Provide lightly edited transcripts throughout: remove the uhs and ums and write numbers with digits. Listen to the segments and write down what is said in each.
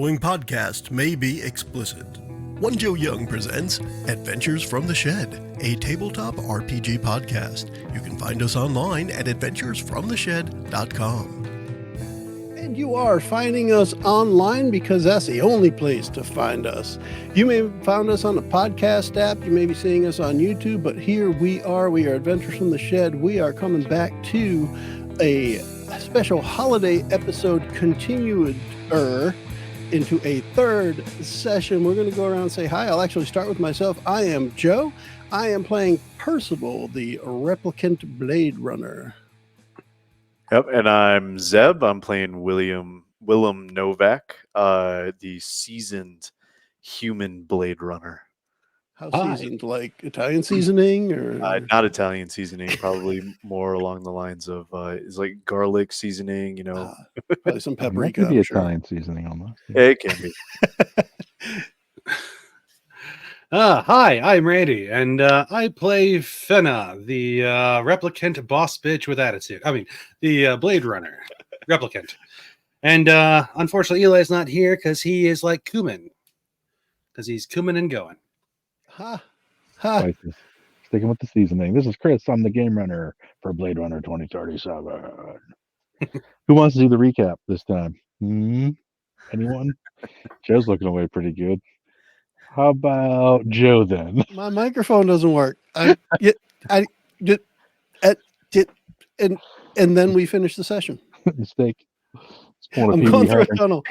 following podcast may be explicit. One Joe Young presents Adventures from the Shed, a tabletop RPG podcast. You can find us online at adventuresfromtheshed.com. And you are finding us online because that's the only place to find us. You may have found us on a podcast app. You may be seeing us on YouTube, but here we are. We are Adventures from the Shed. We are coming back to a special holiday episode continue-er into a third session. We're going to go around and say hi. I'll actually start with myself. I am Joe. I am playing Percival, the replicant Blade Runner. Yep, and I'm Zeb. I'm playing Willem Novak, the seasoned human Blade Runner. How seasoned? Like Italian seasoning or not Italian seasoning? Probably more along the lines of it's like garlic seasoning. You know, probably some paprika. That could be Italian seasoning almost. Yeah, it can be. Hi, I'm Randy, and I play Fenna, the replicant boss bitch with attitude. I mean, the Blade Runner replicant. And unfortunately, Eli's not here because he is like cumin. Because he's cumin and going. Spices. Sticking with the seasoning. This is Chris. I'm the game runner for Blade Runner 2037. Who wants to do the recap this time? Anyone? Joe's looking away pretty good. How about Joe then? My microphone doesn't work. And then we finish the session. Mistake. I'm going through a tunnel.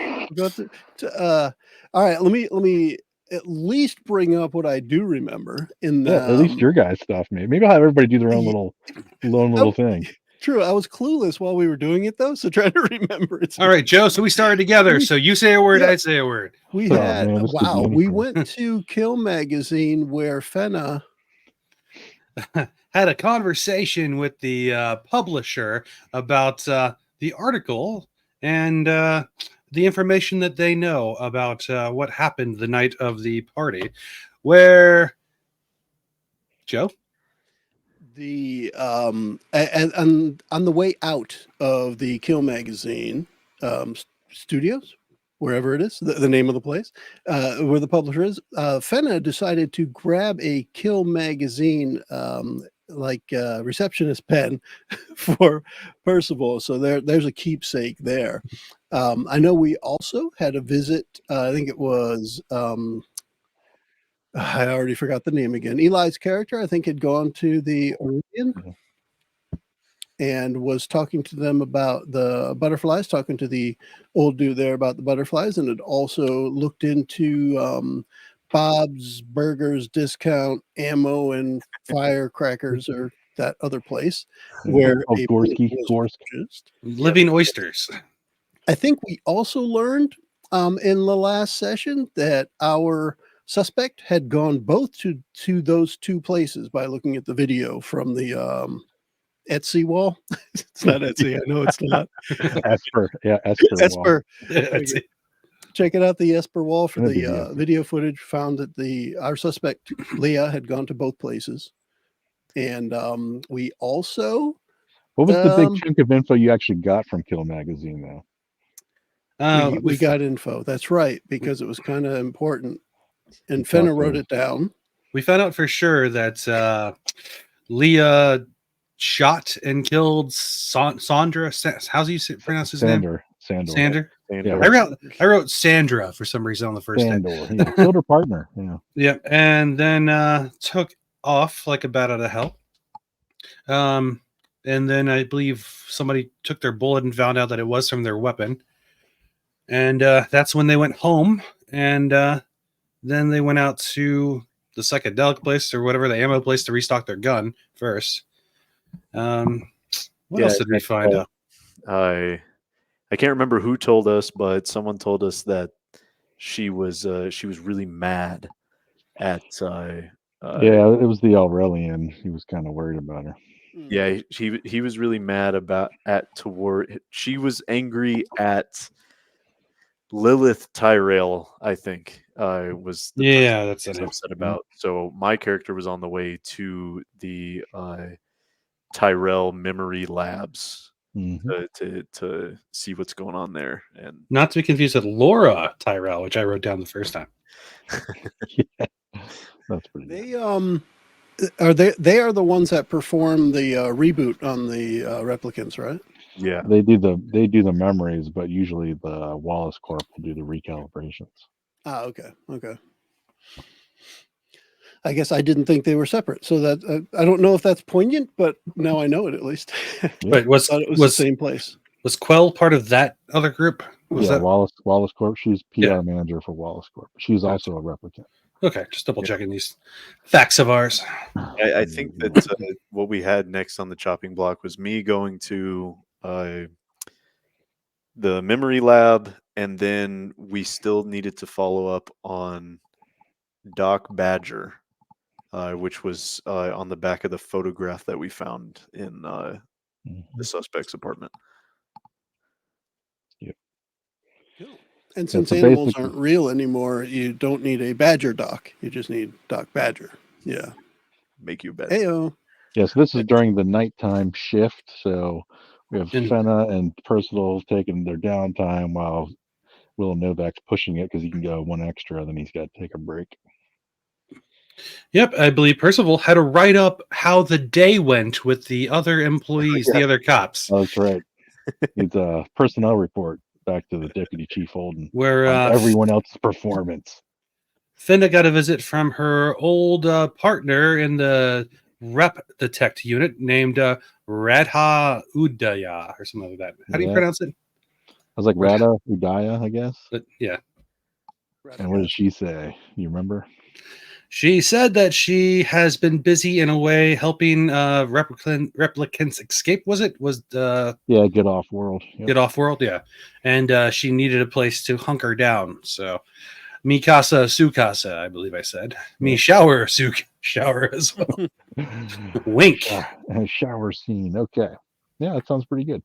All right, let me at least bring up what I do remember. At least your guys' stuff. Maybe I'll have everybody do their own little thing. True. I was clueless while we were doing it, though, so try to remember it. All right, Joe, so we started together. So you say a word, I say a word. We went to Kill Magazine where Fenna had a conversation with the publisher about the article and the information that they know about what happened the night of the party, where Joe? And on the way out of the Kill Magazine studios, wherever it is, the name of the place, where the publisher is, Fenna decided to grab a Kill Magazine receptionist pen for Percival. So there's a keepsake there. I know we also had a visit. I think it was I already forgot the name again. Eli's character, I think, had gone to the Orion and was talking to them about the butterflies, talking to the old dude there about the butterflies, and had also looked into Bob's Burgers discount ammo and firecrackers, or that other place where Gorski. Living oysters. I think we also learned in the last session that our suspect had gone both to those two places by looking at the video from the Etsy wall. It's not Etsy. I know it's not. Esper. Yeah, Esper. Check it out, the Esper wall for the video footage. Found that our suspect, Leah, had gone to both places. And we also... What was the big chunk of info you actually got from Kill Magazine, though? We got info. That's right, because it was kind of important. And Fenna wrote it down. We found out for sure that Leah shot and killed Sandra. How do you pronounce his name? Sander. Yeah. I wrote Sandra for some reason on the first day. Yeah, killed her partner. Yeah, and then took off like a bat out of hell. And then I believe somebody took their bullet and found out that it was from their weapon. And that's when they went home, and then they went out to the psychedelic place or whatever, the ammo place, to restock their gun first. What else did we find out? I can't remember who told us, but someone told us that she was really mad at. It was the Aurelian. He was kind of worried about her. Yeah, he was really mad she was angry at Lilith Tyrell, I think, was that's what I'm upset about. So my character was on the way to the Tyrell Memory Labs to see what's going on there. And Not to be confused with Laura Tyrell, which I wrote down the first time. Yeah, that's pretty good. They are the ones that perform the reboot on the replicants, right? yeah, They do the memories, but usually the Wallace Corp will do the recalibrations. Ah, okay. I guess I didn't think they were separate, so that I don't know if that's poignant, but now I know it at least. Wait, I thought it was the same place. Was Quell part of that other group? Was that Wallace Corp. She's PR Yeah. manager for Wallace Corp. She's also a replicant. okay? Just double checking these facts of ours. I think that what we had next on the chopping block was me going to the memory lab, and then we still needed to follow up on Doc Badger, which was on the back of the photograph that we found in the suspect's apartment. Yep. And since so animals basically- aren't real anymore, you don't need a badger doc. You just need Doc Badger. Yeah. Make you a badger. Heyo. Yes, this is during the nighttime shift, so we have And- Fenna and Percival taking their downtime while Will Novak's pushing it because he can go one extra, then he's got to take a break. Yep, I believe Percival had to write up how the day went with the other employees, the other cops, Oh, that's right. It's a personnel report back to the deputy chief Holden where on everyone else's performance. Finna got a visit from her old partner in the rep detect unit named Radha Udaya or something like that. How do you Yeah. pronounce it? I was like Radha Udaya, I guess. But, yeah. And what did she say? You remember? She said that she has been busy in a way helping replicants escape. Yeah, get off world. Yep. Get off world? Yeah. And she needed a place to hunker down. So mi casa, su casa, I believe I said. Me shower, su shower as well. Wink. Shower scene. Okay. Yeah, that sounds pretty good.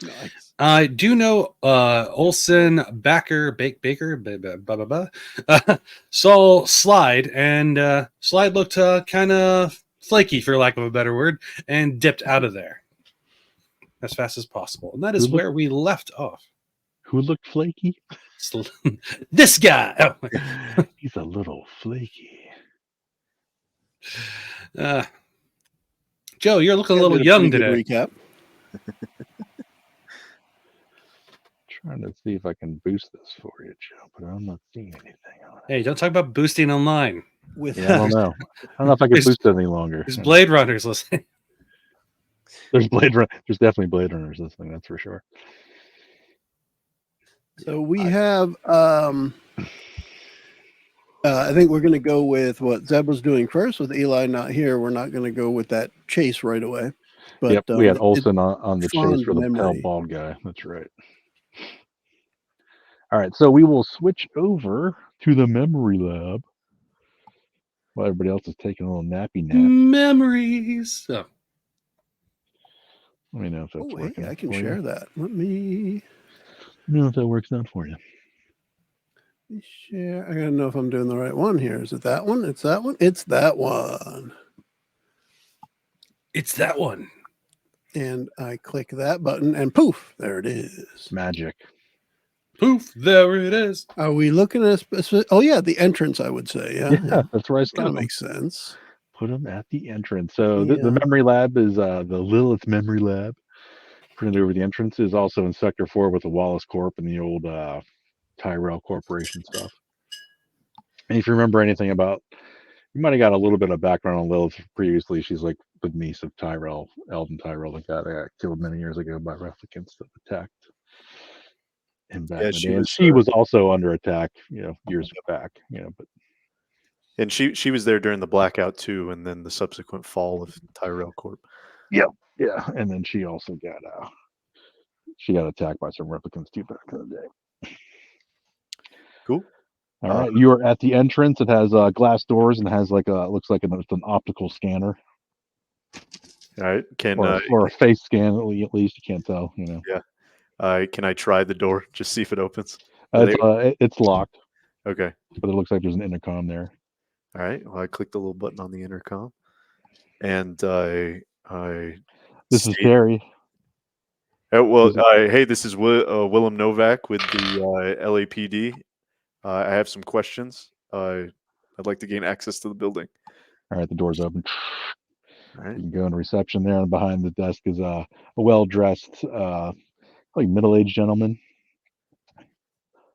Nice. I do know Olson Baker saw Slide, and Slide looked kind of flaky, for lack of a better word, and dipped out of there as fast as possible. And that is where we left off. Who looked flaky? This guy. Oh. He's a little flaky. Joe, you're looking a little young today. Recap. Trying to see if I can boost this for you, Joe, but I'm not seeing anything on it. Hey, don't talk about boosting online. With Yeah, I don't know. I don't know if I can boost it any longer. There's Blade Runners listening. There's definitely Blade Runners listening, that's for sure. So we have I think we're going to go with what Zeb was doing first. With Eli not here, we're not going to go with that chase right away. But Yep, we had Olson on the chase fond for the pale memory. bald guy. That's right. All right, so we will switch over to the memory lab while everybody else is taking a little nappy nap. Memories. Oh. Let me know if that's Oh, working. hey, I can for share you. that. Let me Let me know if that works out for you. share. I gotta know if I'm doing the right one here. Is it that one? It's that one. It's that one. It's that one. And I click that button, and poof, there it is. Magic. Poof, there it is. Are we looking at a specific? Oh yeah, the entrance. I would say. Yeah, That's where I that started. makes sense. Put them at the entrance. So Yeah. the memory lab is the Lilith Memory Lab. Printed over the entrance is also in Sector 4 with the Wallace Corp and the old Tyrell Corporation stuff. And if you remember anything about, you might have got a little bit of background on Lilith previously. She's like the niece of Tyrell, Eldon Tyrell, the guy that got killed many years ago by replicants that attacked him back in the day. And she was also under attack, years back, but. And she was there during the blackout too, and then the subsequent fall of Tyrell Corp. Yeah, and then she also got attacked by some replicants too back in the day. Cool. All right, you are at the entrance. It has glass doors and has looks like it's an optical scanner. All right, or a face scan at least. You can't tell, Yeah. Can I try the door? Just see if it opens. It's locked. Okay. But it looks like there's an intercom there. All right. Well, I clicked the little button on the intercom, and I. This is Terry. Well, Is it- hey, this is Willem Novak with the LAPD. I have some questions. I'd like to gain access to the building. All right, the door's open. All right. You can go in reception there, and behind the desk is a well-dressed, like middle-aged gentleman.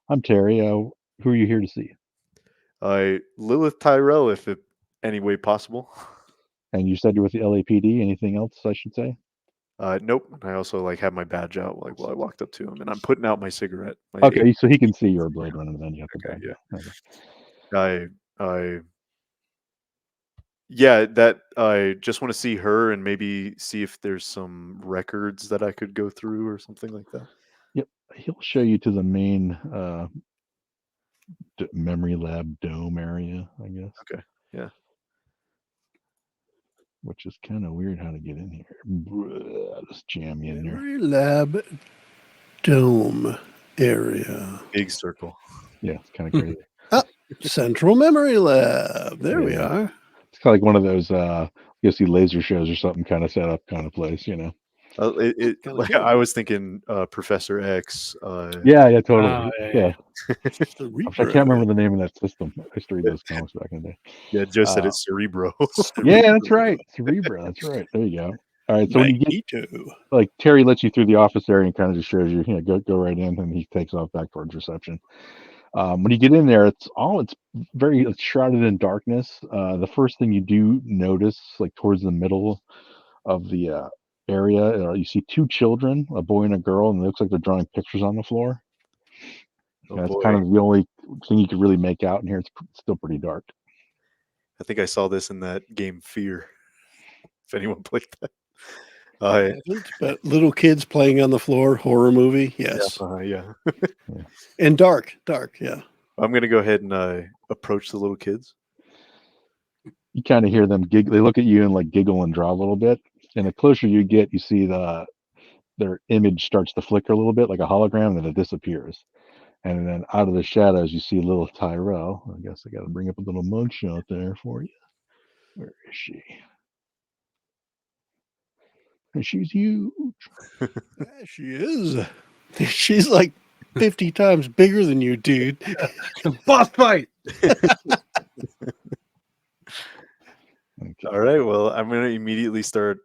I'm Terry. Who are you here to see? Lilith Tyrell, if it any way possible. And you said you're with the LAPD. Anything else I should say? Nope. I also have my badge out while I walked up to him, and I'm putting out my cigarette. My Okay, so he can see you're a Blade Runner. Then you have the Okay, badge. yeah. Okay. That I just want to see her and maybe see if there's some records that I could go through or something like that. Yep, he'll show you to the main memory lab dome area, I guess. Okay, yeah. Which is kind of weird how to get in here. Just jam you in there. Memory lab dome area. Big circle. Yeah, it's kind of crazy. Central Memory Lab. There we Yeah. are. It's kind of like one of those you see laser shows or something kind of setup kind of place, you know. Kinda cool. I was thinking Professor X. Yeah, totally. Ah, yeah. Cerebro. I can't remember the name of that system. I used to read those comics back in the day. Yeah, Joe said it's Cerebro. Yeah, that's right. Cerebro. That's right. There you go. All right. So when you get Magneto. Terry lets you through the office area and kind of just shows you, go right in, and he takes off back towards reception. When you get in there, it's shrouded in darkness. The first thing you do notice, like towards the middle of the area, you see two children, a boy and a girl, and it looks like they're drawing pictures on the floor. Oh, That's boy. kind of the only thing you can really make out in here. It's still pretty dark. I think I saw this in that game Fear. If anyone played that. I haven't, but little kids playing on the floor, horror movie, yes. Yeah. And dark, yeah. I'm gonna go ahead and approach the little kids. You kind of hear them giggle. They look at you and like giggle and draw a little bit. And the closer you get, you see their image starts to flicker a little bit, like a hologram, and then it disappears. And then out of the shadows, you see little Tyrell. I guess I got to bring up a little mugshot there for you. Where is she? And she's huge. Yeah, she is. She's like 50 times bigger than you, dude. Boss fight. Okay. All right. Well, I'm going to immediately start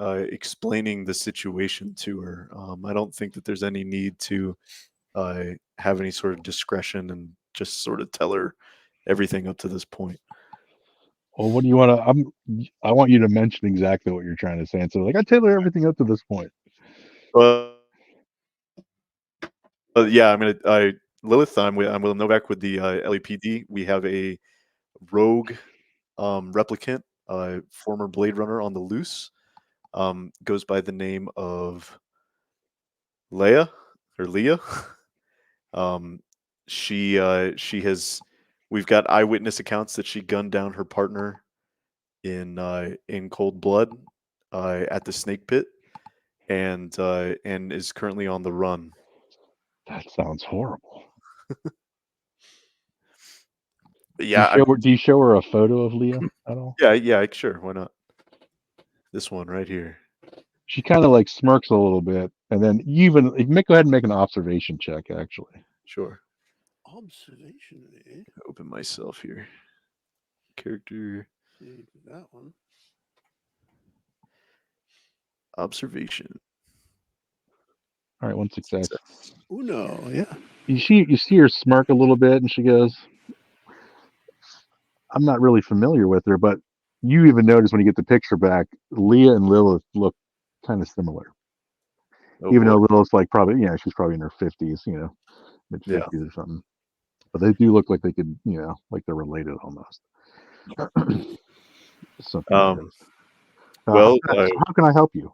explaining the situation to her. I don't think that there's any need to have any sort of discretion and just sort of tell her everything up to this point. Well, what do you want to? I want you to mention exactly what you're trying to say. And so, I tailor everything up to this point. Yeah, Lilith. I'm Will Novak with the LAPD. We have a rogue replicant, former Blade Runner on the loose. Goes by the name of Leah. We've got eyewitness accounts that she gunned down her partner in cold blood at the snake pit, and is currently on the run. That sounds horrible. Yeah. Do you show her a photo of Leah at all? Yeah, sure. Why not? This one right here. She kind of smirks a little bit, and then go ahead and make an observation check. Actually, Sure. Observation, eh? Open myself here. Character. See that one. Observation. all right, one success. Uno, yeah. You see her smirk a little bit, and she goes, "I'm not really familiar with her, but you even notice when you get the picture back, Leah and Lilith look kind of similar. Oh, Even boy. though Lilith's she's probably in her 50s, mid 50s or something. But they do look like they could, like they're related almost. Something. Well, how can I help you?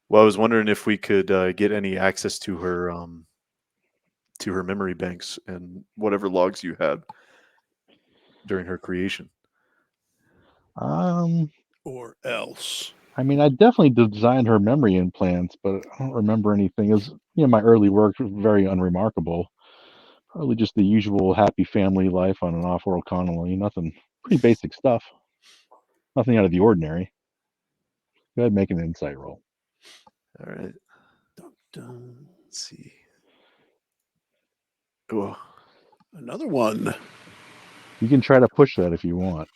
Well, I was wondering if we could get any access to her memory banks and whatever logs you had during her creation. Or else. I mean, I definitely designed her memory implants, but I don't remember anything. My early work was very unremarkable. Probably just the usual happy family life on an off-world colony. Nothing, pretty basic stuff. Nothing out of the ordinary. Go ahead and make an insight roll. All right. Dun. Let's see. Oh, Another one. You can try to push that if you want.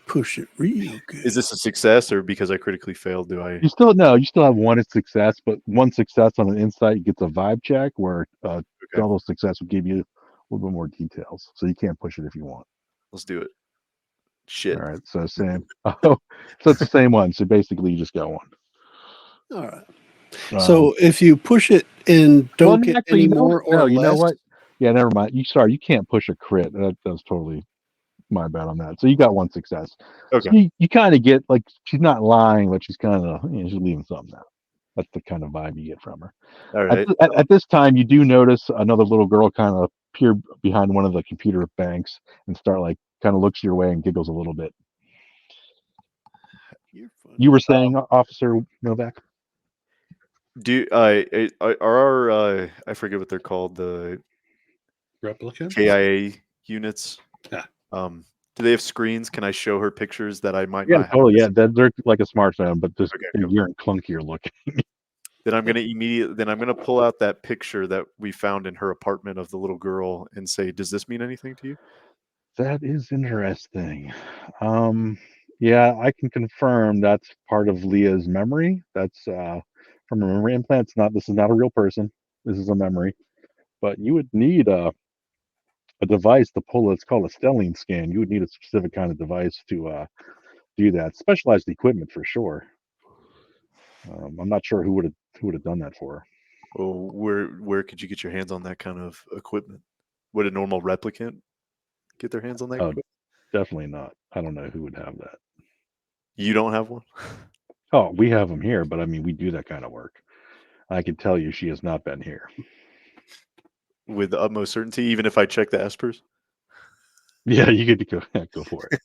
Push it real good. is this a success or because I critically failed? Do I? You still have one success, but one success on an insight gets a vibe check, where double success would give you a little bit more details. So you can't push it if you want. Let's do it. Shit. All right, so same. Oh, so it's the same one. So basically, you just got one. All right. So if you push it and don't get actually, any more or less, you know what? Yeah, never mind. You can't push a crit. That was totally my bad on that. So you got one success. Okay. So you kind of get, like, she's not lying, but she's kind of, she's leaving something out. That's the kind of vibe you get from her. All right. At this time, you do notice another little girl kind of appear behind one of the computer banks and start, like, kind of looks your way and giggles a little bit. you're funny. You were saying, Officer Novak? Are our I forget what they're called, the Replicants? KIA units? Yeah. Do they have screens? Can I show her pictures that I might Yeah, not have? totally. Yeah, they're like a smartphone, but just Okay, bigger and clunkier looking. Then I'm gonna pull out that picture that we found in her apartment of the little girl and say, does this mean anything to you? That is interesting. Yeah, I can confirm that's part of Leah's memory. That's from a memory implant. This is not a real person. This is a memory. But you would need a device to pull it. It's called a stellene scan. You would need a specific kind of device to do that. Specialized equipment for sure. I'm not sure who would have done that for her. Oh, where could you get your hands on that kind of equipment? Would a normal replicant get their hands on that? Oh, definitely not. I don't know who would have that. You don't have one? Oh, we have them here, but I mean, we do that kind of work. I can tell you she has not been here. With the utmost certainty, even if I check the espers? Yeah, you get to go for it.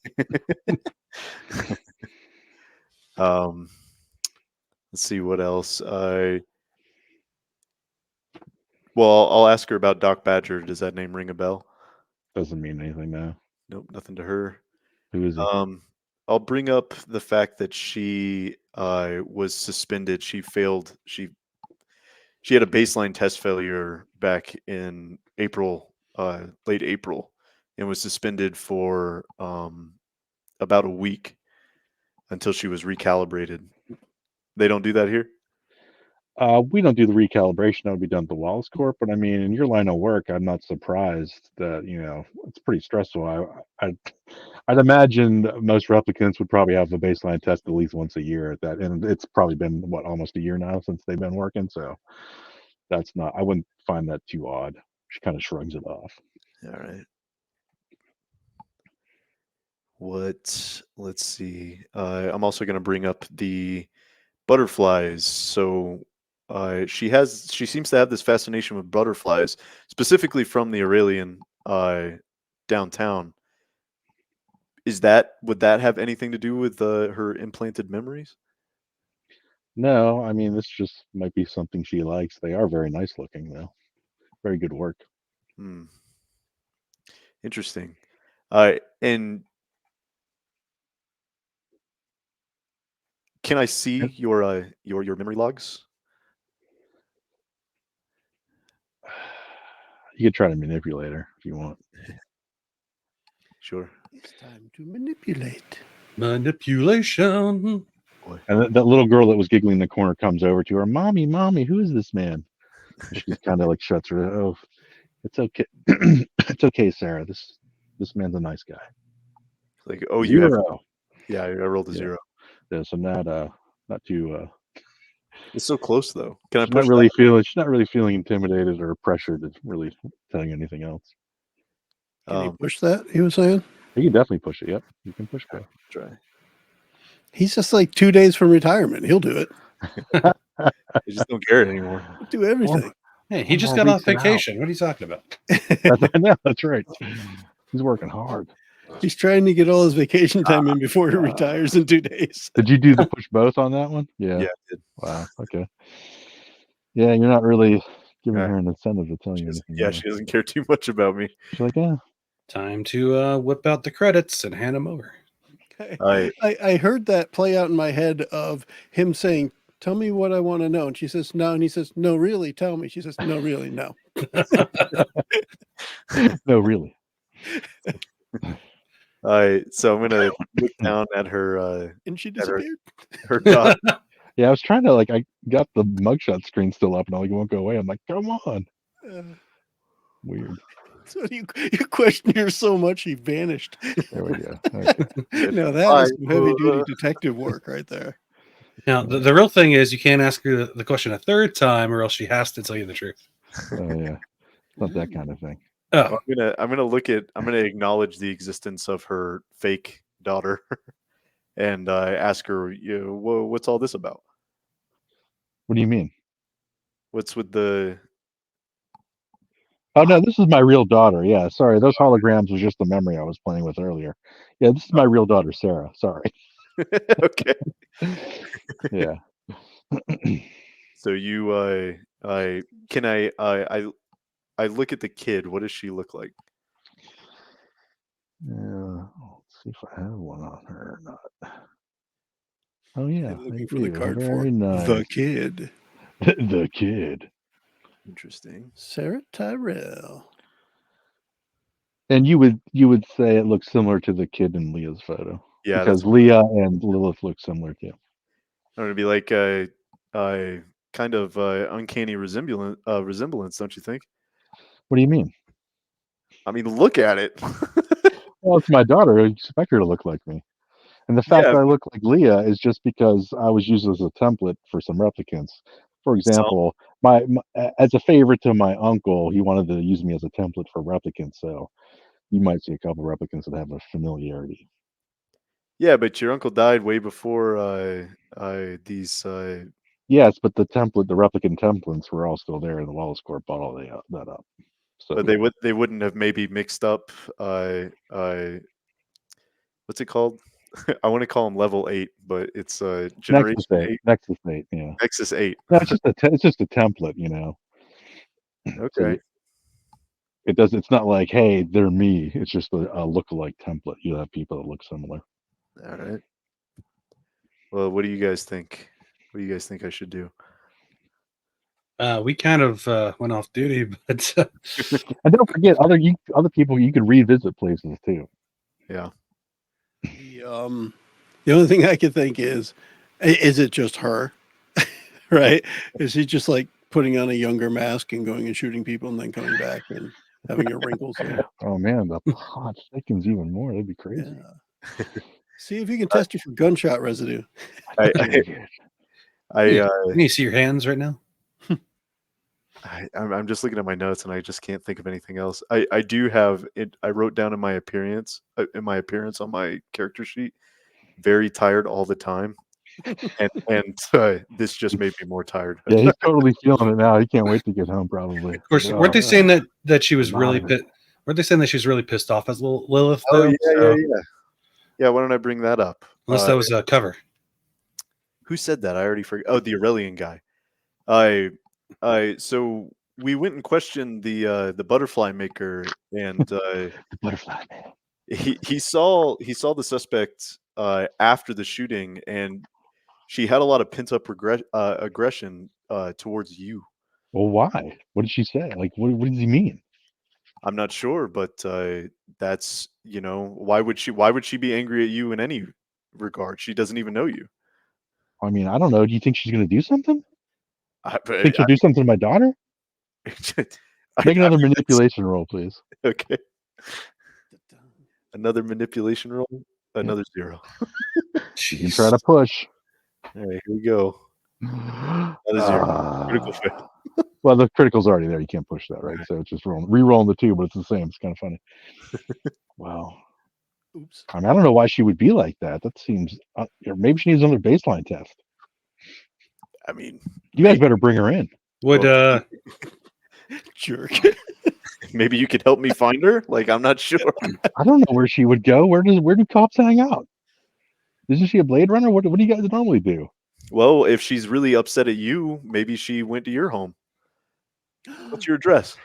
Let's see what else. Well, I'll ask her about Doc Badger. Does that name ring a bell? Doesn't mean anything now. Nope, nothing to her. Who is he? I'll bring up the fact that she was suspended. She failed. She had a baseline test failure back in April, late April, and was suspended for about a week until she was recalibrated. They don't do that here? We don't do the recalibration. That would be done at the Wallace Corp. But I mean, in your line of work, I'm not surprised that it's pretty stressful. I'd imagine most replicants would probably have a baseline test at least once a year at that, and it's probably been almost a year now since they've been working. So that's not. I wouldn't find that too odd. She kind of shrugs it off. All right. Let's see. I'm also going to bring up the butterflies. So she seems to have this fascination with butterflies, specifically from the Aurelian downtown. Would that have anything to do with her implanted memories? No, I mean, this just might be something she likes. They are very nice looking, though. Very good work. Interesting. And can I see your memory logs? You could try to manipulate her if you want. Sure. It's time to manipulate. Manipulation. Boy. And that little girl that was giggling in the corner comes over to her. Mommy, who is this man? She just kind of like shuts her. Oh, it's okay. It's okay, Sarah. This man's a nice guy. Like, oh, Zero. Yeah, I rolled a 0. Yeah, so not too. It's so close though. Can I She's push? She's not really feeling intimidated or pressured to really tell you anything else. Can you push that? He was saying. You can definitely push it. Yep, you can push it. Try. He's just like 2 days from retirement. He'll do it. I just don't care anymore. He'll do everything. Hey, he just got off vacation. What are you talking about? That's right. He's working hard. He's trying to get all his vacation time in before he retires in 2 days. Did you do the push both on that one? Yeah. Yeah, I did. Wow. Okay. Yeah, you're not really giving her an incentive to tell you anything. Yeah, she doesn't care too much about me. She's like, yeah. Time to whip out the credits and hand them over. I heard that play out in my head of him saying tell me what I want to know. And she says, no. And he says, no, really, tell me. She says, no, really, no. No, really. So I'm gonna look down at her And she at her, disappeared. her dot. Yeah, I was trying to I got the mugshot screen still up and it won't go away. I'm like, come on. Uh, Weird. so you questioned her so much she vanished. There we go. Okay. Now that is some heavy duty detective work right there. Now, the real thing is you can't ask her the question a third time, or else she has to tell you the truth. Oh yeah. It's not that kind of thing. Oh, I'm gonna acknowledge the existence of her fake daughter, and ask her, what's all this about? What do you mean? What's with the? Oh no, this is my real daughter. Yeah, sorry. Those holograms was just the memory I was playing with earlier. Yeah, this is my real daughter, Sarah. Sorry. Okay. Yeah. So you I can I look at the kid. What does she look like? Yeah. Let's see if I have one on her or not. Oh yeah, I'm looking I for the do. card Very for nice. the kid. The kid. Interesting. Sarah Tyrell. And you would say it looks similar to the kid in Leah's photo. Yeah, Because that's Leah and Lilith look similar too. I'm gonna be like a kind of uncanny resemblance, don't you think? What do you mean? I mean, look at it. Well, it's my daughter. I expect her to look like me. And the fact Yeah, that I look like Leah is just because I was used as a template for some replicants. For example, as a favor to my uncle, he wanted to use me as a template for replicants. So you might see a couple replicants that have a familiarity. Yeah, but your uncle died way before these. Yes, but the replicant templates were all still there, and the Wallace Corp bought all that up. So But they wouldn't have maybe mixed up. What's it called? I want to call them level 8, but it's generation Nexus 8, yeah. Nexus 8. No, it's just a template, you know. So Okay. it's not like, hey, they're me. It's just a look-alike template. You have people that look similar. All right. Well, what do you guys think? What do you guys think I should do? we kind of went off duty, but And don't forget, other people you could revisit places too. Yeah. The only thing I could think is it just her? Right? Is he just like putting on a younger mask and going and shooting people and then coming back and having her wrinkles in? Oh man, the pot thickens even more. That'd be crazy. Yeah. See if you can test you for gunshot residue. I can you see your hands right now? I'm just looking at my notes and I just can't think of anything else. I do have it. I wrote down in my appearance on my character sheet, very tired all the time, and this just made me more tired. Yeah, he's totally feeling it now. He can't wait to get home. Probably. Of course, weren't they saying that she was really pissed? Weren't they saying that she was really pissed off as Lilith? Oh though? Yeah. Why don't I bring that up? Unless that was a cover. Who said that? I already forgot. Oh, the Aurelian guy. So we went and questioned the butterfly maker, and The butterfly man. he saw the suspect after the shooting, and she had a lot of pent up aggression towards you. Well, why? What did she say? Like, what does he mean? I'm not sure, but that's why would she be angry at you in any regard? She doesn't even know you. I mean, I don't know. Do you think she's going to do something? Think she'll I, do something to my daughter? Make another manipulation roll, please. Okay. Another manipulation roll. Another 0. You can try to push. All right, here we go. Another 0. Critical fail. Well, the critical's already there. You can't push that, right? So it's just re-rolling the 2, but it's the same. It's kind of funny. Wow. Oops. I mean, I don't know why she would be like that. That seems, or maybe she needs another baseline test. I mean, you guys better bring her in. Would jerk? Maybe you could help me find her. Like, I'm not sure. I don't know where she would go. Where do cops hang out? Isn't she a Blade Runner? What do you guys normally do? Well, if she's really upset at you, maybe she went to your home. What's your address?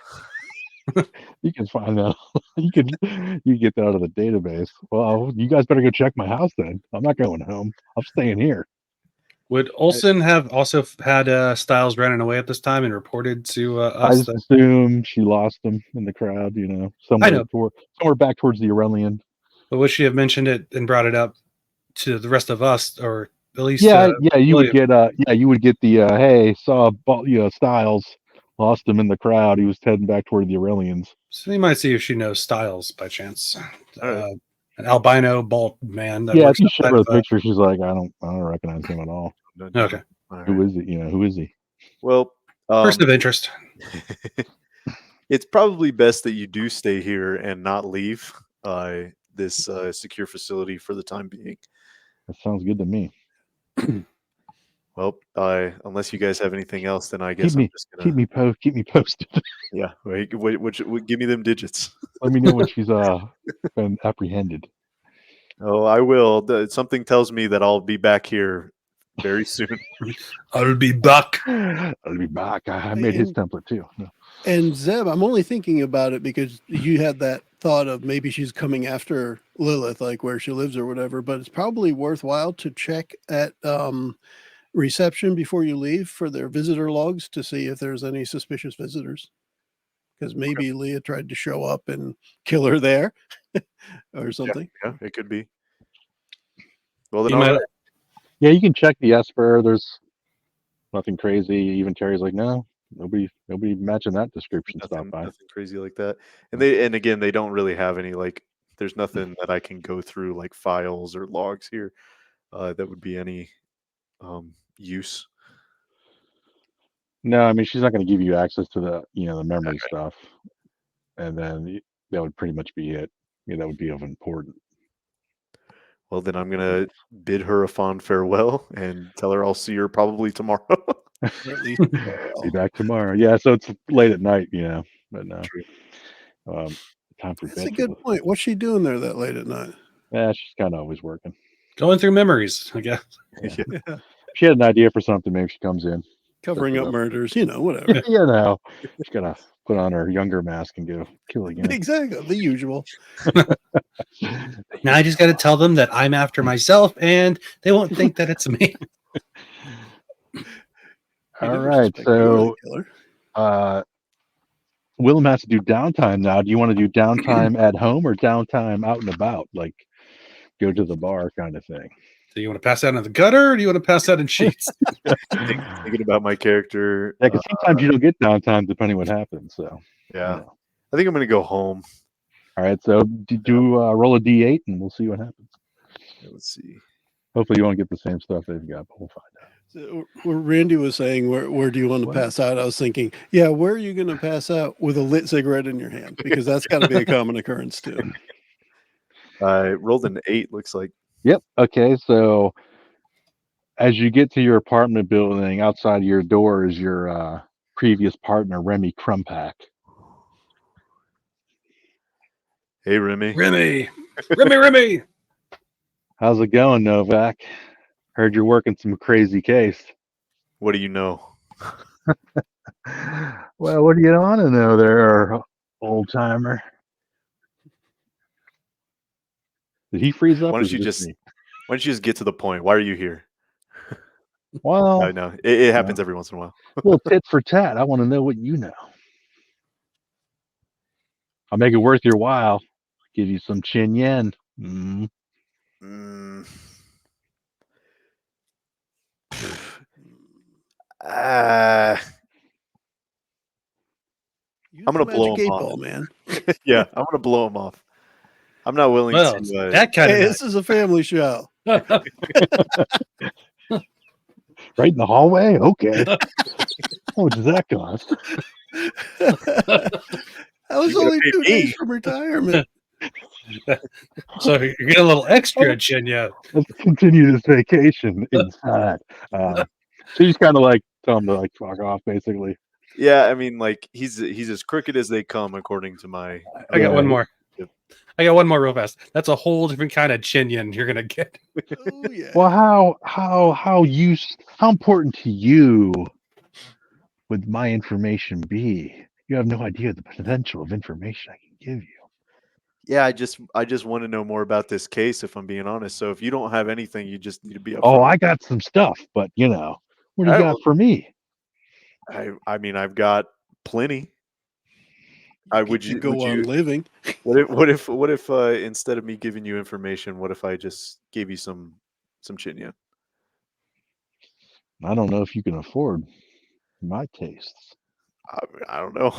You can find that. You get that out of the database. Well, you guys better go check my house then. I'm not going home. I'm staying here. Would Olsen have also had Styles running away at this time and reported to I us just that? assume she lost him in the crowd, I somewhere know, somewhere back towards the Aurelian. but would she have mentioned it and brought it up to the rest of us, or at least Yeah, you would William? get the hey, saw Styles, lost him in the crowd. He was heading back toward the Aurelians. So we might see if she knows Styles by chance. All right. An albino bald man that Yeah, if works you show outside her of. the picture, she's like, I don't recognize him at all. Okay, All right. Who is it? Who is he? Well, person of interest. it's probably best that you do stay here and not leave this secure facility for the time being. That sounds good to me. Well, unless you guys have anything else, then I guess Keep me I'm just gonna. keep me posted. Yeah, wait, give me them digits. Let me know when she's been apprehended. Oh, I will. Something tells me that I'll be back here very soon. I'll be back. I'll be back. I made his template too. No. And Zeb, I'm only thinking about it because you had that thought of maybe she's coming after Lilith, like where she lives or whatever, but it's probably worthwhile to check at reception before you leave for their visitor logs to see if there's any suspicious visitors. Because maybe Leah tried to show up and kill her there or something. Yeah, it could be. Well, then, You all might- right. Yeah, you can check the Esper. There's nothing crazy. Even Terry's like, no, nobody matching that description. Stop by. Nothing crazy like that. And again, they don't really have any there's nothing that I can go through like files or logs here that would be any use. No, I mean she's not going to give you access to the memory stuff, and then that would pretty much be it. That would be of important. Well, then I'm gonna bid her a fond farewell and tell her I'll see her probably tomorrow. Or at least Be back tomorrow. Yeah, so it's late at night, but no. True. Time for that's bed. a good point. What's she doing there that late at night? Yeah, she's kind of always working. Going through memories, I guess. Yeah. Yeah. She had an idea for something. Maybe she comes in. Covering up murders, whatever. She's gonna put on her younger mask and go kill again. Exactly. The usual. Now I just got to tell them that I'm after myself, and they won't think that it's me. All right, so Willem has to do downtime now. Do you want to do downtime at home or downtime out and about, like go to the bar kind of thing? Do you want to pass out in the gutter, or do you want to pass out in sheets? Thinking about my character. Yeah, because sometimes you don't get downtime depending what happens. So Yeah. I think I'm gonna go home. All right, so do roll a d8 and we'll see what happens. Let's see. Hopefully you won't get the same stuff they've got, but we'll find out. So, where Randy was saying, where do you want to pass out? I was thinking, yeah, where are you going to pass out with a lit cigarette in your hand? Because that's got to be a common occurrence too. I rolled an 8. Looks like. Yep. Okay. So as you get to your apartment building, outside of your door is your previous partner, Remy Crumpack. Hey, Remy. Remy. How's it going, Novak? Heard you're working some crazy case. What do you know? Well, what do you want to know there, old timer? Did he freeze up? Why don't you just get to the point? Why are you here? Well, I know it happens every once in a while. Well, tit for tat. I want to know what you know. I'll make it worth your while. Give you some chin yen. Mm. I'm gonna blow him off, man. Yeah, I'm gonna blow him off. I'm not willing to. That kind Hey, of. this is a family show. Right in the hallway? Okay. How much does that cost? I was You're gonna only pay 2 me. days from retirement. So you're getting a little extra, Chinya. Let's continue this vacation inside. So you just kind of like tell him to like fuck off, basically. Yeah, I mean, like he's as crooked as they come, according to my. I got one more. Yep. I got one more real fast. That's a whole different kind of Chinyan you're gonna get. Oh yeah. Well, how important to you would my information be? You have no idea the potential of information I can give you. Yeah, I just want to know more about this case, if I'm being honest. So if you don't have anything, you just need to be Oh, upfront. I got some stuff, but what do you All got right, for me? I mean, I've got plenty. I Get to go on living. what if instead of me giving you information, what if I just gave you some chinya? I don't know if you can afford my tastes. I don't know.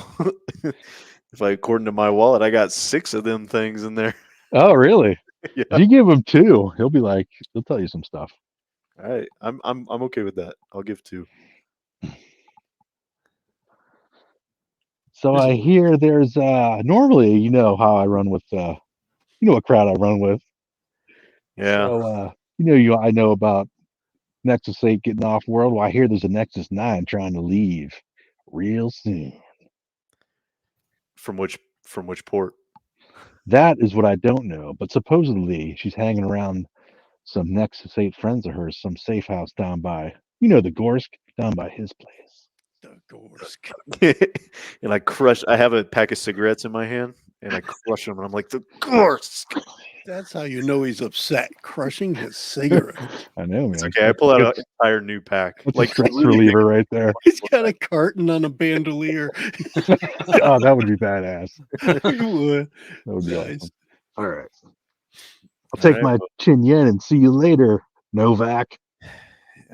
If according to my wallet, I got 6 of them things in there. Oh, really? Yeah. If you give him 2, he'll tell you some stuff. All right. I'm okay with that. I'll give 2. So I hear there's normally, how I run with what crowd I run with. Yeah. So I know about Nexus 8 getting off world. Well, I hear there's a Nexus 9 trying to leave real soon. From which port? That is what I don't know, but supposedly she's hanging around some Nexus 8 friends of hers, some safe house down by, the Gorsk, down by his place. The Gorsk. And I have a pack of cigarettes in my hand and I crush them and I'm like, the Gorsk. That's how you know he's upset, crushing his cigarette. I know, man. It's okay. I pull out an entire new pack. That's Like a stress really reliever right there. He's got a carton on a bandolier. Oh, that would be badass. He would. That would be Nice. awesome. All right. I'll All take right, my chin yen and see you later, Novak.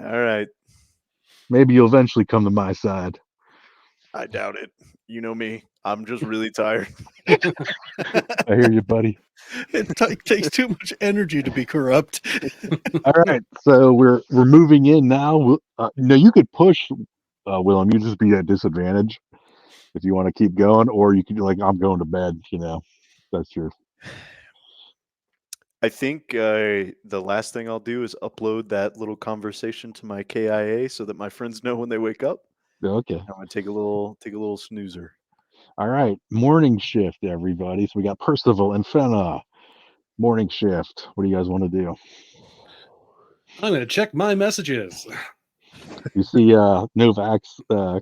All right. Maybe you'll eventually come to my side. I doubt it. You know me. I'm just really tired. I hear you, buddy. It takes too much energy to be corrupt. All right, so we're moving in now. You could push, Willem. You just be at disadvantage if you want to keep going, or you could I'm going to bed. That's your. I think the last thing I'll do is upload that little conversation to my KIA so that my friends know when they wake up. Okay. I'm gonna take a little snoozer. All right, morning shift, everybody. So we got Percival and Fenna. Morning shift. What do you guys want to do? I'm going to check my messages. You see Novak's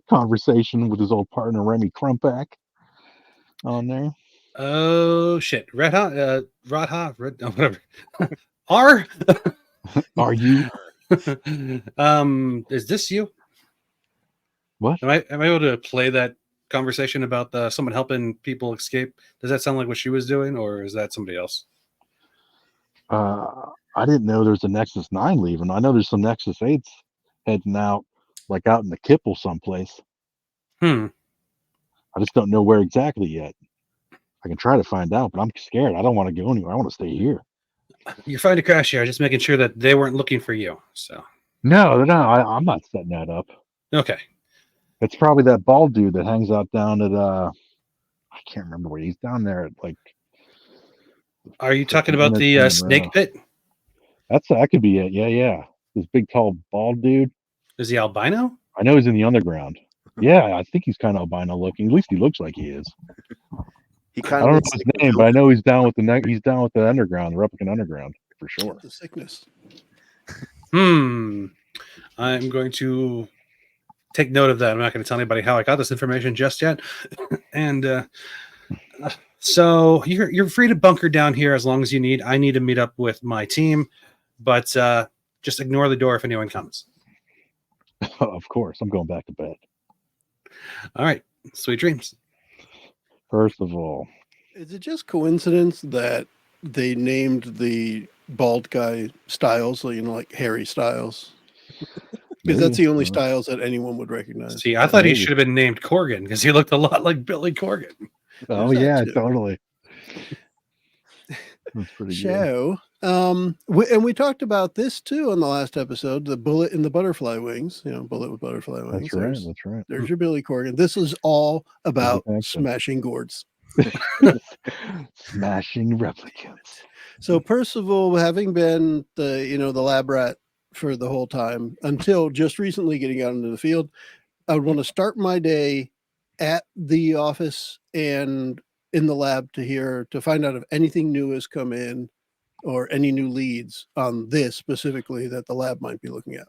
conversation with his old partner Remy Crumpack on there. Oh shit! Red hot, whatever. R. Are you? Is this you? What? Am I able to play that conversation about someone helping people escape? Does that sound like what she was doing, or is that somebody else? I didn't know there's a Nexus 9 leaving. I know there's some Nexus 8s heading out, like out in the Kipple someplace. I just don't know where exactly yet. I can try to find out, but I'm scared. I don't want to go anywhere. I want to stay here. You're fine to crash here. Just making sure that they weren't looking for you. So no, I'm not setting that up. Okay. It's probably that bald dude that hangs out down at I can't remember where he's down there at like. Are you talking about the snake pit? That could be it. Yeah. This big tall bald dude. Is he albino? I know he's in the underground. Yeah, I think he's kind of albino looking. At least he looks like he is. He I kind don't of know his name, but I know he's down with the underground, the replicant underground for sure. The sickness. I'm going to take note of that. I'm not going to tell anybody how I got this information just yet. And so you're free to bunker down here as long as you need. I need to meet up with my team, but just ignore the door if anyone comes. Of course, I'm going back to bed. All right. Sweet dreams. First of all, is it just coincidence that they named the bald guy Styles, like Harry Styles? Because that's the only Styles that anyone would recognize. See, I thought he should have been named Corgan because he looked a lot like Billy Corgan. Oh yeah, totally. That's pretty good. And we talked about this too on the last episode, the bullet in the butterfly wings, bullet with butterfly wings. That's right. There's your Billy Corgan. This is all about smashing gourds. Smashing replicants. So Percival, having been the lab rat for the whole time until just recently getting out into the field, I would want to start my day at the office and in the lab to find out if anything new has come in or any new leads on this specifically that the lab might be looking at.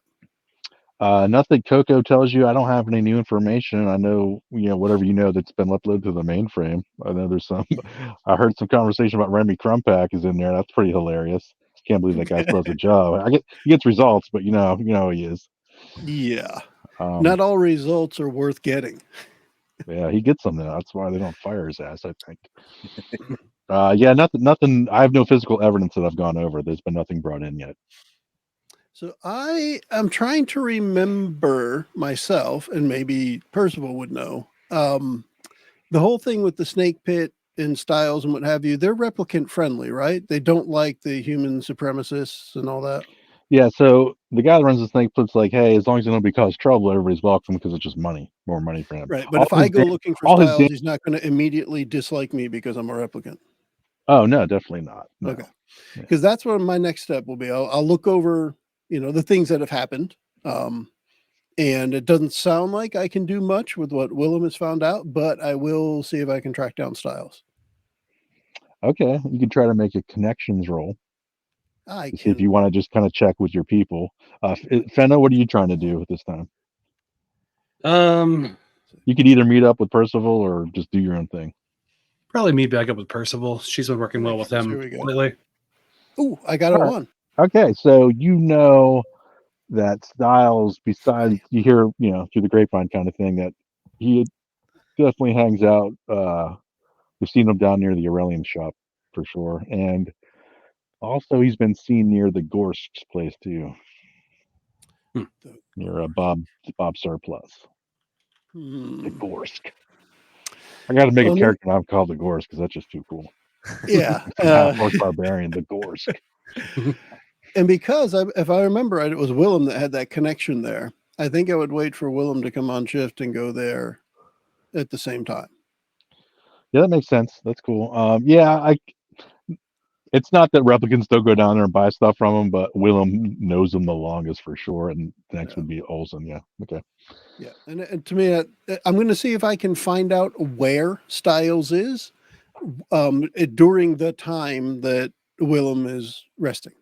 Nothing Coco tells you. I don't have any new information. I know, whatever that's been uploaded to the mainframe. I know there's some. I heard some conversation about Remy Crumpack is in there. That's pretty hilarious. Can't believe that guy still has a job. He gets results, but you know he is. Yeah. Um, Not all results are worth getting. yeah, he gets them now. That's why they don't fire his ass, I think. Yeah, nothing. I have no physical evidence that I've gone over. There's been nothing brought in yet. So I am trying to remember myself, and maybe Percival would know. The whole thing with the snake pit and styles and what have you, they're replicant friendly, right? They don't like the human supremacists and all that. Yeah, so the guy that runs the snake pit's like, hey, as long as you don't cause trouble, everybody's welcome because it's just money, more money for him. Right. But if I go looking for styles, he's not going to immediately dislike me because I'm a replicant. Oh, no, definitely not. No. Okay. Because that's what my next step will be. I'll look over, the things that have happened. And it doesn't sound like I can do much with what Willem has found out, but I will see if I can track down styles. Okay. You can try to make a connections roll. See if you want to just kind of check with your people. Fenna, what are you trying to do at this time? You could either meet up with Percival or just do your own thing. Probably meet back up with Percival. She's been working well with him lately. Ooh, I got a one. Okay, so that Styles, besides you hear, through the grapevine kind of thing, that he definitely hangs out. We've seen him down near the Aurelian shop for sure, and also he's been seen near the Gorsk's place too, near Bob Surplus. The Gorsk. I got to make a character now called the Gorsk because that's just too cool. Yeah, half-orc barbarian, the Gorsk. And because if I remember right, it was Willem that had that connection there. I think I would wait for Willem to come on shift and go there at the same time. Yeah, that makes sense. That's cool. Yeah, it's not that replicants don't go down there and buy stuff from him, but Willem knows them the longest for sure, and the next would be Olsen. Yeah, okay. Yeah, and to me, I'm going to see if I can find out where Styles is during the time that Willem is resting.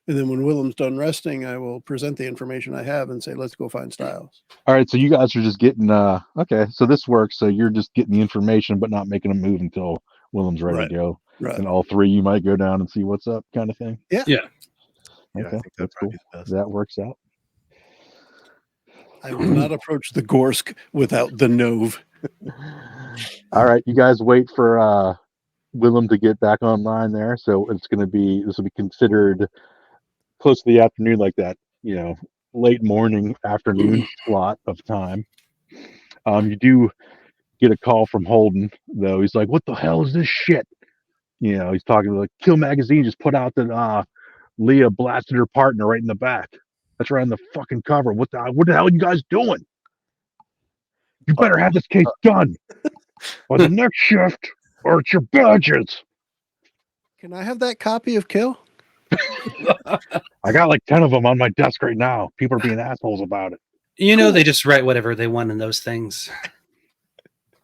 And then when Willem's done resting, I will present the information I have and say, let's go find Styles. All right, so you guys are just getting okay, so this works. So you're just getting the information but not making a move until Willem's ready to go. Right. And all three you might go down and see what's up kind of thing. Yeah. Okay, that's cool. That works out. I will not approach the Gorsk without the Nove. All right, you guys wait for Willem to get back online there. So this will be considered close to the afternoon, like that, late morning, afternoon slot of time. You do get a call from Holden, though. He's like, what the hell is this shit? He's talking like Kill Magazine just put out that Leah blasted her partner right in the back. That's right on the fucking cover. What the hell are you guys doing? You better have this case done by the next shift or it's your badges. Can I have that copy of Kill? I got like 10 of them on my desk right now. People are being assholes about it. They just write whatever they want in those things.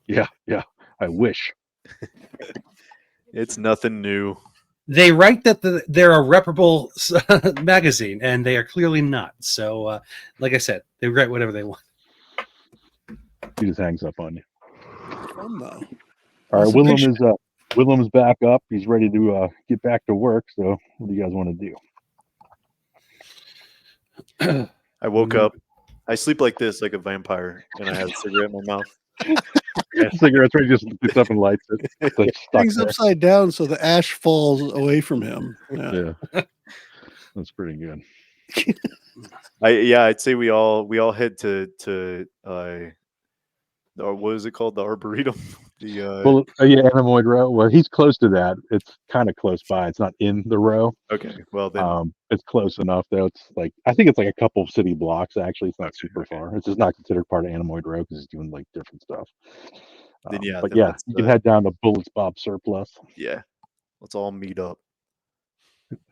Yeah. I wish. It's nothing new. They write that they're a reputable magazine, and they are clearly not. So, like I said, they write whatever they want. He just hangs up on you. Fun though. All right, Willem's back up. He's ready to get back to work. So, what do you guys want to do? I woke up. I sleep like this, like a vampire, and I have a cigarette in my mouth. Cigarettes, right? He just gets up and lights it. Hangs upside down so the ash falls away from him. Yeah. That's pretty good. I'd say we all head to what is it called? The Arboretum? Anemoid Row. Well, he's close to that. It's kind of close by. It's not in the row. Okay. Well, then it's close enough though. It's like I think it's like a couple of city blocks. Actually, it's not super far. It's just not considered part of Anemoid Row because it's doing like different stuff. You can head down to Bullets Bob Surplus. Yeah, let's all meet up.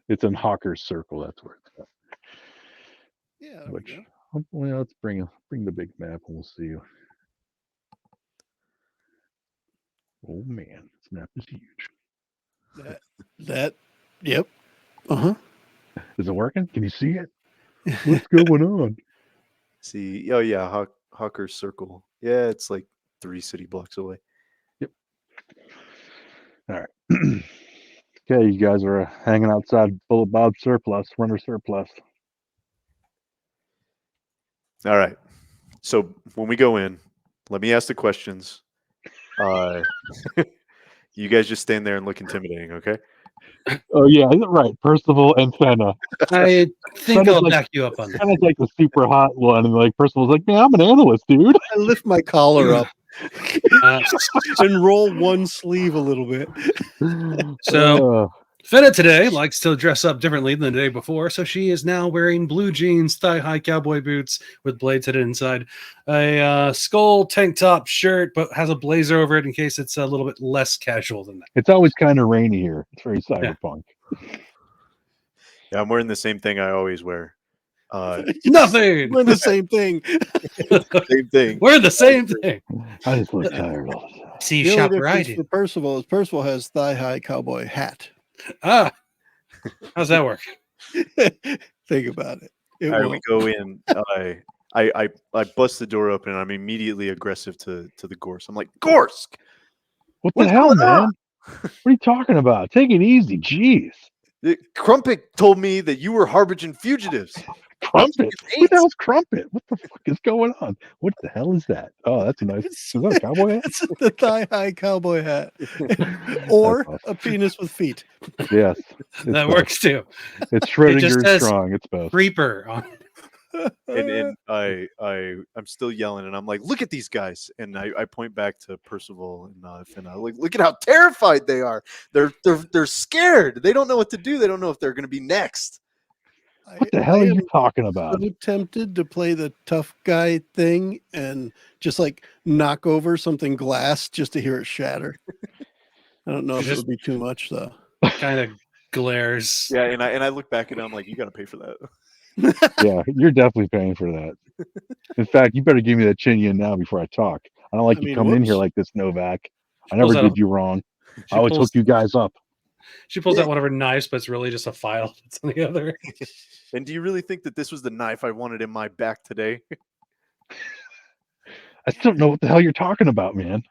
It's in Hawker's Circle. That's where it's at. Yeah. Let's bring the big map and we'll see you. Oh man, this map is huge. Yep. Uh-huh. Is it working? Can you see it? What's going on? See, oh yeah, Hawker Circle. Yeah, it's like 3 city blocks away. All right. Okay, you guys are hanging outside Bullet Bob Surplus, Runner Surplus. All right. So when we go in, let me ask the questions. You guys just stand there and look intimidating, okay? Oh yeah, right. Percival and Fenna. I think Fenna's I'll like, back you up on that. Fenna's like the super hot one, and like Percival's like, man, I'm an analyst, dude. I lift my collar up Uh, and roll one sleeve a little bit. So Fenna today likes to dress up differently than the day before, so she is now wearing blue jeans, thigh-high cowboy boots with blades hidden inside, a skull tank top shirt, but has a blazer over it in case it's a little bit less casual than that. it's always kind of rainy here. It's very cyberpunk. Yeah, I'm wearing the same thing I always wear. Nothing. We're the same thing. Same thing. We're the same thing. I just look tired all the time. See, The shop only where I difference do. for Percival is Percival has thigh-high cowboy hat. Ah, how's that work? Think about it. It All right, we won't. go in. I bust the door open and I'm immediately aggressive to the Gorse. I'm like, Gorsk! What the What's hell, going man? on? What are you talking about? Take it easy. Jeez. Crumpet told me that you were harbinging fugitives. Crumpet? Who the hell's Crumpet? What the fuck is going on? What the hell is that? Oh, that's a nice. Is that a cowboy hat? It's the thigh-high cowboy hat. Or That's a penis with feet. Yes. It's That both. works too. It's Schrodinger's says- strong. It's both. Reaper on And I'm still yelling and I'm like, look at these guys. And I point back to Percival and Finna. Like, look at how terrified they are. They're scared. They don't know what to do. They don't know if they're gonna be next. What the hell I are am you talking about? so tempted to play the tough guy thing and just like knock over something glass just to hear it shatter. I don't know if it Just- would be too much though. kind of glares. Yeah, and I look back at him like, you gotta pay for that. Yeah, you're definitely paying for that. In fact, you better give me that chin now before I talk. I don't like I you mean, coming in here whoops. like this, Novak. I pulls never out did you wrong. She I always pulls, hook you guys up. she pulls out one of her knives, but it's really just a file that's on the other. And do you really think that this was the knife I wanted in my back today? I still don't know what the hell you're talking about, man.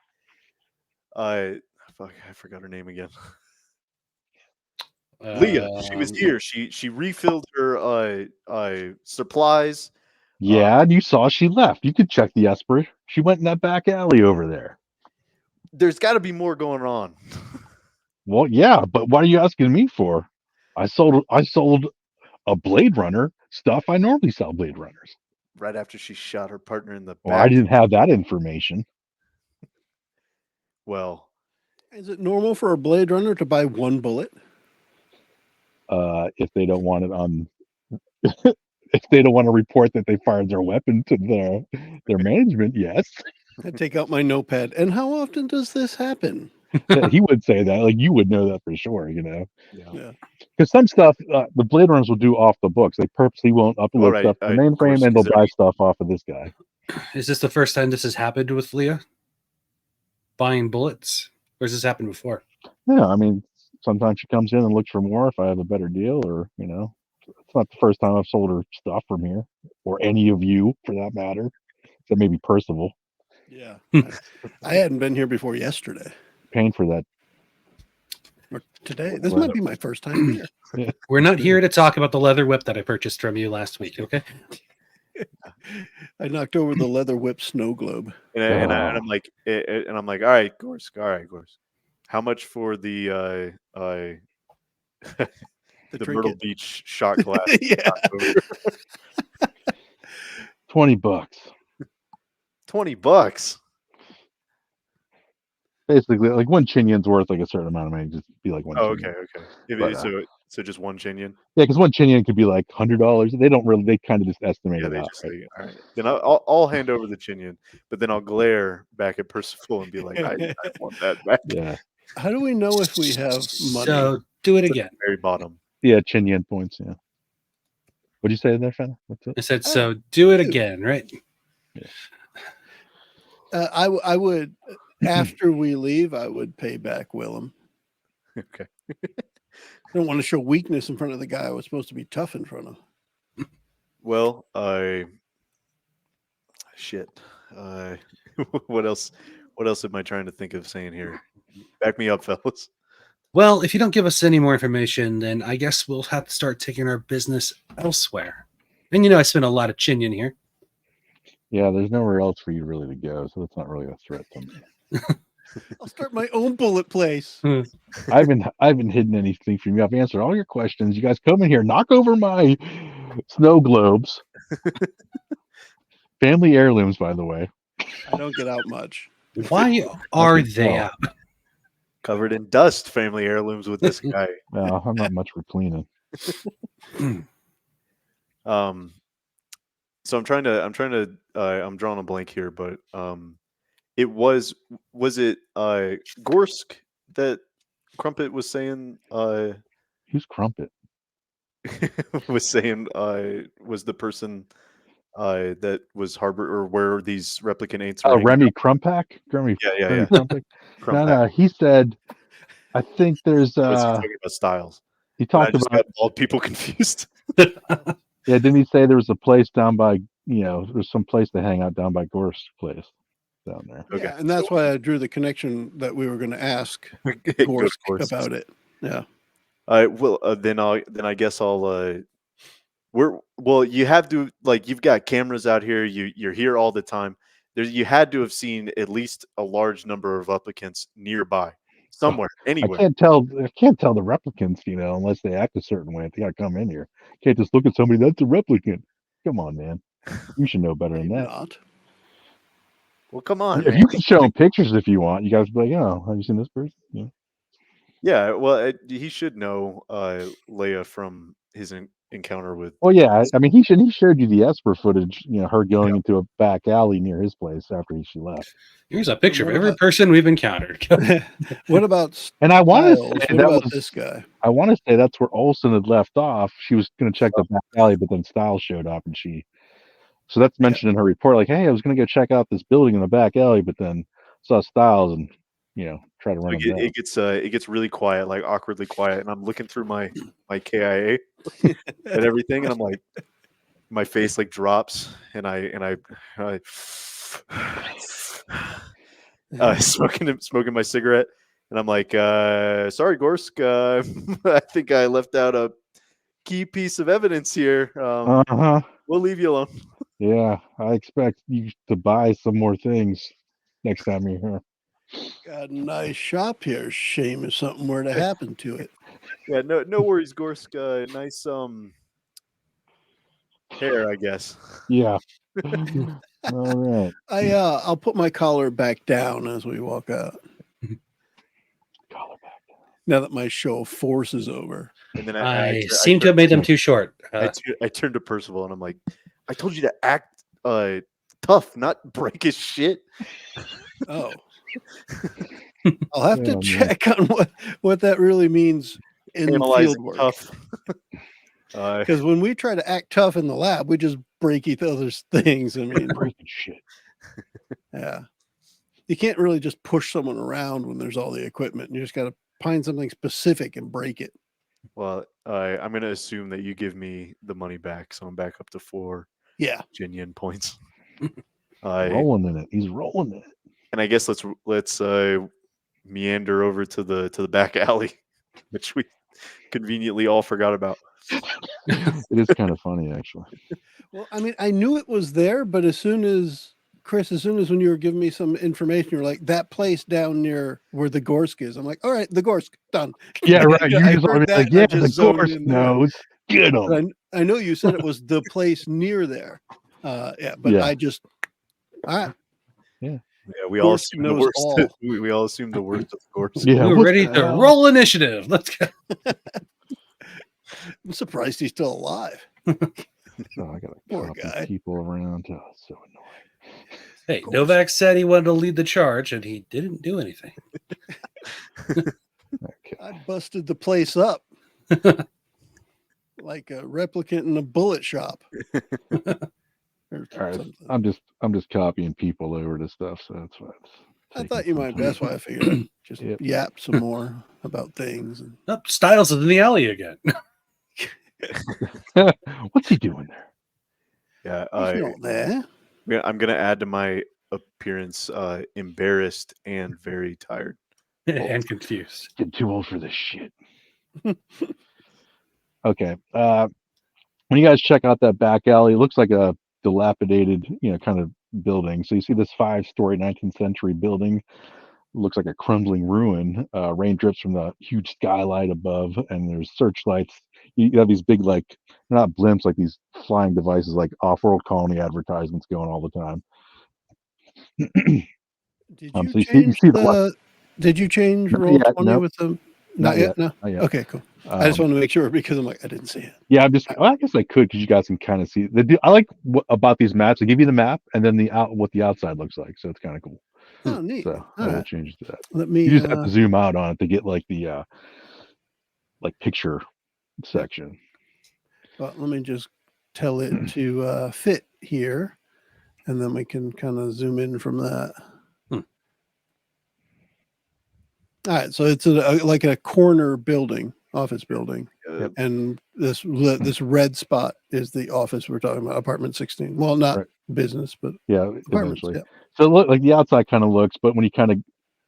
I forgot her name again. Leah. She was here. She refilled her supplies. Yeah, and you saw she left. You could check the Esper. She went in that back alley over there. There's got to be more going on. Well, yeah, but what are you asking me for? I sold a Blade Runner stuff. I normally sell Blade Runners. Right after she shot her partner in the Well, I back. didn't have that information. Well, Is it normal for a Blade Runner to buy one bullet? If they don't want it on, if they don't want to report that they fired their weapon to their management, yes. I take out my notepad. And how often does this happen? Yeah, he would say that. Like you would know that for sure. You know, yeah. because some stuff the Blade Runners will do off the books. They purposely won't upload right, stuff to the of mainframe, course, and is they'll there buy any- stuff off of this guy. Is this the first time this has happened with Leah? Buying bullets? Or has this happened before? Yeah, I mean, sometimes she comes in and looks for more if I have a better deal, or you know, it's not the first time I've sold her stuff from here, or any of you for that matter. So maybe Percival Yeah. I hadn't been here before yesterday. paying for that. Or today. This Right. might be my first time here. We're not here to talk about the leather whip that I purchased from you last week, okay? I knocked over the leather whip snow globe. And I'm like, all right, Gorsk. All right, Gorsk. How much for the The Myrtle trinket. Beach shot glass? Yeah. $20. $20. Basically, like one chinyen's worth like a certain amount of money. Just be like one. Oh, chinyen. okay. If But, so just one Chinyan. Yeah, because one chinyen could be like $100. They don't really. They kind of just estimate Yeah, it they out. just Right? say, all right. Then I'll hand over the Chinyan, but then I'll glare back at Percival and be like, I want that back. Yeah, How do we know if we have money? So do it again. Very bottom. yeah, chinyen points. Yeah. What'd you say there, Fenna? What's it? I said, so do it again, right? I would, after we leave, I would pay back Willem. Okay. I don't want to show weakness in front of the guy I was supposed to be tough in front of. Well, Shit. Uh, what else? What else am I trying to think of saying here? Back me up, fellas. Well, if you don't give us any more information, then I guess we'll have to start taking our business elsewhere. And I spent a lot of chinyon here. Yeah, there's nowhere else for you really to go, so that's not really a threat to me. I'll start my own bullet place. I haven't hidden anything from you. I've answered all your questions. You guys come in here, knock over my snow globes. Family heirlooms, by the way. I don't get out much. Why are can they tell. out? Covered in dust, family heirlooms with this guy. No, I'm not much for cleaning. So I'm drawing a blank here, but it was it Gorsk that Crumpet was saying Who's Crumpet? was saying was the person that was harbor or where these replicant ain'ts were Oh, hanging Remy out? Krumpak? Remy Yeah. Krumpak? Crumpack. No, he said, I think there's Was he talking about Styles? he And I talked just about got all people confused. yeah, didn't he say there was a place down by there's some place to hang out down by Gorsk's place down there. Okay, Yeah, and that's so- why I drew the connection that we were going to ask Good Gorsk Gorsk. about it. Yeah. Well, then I guess I'll you have to, like, you've got cameras out here. You're here all the time. You had to have seen at least a large number of replicants nearby, somewhere, anywhere. I can't tell the replicants, unless they act a certain way. They gotta come in here. Can't just look at somebody, that's a replicant. Come on, man. You should know better than Maybe that. not. Well, come on, If man. you can show them pictures if you want, you guys be like, oh, have you seen this person? Yeah. Yeah, well, he should know Leia from his encounter with. Well, yeah. I mean, he showed you the Esper footage. Her going into a back alley near his place after she left. Here's a picture of What every about- person we've encountered. What about And I want to Styles? say What that about was this guy? I want to say that's where Olsen had left off. She was going to check the back alley, but then Styles showed up, and so that's mentioned in her report. Like, hey, I was going to go check out this building in the back alley, but then saw Styles and try to run him down. It gets really quiet, like awkwardly quiet, and I'm looking through my KIA and everything, and I'm like, my face like drops, and I smoking my cigarette, and I'm like, sorry, Gorsk, I think I left out a key piece of evidence here. We'll leave you alone. Yeah, I expect you to buy some more things next time you're here. Got a nice shop here. Shame if something were to happen to it. Yeah, no worries, Gorsk. Nice hair, I guess. Yeah. All right. I'll put my collar back down as we walk out. Collar back. Now that my show of force is over. And then I seem to have made them too short. I turned to Percival and I'm like, I told you to act tough, not break his shit. Oh. I'll have to Oh, man. check on what that really means in field Analyzing work. tough. Because when we try to act tough in the lab, we just break each other's things. I mean, Breaking shit. yeah. You can't really just push someone around when there's all the equipment. You just got to find something specific and break it. Well, I'm going to assume that you give me the money back, so I'm back up to 4 Yeah. Jinian points. Rolling in it. He's rolling in it. And I guess let's meander over to the back alley, which we conveniently all forgot about. It is kind of funny, actually. Well, I mean, I knew it was there, but as soon as when you were giving me some information, you were like, that place down near where the Gorsk is. I'm like, all right, the Gorsk, done. Yeah, right. You I just want heard to be like, that, I yeah, just the zoned course in there. knows. Get him. But I know you said it was the place near there. Yeah, but Yeah. I just, all right. Yeah, we all Gorsk assume the knows worst. all. We all assume the worst of course. Yeah, We're what ready the to hell? roll initiative. Let's go. I'm surprised he's still alive. Oh, I got Poor to guy. copy people around. Oh, it's so annoying. Hey, Novak said he wanted to lead the charge, and he didn't do anything. Okay. I busted the place up like a replicant in a bullet shop. Or All right. something. I'm just copying people over to stuff, so that's why it's I taking thought you some might. time. That's why I figured I'd just Yep. yap some more about things. And Oh, Styles is in the alley again. What's he doing there? Yeah, he's not there. I'm gonna add to my appearance embarrassed and very tired. And confused. Getting too old for this shit. Okay. When you guys check out that back alley, it looks like a dilapidated, kind of building. So you see this 5-story 19th century building. Looks like a crumbling ruin. Rain drips from the huge skylight above, and there's searchlights. You have these big, like, not blimps, like these flying devices, like off-world colony advertisements going all the time. Did you So you change see the left. Did you change Not roll yet, 20 nope. with them? Not yet. No. Not yet. Okay, cool. I just Um, want to make sure because I'm like I didn't see it. Yeah, I guess I could because you guys can kind of see. I like about these maps. They give you the map and then what the outside looks like, so it's kind of cool. Oh, neat. So I All will right. change it to that. Let me. You just have to zoom out on it to get like the picture section. Well, let me just tell it to fit here, and then we can kind of zoom in from that. All right, so it's like a corner building, office building, Yep. and this red spot is the office we're talking about, apartment 16. Well, not Right. business, but Yeah, apartments. eventually. Yeah. So look, like the outside kind of looks, but when you kind of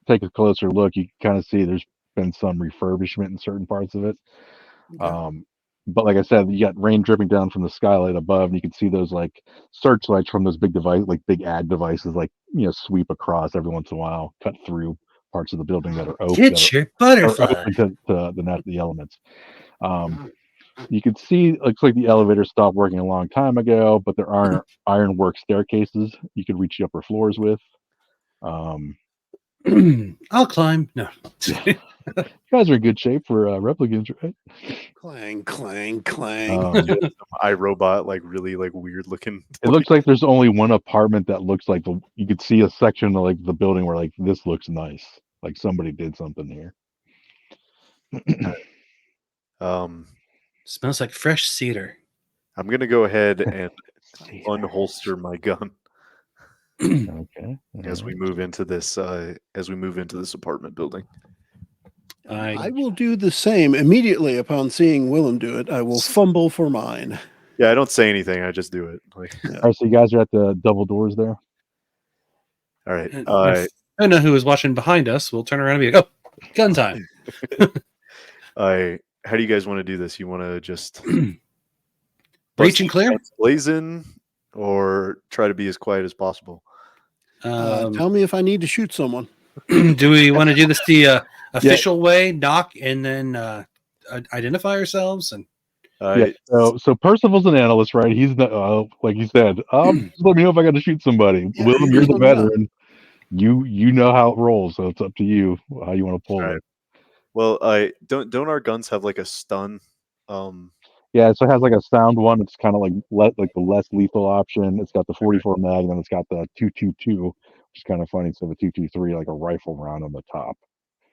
take a closer look, you kind of see there's been some refurbishment in certain parts of it. Okay. But like I said, you got rain dripping down from the skylight above, and you can see those like searchlights from those big like big ad devices, like sweep across every once in a while, cut through parts of the building that are open. Get your butterfly. To the elements. You can see looks like the elevator stopped working a long time ago, but there are ironwork staircases you could reach the upper floors with. I'll climb. No. You guys are in good shape for replicants, right? Clang, clang, clang. iRobot, like really like weird looking. It looks like there's only one apartment that looks like you could see a section of like the building where like this looks nice, like somebody did something here. Smells like fresh cedar. I'm gonna go ahead and unholster my gun Okay. as we move into this apartment building. I will do the same immediately upon seeing Willem do it. I will fumble for mine. Yeah, I don't say anything. I just do it. Like, All right, so you guys are at the double doors there. all right. If I know who is watching behind us, we'll turn around and be like, "Oh, gun time." How do you guys want to do this? You want to just Reach and clear? blazing, or try to be as quiet as possible? Tell me if I need to shoot someone. Do we want to do this the official way, knock, and then identify ourselves? And Yeah. So Percival's an analyst, right? He's the like you said. Just let me know if I got to shoot somebody. Yeah, Willem, you're here's the what I'm veteran. You know how it rolls, so it's up to you how you want to pull it. Well, don't our guns have like a stun? Yeah, so it has like a sound one. It's kind of like the less lethal option. It's got the 44 mag, and then it's got the 222, which is kind of funny. So the 223, like a rifle round on the top.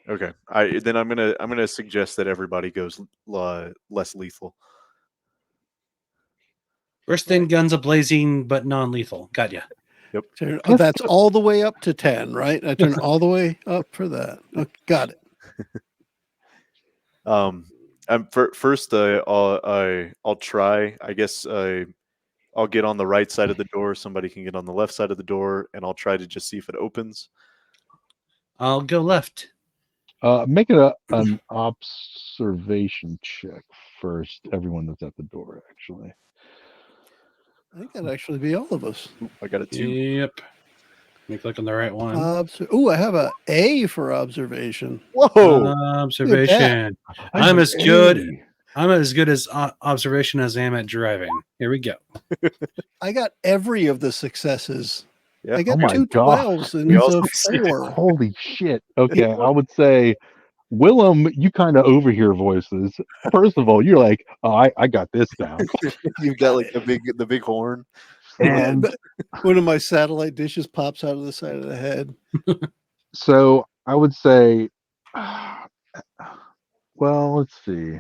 Okay. Then I'm gonna suggest that everybody goes less lethal. Burst in guns a-blazing, but non-lethal. Got ya. Yep. That's all the way up to 10, right? I turn all the way up for that. Okay, got it. First, I'll try. I guess I'll get on the right side of the door. Somebody can get on the left side of the door, and I'll try to just see if it opens. I'll go left. Make it an observation check first. Everyone that's at the door, actually. I think that'd actually be all of us. I got a 2. Yep. Let me click on the right one. I have a A for observation. Whoa! Observation. I'm as good as observation as I am at driving. Here we go. I got every of the successes. Yeah. I got Oh my 2 gosh. 12s and We it's also a 4. Holy shit. Okay, I would say, Willem, you kind of overhear voices. First of all, you're like, oh, I got this down. You've got like the big horn. And One of my satellite dishes pops out of the side of the head. so I would say, well, let's see.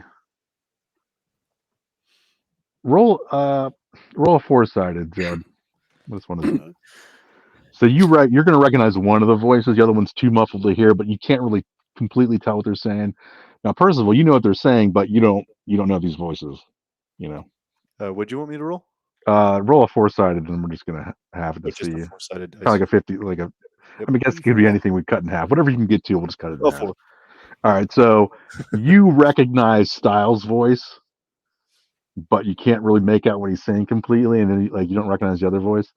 Roll a 4-sided, Zeb. This one is. So you're going to recognize one of the voices. The other one's too muffled to hear, but you can't really completely tell what they're saying. Now, Percival, you know what they're saying, but you don't know these voices. What'd you want me to roll? Roll a 4-sided, and we're just gonna have it to It's just see. a Kind 4-sided dice. of like a 50, like a. Yep. I mean, I guess it could be anything we cut in half. Whatever you can get to, we'll just cut it in Oh, half. 4. All right, so you recognize Styles' voice, but you can't really make out what he's saying completely, and then you don't recognize the other voice.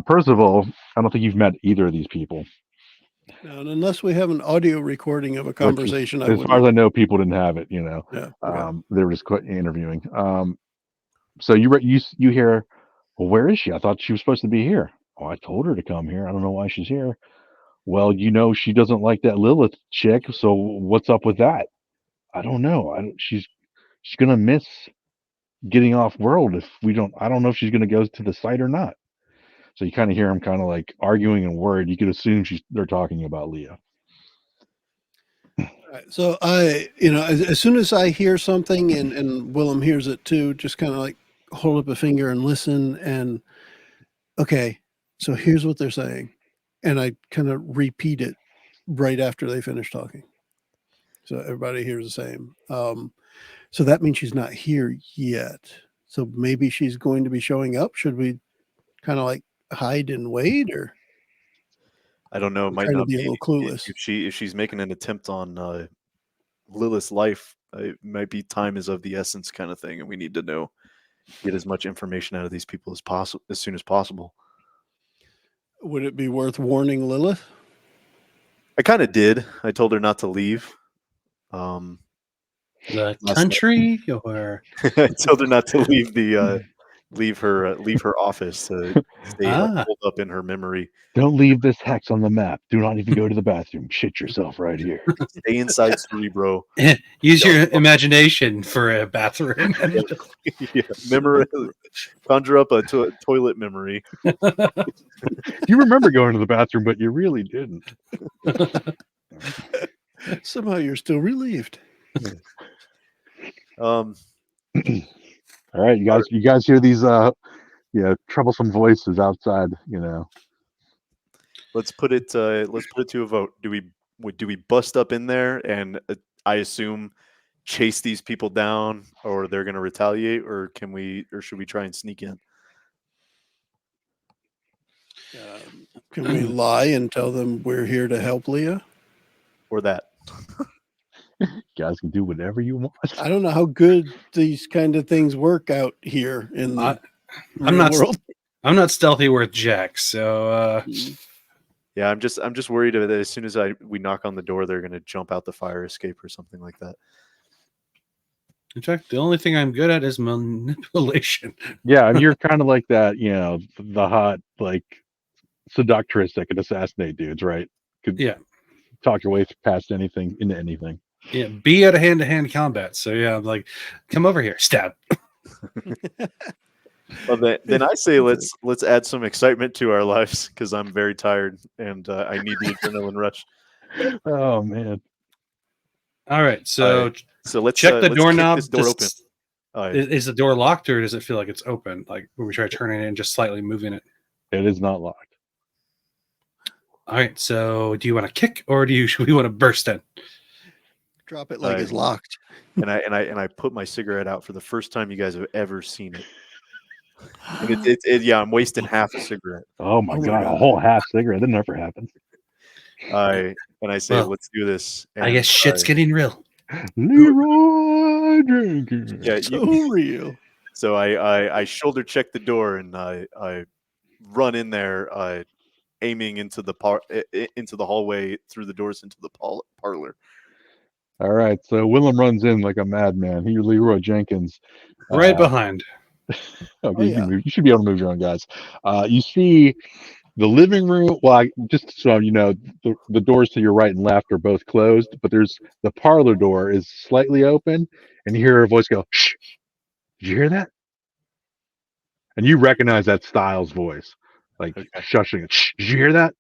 First of all, I don't think you've met either of these people. Now, and unless we have an audio recording of a conversation, as far as I know, people didn't have it. Yeah. Okay. They were just interviewing. So you hear, well, where is she? I thought she was supposed to be here. Oh, I told her to come here. I don't know why she's here. Well, she doesn't like that Lilith chick. So what's up with that? I don't know. She's gonna miss getting off world if we don't. I don't know if she's gonna go to the site or not. So you kind of hear them kind of like arguing and worried. You could assume they're talking about Leah. So as soon as I hear something and Willem hears it too, just kind of like hold up a finger and listen. And okay, so here's what they're saying, and I kind of repeat it right after they finish talking, so everybody hears the same. So that means she's not here yet. So maybe she's going to be showing up. Should we kind of like hide and wait, or I don't know. It I'm might trying to not be a be little clueless? if she's making an attempt on Lilith's life. It might be time is of the essence kind of thing, and we need to get as much information out of these people as possible as soon as possible. Would it be worth warning Lilith? I kind of did. I told her not to leave. The country, or I told her not to leave leave her office. Stay hold up in her memory. Don't leave this hex on the map. Do not even go to the bathroom. Shit yourself right here. Stay inside Cerebro. Use your imagination for a bathroom. Yeah, conjure up a toilet memory. You remember going to the bathroom, but you really didn't. Somehow you're still relieved. Um, All right, you guys hear these troublesome voices outside, Let's put it to a vote. Do we bust up in there and I assume chase these people down, or they're going to retaliate, or should we try and sneak in? Can we lie and tell them we're here to help Leah? Or that? You guys can do whatever you want. I don't know how good these kind of things work out here in the real world. I'm not stealthy worth jack, so yeah, I'm just worried that as soon as we knock on the door, they're going to jump out the fire escape or something like that. In fact, the only thing I'm good at is manipulation. Yeah, and you're kind of like that, the hot like seductress that could assassinate dudes, right? Could talk your way past anything into anything. Yeah, be at a hand-to-hand combat. So yeah, I'm like, come over here, stab. Well, then I say let's add some excitement to our lives, because I'm very tired and I need the adrenaline rush. Oh man! All right, so let's check the let's doorknob. kick this door open. Is the door locked, or does it feel like it's open? Like when we try turning it and just slightly moving it? It is not locked. All right, so do you want to kick, or should we want to burst in? Drop it like it's locked. And I put my cigarette out for the first time you guys have ever seen it. And I'm wasting half a cigarette. Oh my god, a whole half cigarette. That never happens. I say, let's do this. And I guess shit's getting real. Leroy Jenkins. Yeah, so real. So I shoulder check the door and I run in there, aiming into the hallway through the doors into the parlor. All right, so Willem runs in like a madman. He Leroy Jenkins. Right behind. Okay, you should be able to move your own, guys. You see the living room. Well, just so you know, the doors to your right and left are both closed, but there's the parlor door is slightly open, and you hear a voice go, "Shh! Did you hear that?" And you recognize that Styles' voice, like shushing. Shh! Did you hear that?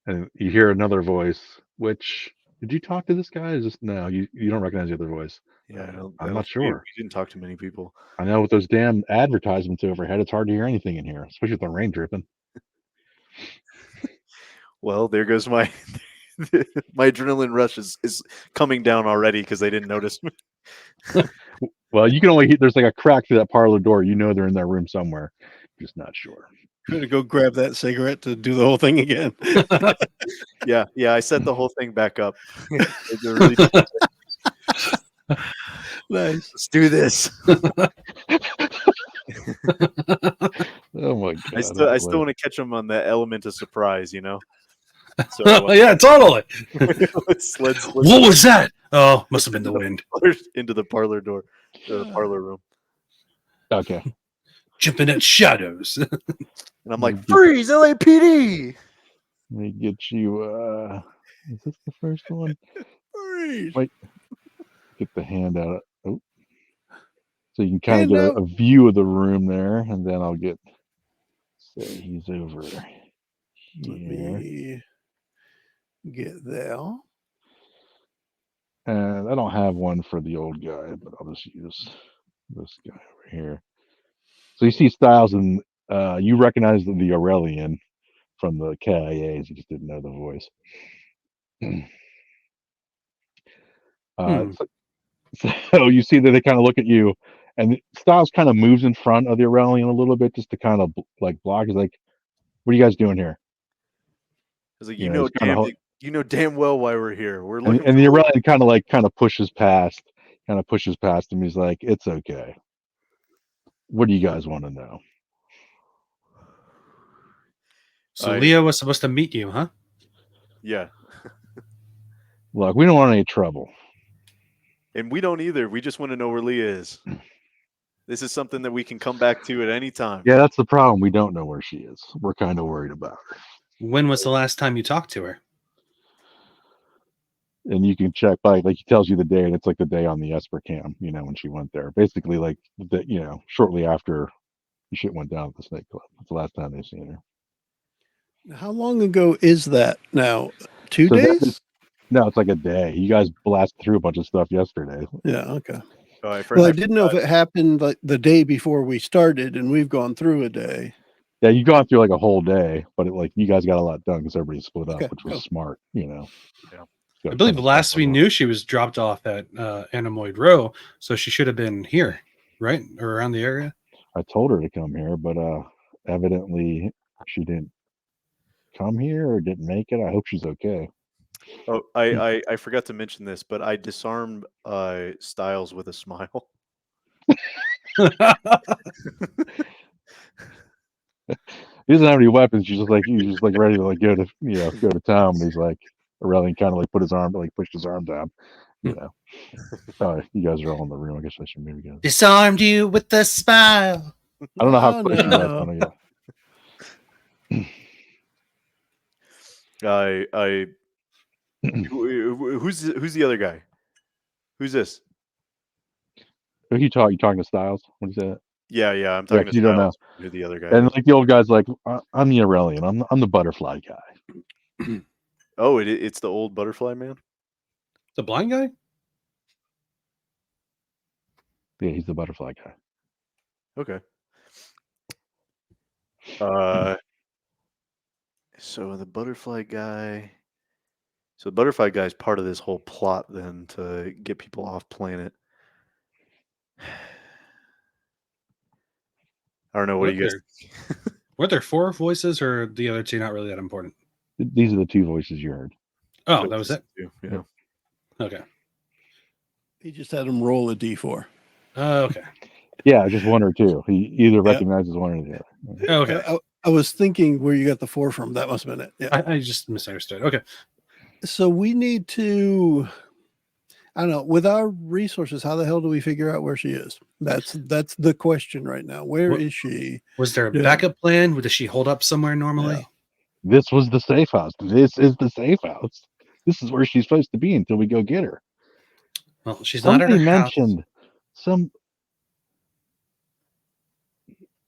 And you hear another voice, which. Did you talk to this guy? No? You don't recognize the other voice. Yeah, I'm not sure. We didn't talk to many people. I know with those damn advertisements overhead, it's hard to hear anything in here, especially with the rain dripping. Well, there goes my adrenaline rush is coming down already because they didn't notice me. Well, you can only there's like a crack through that parlor door. You know they're in that room somewhere. Just not sure. I'm gonna go grab that cigarette to do the whole thing again. Yeah, I set the whole thing back up. They're really Nice. Let's do this. Oh my god! I still want to catch them on the element of surprise, you know. So Yeah, totally. let's What was that? Oh, must have been the wind. into the parlor door, the parlor room, Okay. Jumping at shadows. and I'm like, freeze, LAPD. Let me get you. Is this the first one? Freeze. Wait. Get the hand out. Oh. So you can kind Hand of get out. a view of the room there, and then I'll get. Say he's over Let here. me get there. And I don't have one for the old guy, but I'll just use this guy over here. So you see Styles, and you recognize the Aurelian from the KIAs. You just didn't know the voice. So you see that they kind of look at you, and Styles kind of moves in front of the Aurelian a little bit just to kind of like block. He's like, "What are you guys doing here?" I was like, You know, you know damn well why we're here. We're and looking. the Aurelian kind of pushes past him. He's like, "It's okay. What do you guys want to know?" So Leo was supposed to meet you, huh? Yeah. Look, we don't want any trouble. And we don't either. We just want to know where Leah is. This is something that we can come back to at any time. Yeah, that's the problem. We don't know where she is. We're kind of worried about her. When was the last time you talked to her? And you can check by like he tells you the day, and it's like the day on the Esper cam, you know, when she went there. Basically, like shortly after the shit went down at the Snake Club. That's the last time they've seen her. How long ago is that now? 2 So days? No, it's like a day. You guys blasted through a bunch of stuff yesterday. Yeah, okay. Oh, I didn't know if it happened like the day before we started, and we've gone through a day. Yeah, you've gone through like a whole day, but you guys got a lot done because everybody split up, Okay, which was cool. smart, you know. I believe last we knew she was dropped off at Anemoid Row, so she should have been here, right? Or around the area. I told her to come here, but evidently she didn't come here or didn't make it. I hope she's okay. Oh, I forgot to mention this, but I disarmed Styles with a smile. He doesn't have any weapons. He's just like ready to like go to town. And he's like Aurelian kind of like pushed his arm down. You know. You guys are all in the room. I guess I should maybe go. Disarmed you with a smile. I don't know how close you guys want to go. Who's the other guy? Who's this? Who you talking to Styles? What do you say? Yeah, I'm talking to Styles. You don't know who the other guy and is. like the old guy's like, I'm the Aurelian. I'm the butterfly guy. Oh, it's the old butterfly man? The blind guy? Yeah, he's the butterfly guy. Okay. So the butterfly guy. So the butterfly guy is part of this whole plot then to get people off planet. I don't know. What do you guys? Were there 4 voices, or the other 2 not really that important? These are the 2 voices you heard. Oh, that was it. Yeah. Okay. He just had him roll a d4. Okay. Yeah, just 1 or 2. He either recognizes one or the other. Okay. I was thinking where you got the 4 from. That must have been it. Yeah. I just misunderstood. Okay. So we need to, I don't know, with our resources, how the hell do we figure out where she is? That's the question right now. Where is she? Was there a backup plan? Does she hold up somewhere normally? Yeah. This was the safe house. This is the safe house. This is where she's supposed to be until we go get her. Well, she's not at her mentioned house. Some.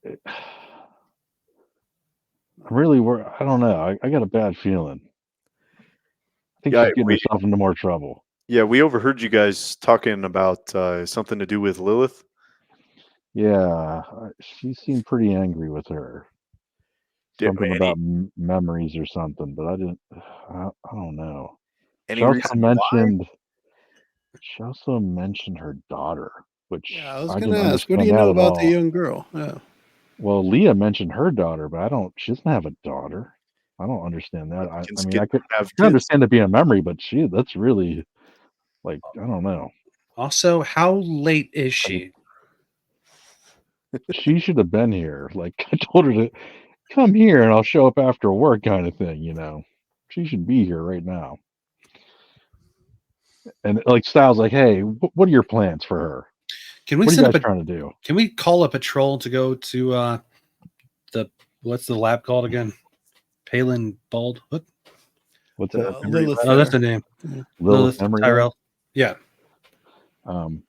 I don't know. I got a bad feeling. I think she's getting herself into more trouble. Yeah, we overheard you guys talking about something to do with Lilith. Yeah, she seemed pretty angry with her. Something about memories or something, but I don't know. She also mentioned her daughter. which Yeah, I was I going to didn't ask, what do understand you that know at about the all. young girl? Yeah. Well, Leah mentioned her daughter, but she doesn't have a daughter. I don't understand that. I Replicants mean, I don't have can kids. understand it being a memory, but that's really like, I don't know. Also, how late is she? She should have been here. Like, I told her to come here and I'll show up after work kind of thing, you know. She should be here right now. And like Styles like, hey, what are your plans for her? Can we What are you send guys up a? trying to do? Can we call a patrol to go to the what's the lab called again? Palin Bald. What? What's that? Lilith. Oh, that's the name. Yeah. Lilith Lilith Memory Tyrell. Yeah. Lab?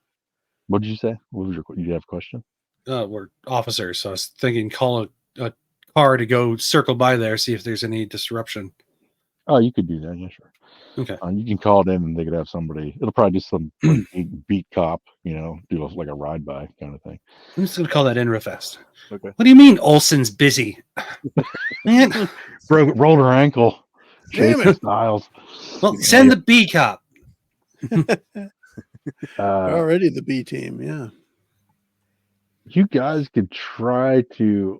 What did you say? What was you have a question? We're officers, so I was thinking call a car to go circle by there, see if there's any disruption. Oh, you could do that. Yeah, sure. Okay. You can call it in and they could have somebody. It'll probably do some like beat cop, you know, do like a ride by kind of thing. I'm just gonna call that in real fast. Okay. What do you mean Olsen's busy? Man, Rolled her ankle. Damn Chasing it. Styles. well, send the B cop. Already the B team. Yeah. You guys could try to.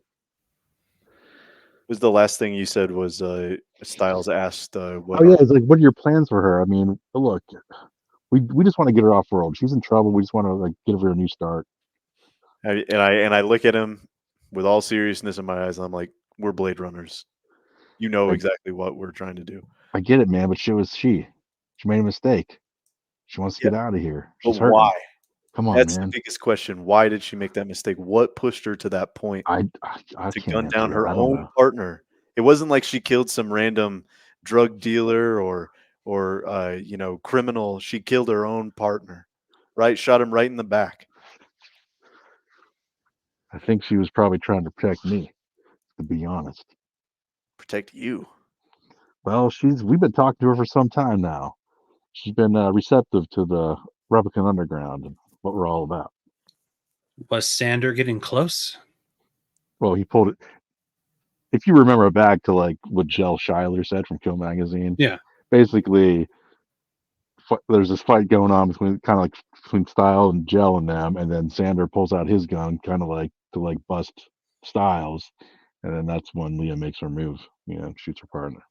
Was the last thing you said was Styles asked what Oh yeah, it's like, what are your plans for her? I mean, look, we just want to get her off world. She's in trouble. We just want to like give her a new start. and I look at him with all seriousness in my eyes and I'm like, we're Blade Runners. You know exactly what we're trying to do. I get it, man, but she made a mistake. She wants to Yeah. get out of here. But She's hurting. why? Come on, That's man. the biggest question. Why did she make that mistake? What pushed her to that point I to can't gun answer down that. her I don't own know. partner? It wasn't like she killed some random drug dealer or criminal. She killed her own partner, right? Shot him right in the back. I think she was probably trying to protect me, to be honest. Protect you. Well, we've been talking to her for some time now. She's been receptive to the Replicant Underground and what we're all about. Was Sander getting close? Well, he pulled it. If you remember back to like what Jell Schuyler said from Kill Magazine, Yeah. basically there's this fight going on between Style and Jell and them, and then Sander pulls out his gun, kind of like to like bust Styles, and then that's when Leah makes her move, shoots her partner.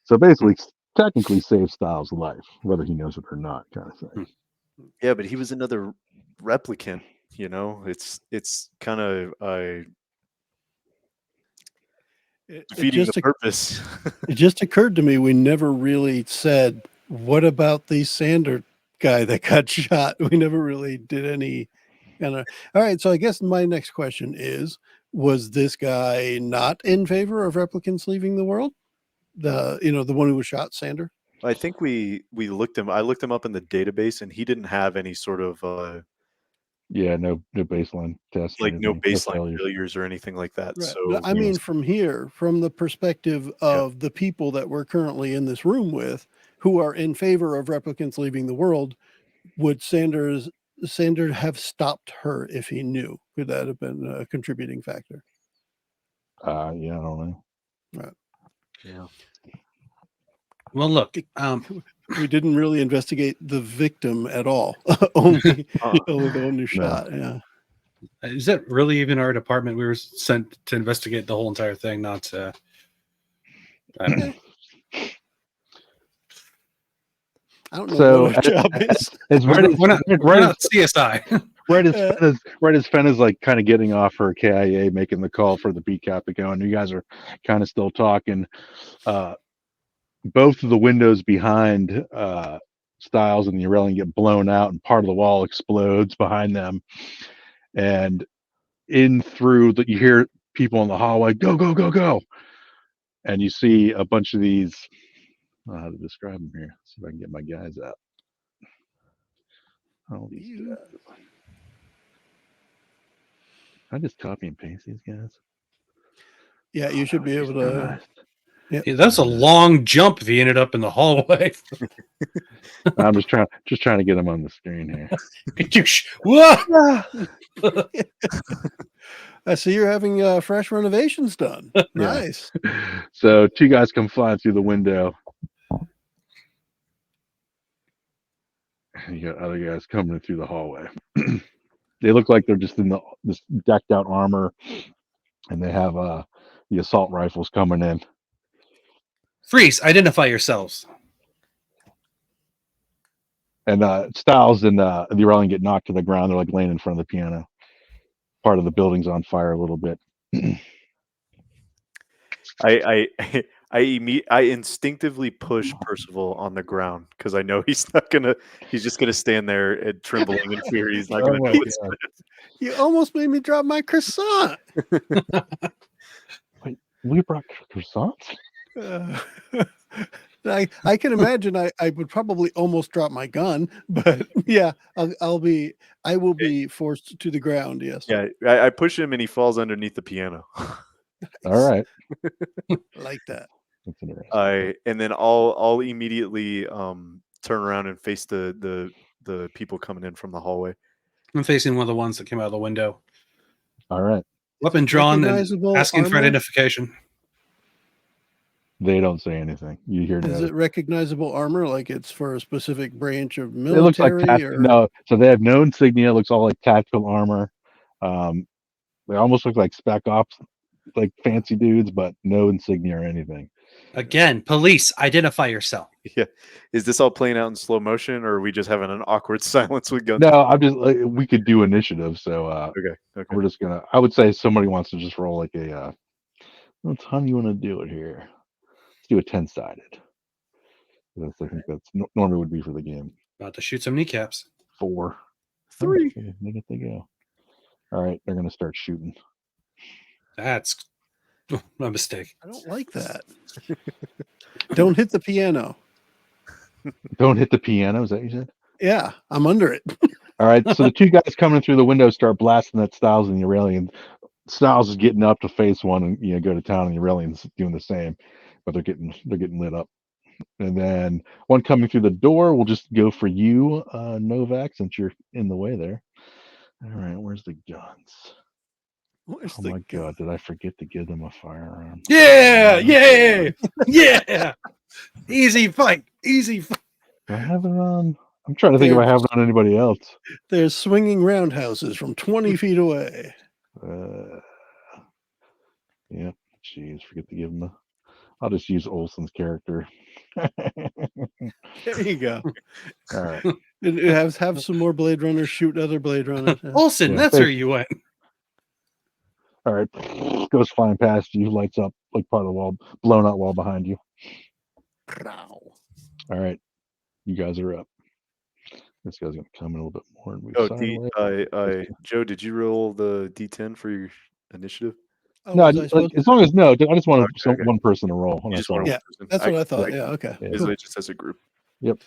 So basically, technically saves Styles' life, whether he knows it or not, kind of thing. Yeah, but he was another replicant. It's kind of defeating the purpose. It just occurred to me we never really said, what about the Sander guy that got shot? We never really did any kind of. All right, so I guess my next question is, was this guy not in favor of replicants leaving the world? The one who was shot, Sander? I think we looked him. I looked him up in the database, and he didn't have any sort of no baseline test, like no baseline failures. failures or anything like that. Right. So I mean, from the perspective of the people that we're currently in this room with, who are in favor of replicants leaving the world, would Sander have stopped her if he knew? Could that have been a contributing factor? I don't know. Right. Yeah. Well, look, we didn't really investigate the victim at all. only the one who shot. Yeah. Is that really even our department? We were sent to investigate the whole entire thing, not to. I don't know. I don't know what our job is. We're not CSI. Right as Fenn is like kind of getting off her KIA, making the call for the BCAP to go, and you guys are kind of still talking. Both of the windows behind Styles and the railing get blown out, and part of the wall explodes behind them. And you hear people in the hallway, go, go, go, go. And you see a bunch of these, I don't know how to describe them here. Let's see if I can get my guys out. Oh, these guys. I just copy and paste these guys. Yeah, you should be able to. Yeah, that's a long jump if he ended up in the hallway. I'm just trying to get them on the screen here. I see you're having fresh renovations done. Nice. So 2 guys come flying through the window, You got other guys coming in through the hallway. They look like they're just in this decked out armor, and they have the assault rifles coming in. Freeze! Identify yourselves. And Styles and the Aurelian get knocked to the ground. They're like laying in front of the piano. Part of the building's on fire a little bit. I instinctively push Percival on the ground because I know he's just gonna stand there and trembling in fear. He's not gonna Oh my know what's God. You almost made me drop my croissant. Wait, we brought croissants? I can imagine I would probably almost drop my gun, but yeah, I will be forced to the ground. Yes. Yeah, I push him and he falls underneath the piano. All right. Like that. That's interesting. And then I'll immediately turn around and face the people coming in from the hallway. I'm facing one of the ones that came out of the window. All right. Weapon drawn and Recognizable asking for armor? identification. They don't say anything. You hear Is no. it recognizable armor like it's for a specific branch of It looks like military or no. So they have no insignia. It looks all like tactical armor. They almost look like spec ops, like fancy dudes, but no insignia or anything. Again, police, identify yourself. Yeah, is this all playing out in slow motion, or are we just having an awkward silence with guns? No, I'm just like, we could do initiative. So Okay. we're just gonna. I would say somebody wants to just roll like a. What time you want to do it here? Let's do a 10-sided. I think that's normally would be for the game. About to shoot some kneecaps. 4. 3. Oh, they get to go. All right, they're gonna start shooting. That's a mistake. I don't like that. Don't hit the piano. Don't hit the piano. Is that what you said? Yeah, I'm under it. All right, so the two guys coming through the window start blasting at Styles and the Aurelian. Styles is getting up to face one and go to town, and the Aurelian's doing the same, but they're getting lit up. And then one coming through the door will just go for you, Novak, since you're in the way there. All right, where's the guns? Where's Oh the my gun? God, did I forget to give them a firearm? Yeah, yeah. Easy fight. Easy fight. Do I have it on? I'm trying to think if I have it on anybody else. There's swinging roundhouses from 20 feet away. Yeah, jeez, forget to give him I'll just use Olsen's character. There you go. All right. And have some more Blade Runners shoot other Blade Runners. Yeah. Olsen, Yeah, that's thank- where you went. All right. Goes flying past you, lights up like part of the wall, blown out wall behind you. All right. You guys are up. This guy's gonna come in a little bit more and move sideways. Joe, did you roll the D10 for your initiative? Oh, No, was I supposed as long as I just wanted Okay. one person to roll. You just That's all. want Yeah, one person? That's what I thought. like, Yeah, okay. Yeah. Cool. It just as a group. Yep.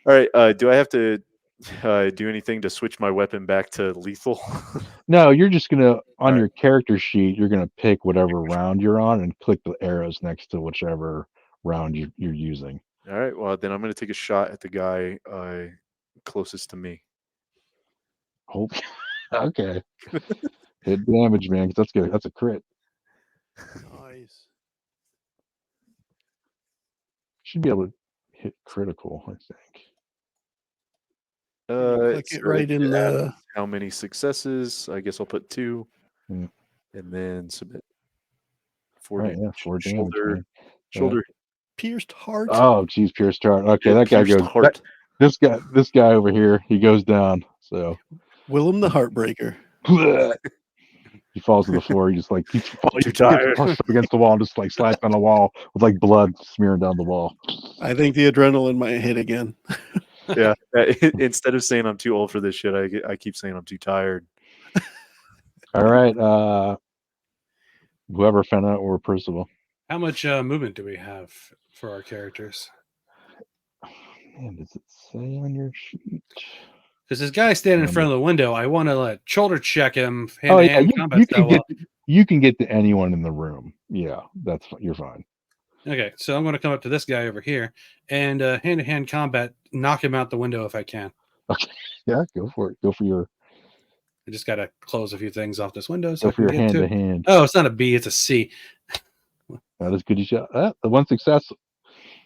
All right. Do I have to do anything to switch my weapon back to lethal? No, you're just gonna on All your character sheet, you're gonna pick whatever round you're on and click the arrows next to whichever round you're using. All right. Well, then I'm going to take a shot at the guy closest to me. Oh, okay. Hit damage, man, because that's good. That's a crit. Nice. Should be able to hit critical, I think. Click it right in the. How many successes? I guess I'll put 2, Yeah. and then submit. All right, yeah, 4 damage. Man. Shoulder. Pierced heart. Oh, geez, pierced heart. Okay, Yeah, that guy pierced goes. heart. This guy over here, he goes down. So Willem the Heartbreaker. he falls to the floor. He just like he's Too tired. up against the wall, just like slides on the wall with like blood smearing down the wall. I think the adrenaline might hit again. Yeah. Instead of saying I'm too old for this shit, I keep saying I'm too tired. All right, whoever found out or Percival. How much movement do we have for our characters? Man, does it say on your sheet? Because this guy standing in front of the window, I want to shoulder check him Oh yeah, hand-to-hand combat you style. can get to anyone in the room. Yeah, you're fine. Okay, so I'm going to come up to this guy over here and hand-to-hand combat, knock him out the window if I can. Okay, yeah, go for it. Go for your I just got to close a few things off this window so go I for can your get hand to to it. hand. Oh, it's not a B, it's a C. Not as good as you. The one success.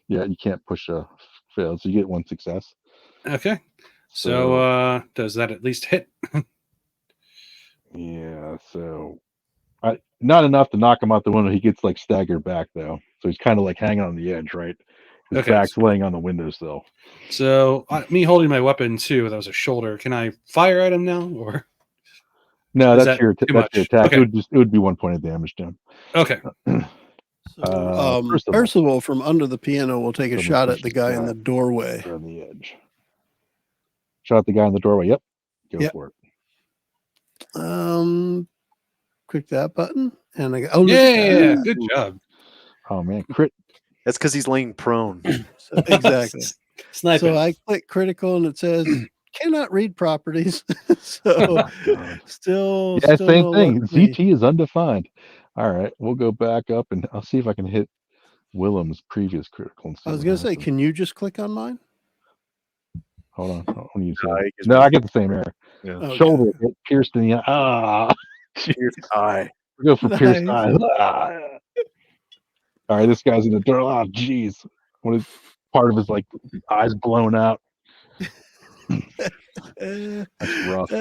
Yeah, you can't push a fail, so you get one success. Okay. So does that at least hit? Yeah, so not enough to knock him out the window. He gets like staggered back though, so he's kind of like hanging on the edge, right? His Okay, back's laying on the windowsill. So me holding my weapon too, that was a shoulder. Can I fire at him now, or No, is that's that your too that's your much? attack. Okay. It would be 1 point of damage to him. Okay. So, First of all, Percival from under the piano will take a Let me shot push at the this guy in back. the doorway. on the edge. Shot at the guy in the doorway. Yep, go Yep. for it. Click that button, and I go, oh, look Yeah, at that. good job. Oh man, crit. That's because he's laying prone. So, exactly. Sniping. So I click critical, and it says cannot read properties. So still, Yeah, still same no thing. luck for me. ZT is undefined. All right, we'll go back up and I'll see if I can hit Willem's previous critical. And see I was what gonna say, happens. can you just click on mine? Hold on. When you I say guess no, we- I get the same error. Yeah. Okay. Shoulder get pierced in the eye. Ah, Pierced eye. we go for pierced Nice. eye. Ah. All right, this guy's in the door. Oh, jeez. What is part of his like eyes blown out? Uh, That's rough.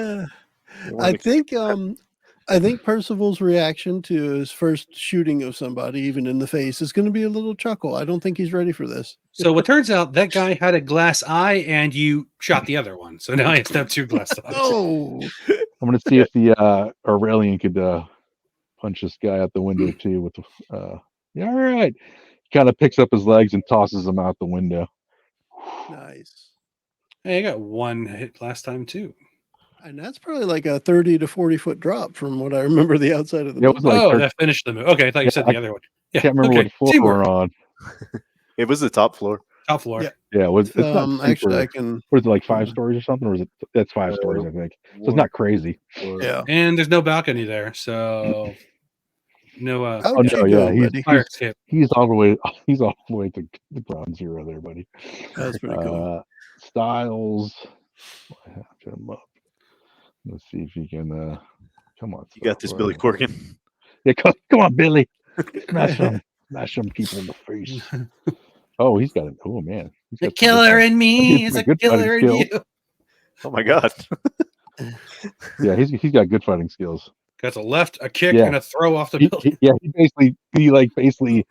I think Percival's reaction to his first shooting of somebody, even in the face, is going to be a little chuckle. I don't think he's ready for this. So it turns out that guy had a glass eye, and you shot the other one. So now he has to have 2 glass eyes. Oh, I'm gonna see if the Aurelian could punch this guy out the window too. With yeah, all right. Kind of picks up his legs and tosses him out the window. nice. Hey, I got 1 hit last time too. And that's probably like a 30 to 40-foot drop from what I remember the outside of the Yeah, it was building. like That finished the move. Okay, I thought you said the other one. Yeah, can't remember okay. what floor Teamwork. we're on. It was the top floor. Top floor. Yeah. Yeah, it's not super, Actually, I can. what is it, like 5 stories or something, or is it? That's 5 stories, I think. So it's not crazy. Yeah. And there's no balcony there, so no How'd Oh you no, go, yeah, buddy? fire escape. he's all the way. He's all the way to the ground zero there, buddy. That's pretty cool. Styles, I have him up. Let's see if he can. Come on, You got this, Styles. Billy Corgan. Yeah, come on, Billy. Smash him people in the face. Oh, he's got it. Oh man, he's The got some good killer fight- in me he's is got a good killer fighting in skills. you. Oh my god. Yeah, he's got good fighting skills. Got a left, a kick, Yeah. and a throw off the He, building. he basically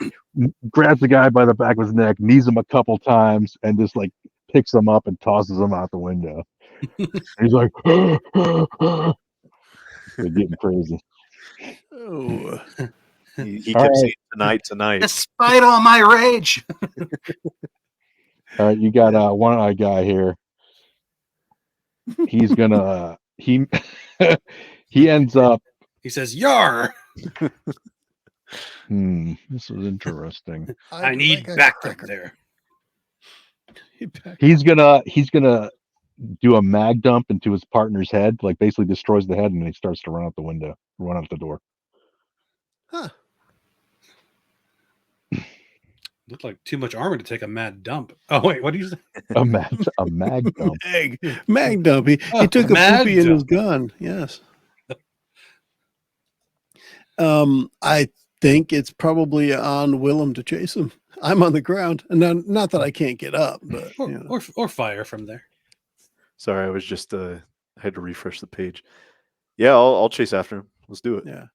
grabs the guy by the back of his neck, knees him a couple times, and just like picks him up and tosses him out the window. He's like, they're getting crazy. Oh, He All kept right. saying tonight. Despite all my rage. All right, you got one eye guy here. He's gonna he ends up. He says, "Yar! This is interesting. I need like a backup cracker. there." He's gonna do a mag dump into his partner's head, like basically destroys the head, and then he starts to run out the door. Huh. Looked like too much armor to take a mad dump. Oh wait, what do you say? A mag dump. Mag dump. He took a mag poopy in his dump. gun. Yes. I think it's probably on Willem to chase him. I'm on the ground, and not that I can't get up, but Or, you know. or fire from there. Sorry, I was just I had to refresh the page. Yeah, I'll chase after him. Let's do it. Yeah.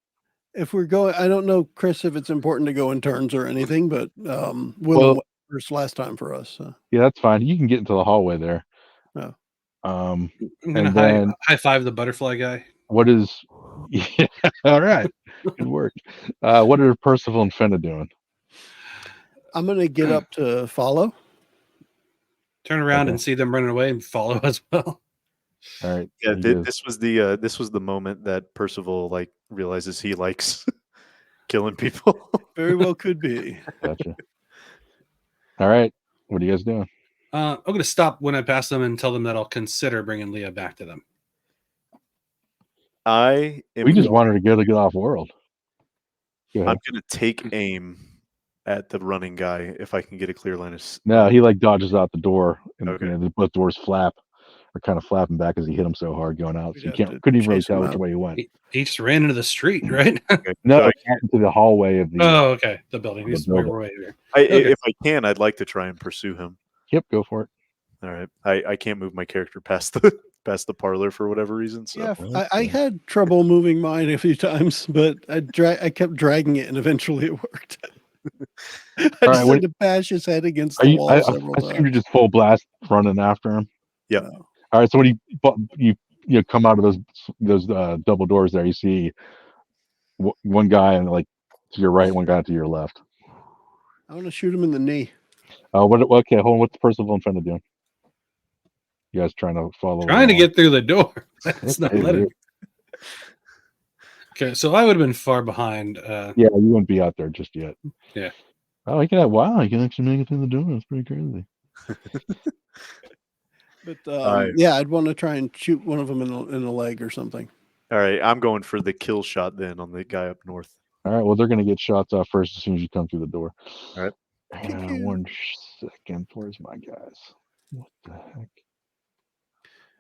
If we're going, I don't know, Chris, if it's important to go in turns or anything, but Willem Well- went first last time for us. So. Yeah, that's fine. You can get into the hallway there. Oh. I'm gonna And then- high five the butterfly guy. What is? Yeah, all right. Good work. What are Percival and Fenna doing? I'm going to get up to follow. Turn around Okay. and see them running away and follow as well. All right. Yeah, he goes- this was the moment that Percival like realizes he likes killing people. Very well could be. Gotcha. All right. What are you guys doing? I'm going to stop when I pass them and tell them that I'll consider bringing Leah back to them. I am We just going- wanted to get off world. Go ahead. I'm gonna take aim at the running guy if I can get a clear line of No, he like dodges out the door, and Okay. you know, both doors flap, or kind of flapping back as he hit him so hard going out. We'd So you have to couldn't even really chase him tell which out. way he went. He just ran into the street, right? Okay. No, So out into the hallway of the. Oh, okay. The building. The He's building. right here. I, Okay. if I can, I'd like to try and pursue him. Yep, go for it. All right. I can't move my character past the parlor for whatever reason. So Yeah, I had trouble moving mine a few times, but I kept dragging it, and eventually it worked. I All just right, had to bash his head against Are the you? wall I several assume you're times. just full blast running after him. Yep. No. All right. So when you come out of those double doors there, you see one guy and like to your right, one guy to your left. I want to shoot him in the knee. Okay, hold on. What's Percival in front of doing? You guys trying to follow? Trying to along? get through the door. That's not Okay, letting. weird. Okay, so I would have been far behind. Yeah, you wouldn't be out there just yet. Yeah. Oh, wow, you can actually make it through the door. That's pretty crazy. But yeah, I'd want to try and shoot one of them in the leg or something. all right, I'm going for the kill shot then on the guy up north. All right, well, they're going to get shots off first as soon as you come through the door. All right. Pew, pew. 1 second. Where's my guys? What the heck?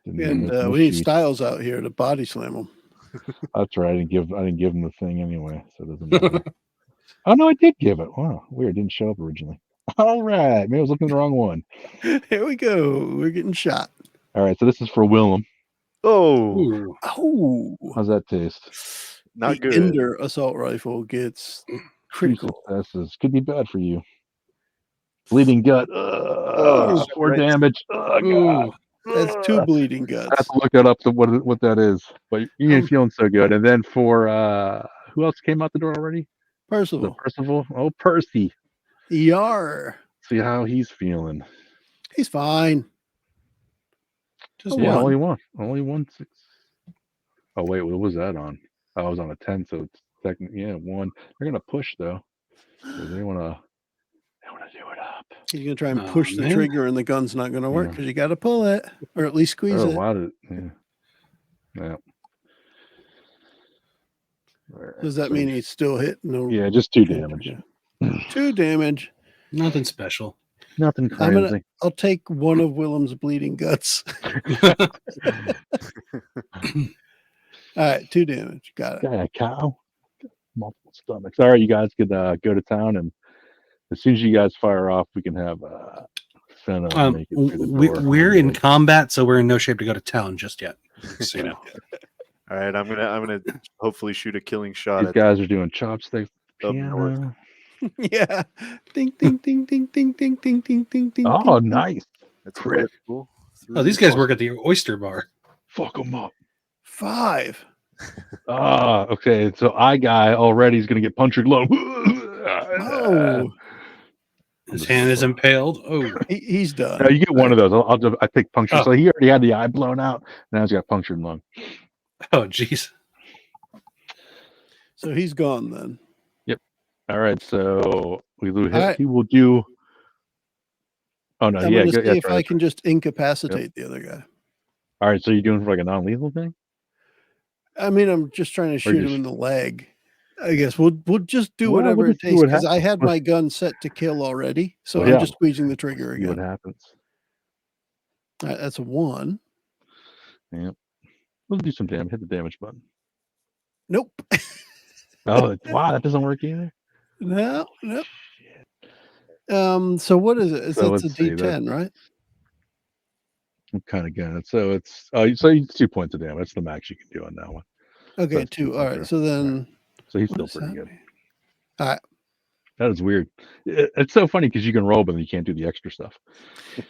And we need Styles out here to body slam them. That's right. I didn't give him the thing anyway, so it doesn't matter. Oh no, I did give it. Wow, weird. Didn't show up originally. All right, maybe I was looking at the wrong one. Here we go. We're getting shot. All right, so this is for Willem. Oh, Ooh. Oh, How's that taste? not the good. Ender assault rifle gets Two critical. successes. Could be bad for you. Bleeding gut. Oh, 4 right. damage. Oh god. Ooh. That's 2 bleeding I have guts. to look that up to what that is. But you ain't feeling so good. And then for who else came out the door already? The Percival. Percival. Oh, Percy. Yar. See how he's feeling. He's fine. Just Yeah, one. only 1 6. Oh wait, what was that on? Oh, I was on a 10, so it's technically 1. They're gonna push though. So they wanna do it up. He's gonna try and Aw, push the man. trigger, and the gun's not gonna work Yeah. because you got to pull it, or at least squeeze Oh, it. why did yeah. Alright, Does that so- mean he's still hit? No. Yeah, just 2 damage. 2 damage. Nothing special. Nothing I'm gonna- crazy. I'll take one of Willem's bleeding guts. All right, 2 damage. Got it. Yeah, cow. Multiple stomachs. All right, you guys could go to town, and as soon as you guys fire off, we can have Fenna make it through the door. We're in combat, so we're in no shape to go to town just yet. So, you know. All right, I'm gonna hopefully shoot a killing shot These at guys are doing chopsticks. Up north. Piano. Yeah. Ding ding ding ding ding ding ding ding ding ding. Oh, ding. nice. That's Crit. cool. Oh, these guys work at the oyster bar. Fuck them up. 5. Ah, okay. So guy already is gonna get punctured low. Oh, His hand is impaled. Oh, he's done. No, you get one of those. I take puncture. Oh. So he already had the eye blown out. Now he's got punctured lung. oh, jeez. So he's gone then. All right. So we lose. All right. He will do. Oh no! I'm Yeah. gonna Go, see yeah, if I can just incapacitate the other guy. All right. So you're doing for like a non-lethal thing? I mean, I'm just trying to shoot him just- in the leg. I guess we'll just do Well, whatever we'll it just see takes what because I happens. had my gun set to kill already, so Well, yeah. I'm just squeezing the trigger See what again. happens. All right, that's a 1. Yep. We'll do some damage. Hit the damage button. Nope. Oh wow! That doesn't work either. No. Nope. So what is it? So It's a let's see, D10, right? What kind of gun? So it's it's 2 points of damage. That's the max you can do on that one. Okay, that's 2. All right. okay. So then, So he's what still does pretty that good. mean? All right. That is weird. It's so funny because you can roll, but you can't do the extra stuff.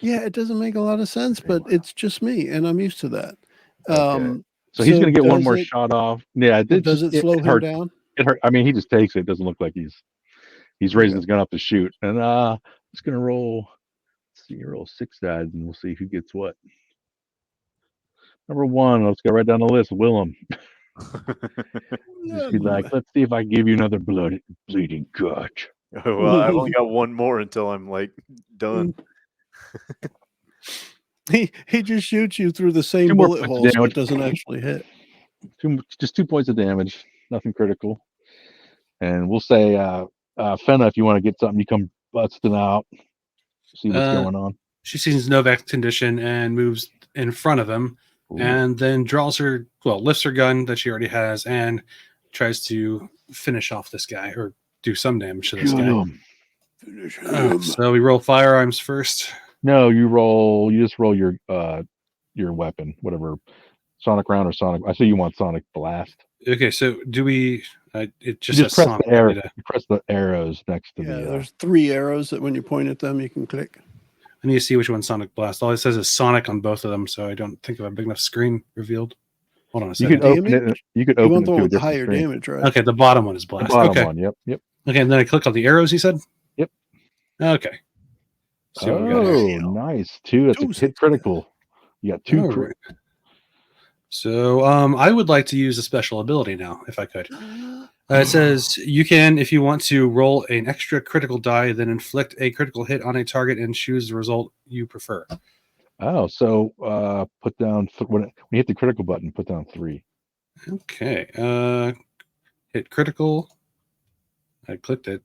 Yeah, it doesn't make a lot of sense, but it's just me, and I'm used to that. Okay. So he's gonna get one does more it- shot off. Yeah. Does it slow him hurt. down? It hurt. I mean, he just takes it. It doesn't look like he's raising his gun up to shoot. And just gonna roll. Let's see, roll 6 dice, and we'll see who gets what. Number 1. Let's go right down the list. Willem. Just be like, let's see if I can give you another bleeding gut. Oh, well, I've only got one more until I'm like done. He just shoots you through the same 2 more bullet points of hole, so it damage. doesn't actually hit. Just 2 points of damage. Nothing critical. And we'll say, Fenna, if you want to get something, you come busting out. See what's going on. She sees Novak's condition and moves in front of him, Ooh. and then lifts her gun that she already has and tries to finish off this guy or do some damage to this Kill guy. him. Finish him. So we roll firearms first. No, you just roll your weapon, whatever. Sonic round or Sonic. I say you want Sonic Blast. Okay, so do we? It You just just says press Sonic. the arrow. I You press the arrows next to Yeah, the. there's 3 arrows that when you point at them, you can click. need to see which one's Sonic Blast. All it says is Sonic on both of them, so I don't think of a big enough screen revealed. Hold on a You second. could open it. Damage? You could You open want it the one to a with the different higher screen. damage, right? Okay, the bottom one is The Blast. bottom Okay. one. Yep. Okay, and then I click on the arrows. You said. Yep. Okay. See what we got here. Oh, nice. 2. That's a Two hit critical. You got 2 All right. So I would like to use a special ability now, if I could. It says you can, if you want to, roll an extra critical die, then inflict a critical hit on a target and choose the result you prefer. Oh, so put down when you hit the critical button, put down 3. Okay. Hit critical. I clicked it.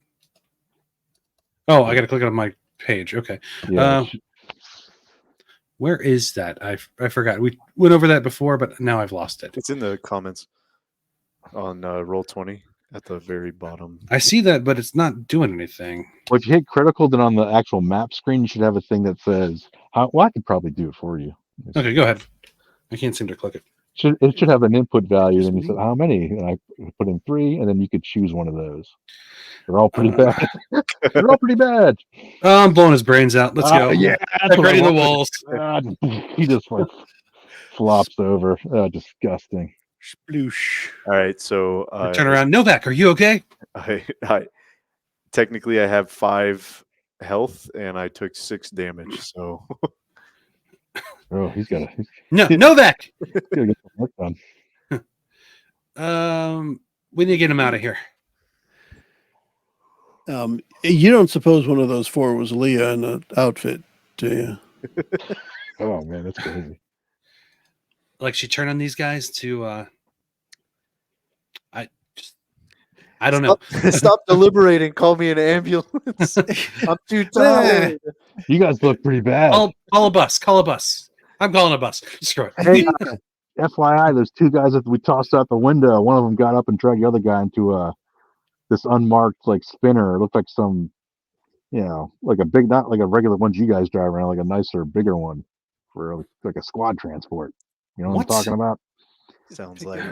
Oh, I got to click it on my page. Okay. Yeah. Where is that? I forgot. We went over that before, but now I've lost it. It's in the comments on Roll20 at the very bottom. I see that, but it's not doing anything. Well, if you hit critical, then on the actual map screen, you should have a thing that says, well, I could probably do it for you. Okay, go ahead. I can't seem to click it. It should have an input value. Just Then you me. said, how many? And I put in 3, and then you could choose one of those. They're all pretty bad. They're all pretty bad. I'm blowing his brains out. Let's go. Yeah, that's what I Decorating the wanted. walls. He just like flops over. Disgusting. Sploosh. All right, so Turn around. Novak, are you okay? I technically I have 5 health and I took 6 damage. So Oh, he's got to Novak. get some work done. We need to get him out of here. You don't suppose one of those 4 was Leah in the outfit, do you? Oh man, that's crazy. Like she turned on these guys to I don't know. Stop deliberating. Call me an ambulance. I'm too tired. You guys look pretty bad. Call a bus. Call a bus. I'm calling a bus. Screw it. Hey, FYI, those 2 guys that we tossed out the window, one of them got up and dragged the other guy into this unmarked like spinner. It looked like some, like a big, not like a regular ones you guys drive around, like a nicer, bigger one for like a squad transport. You know what I'm talking about? Sounds like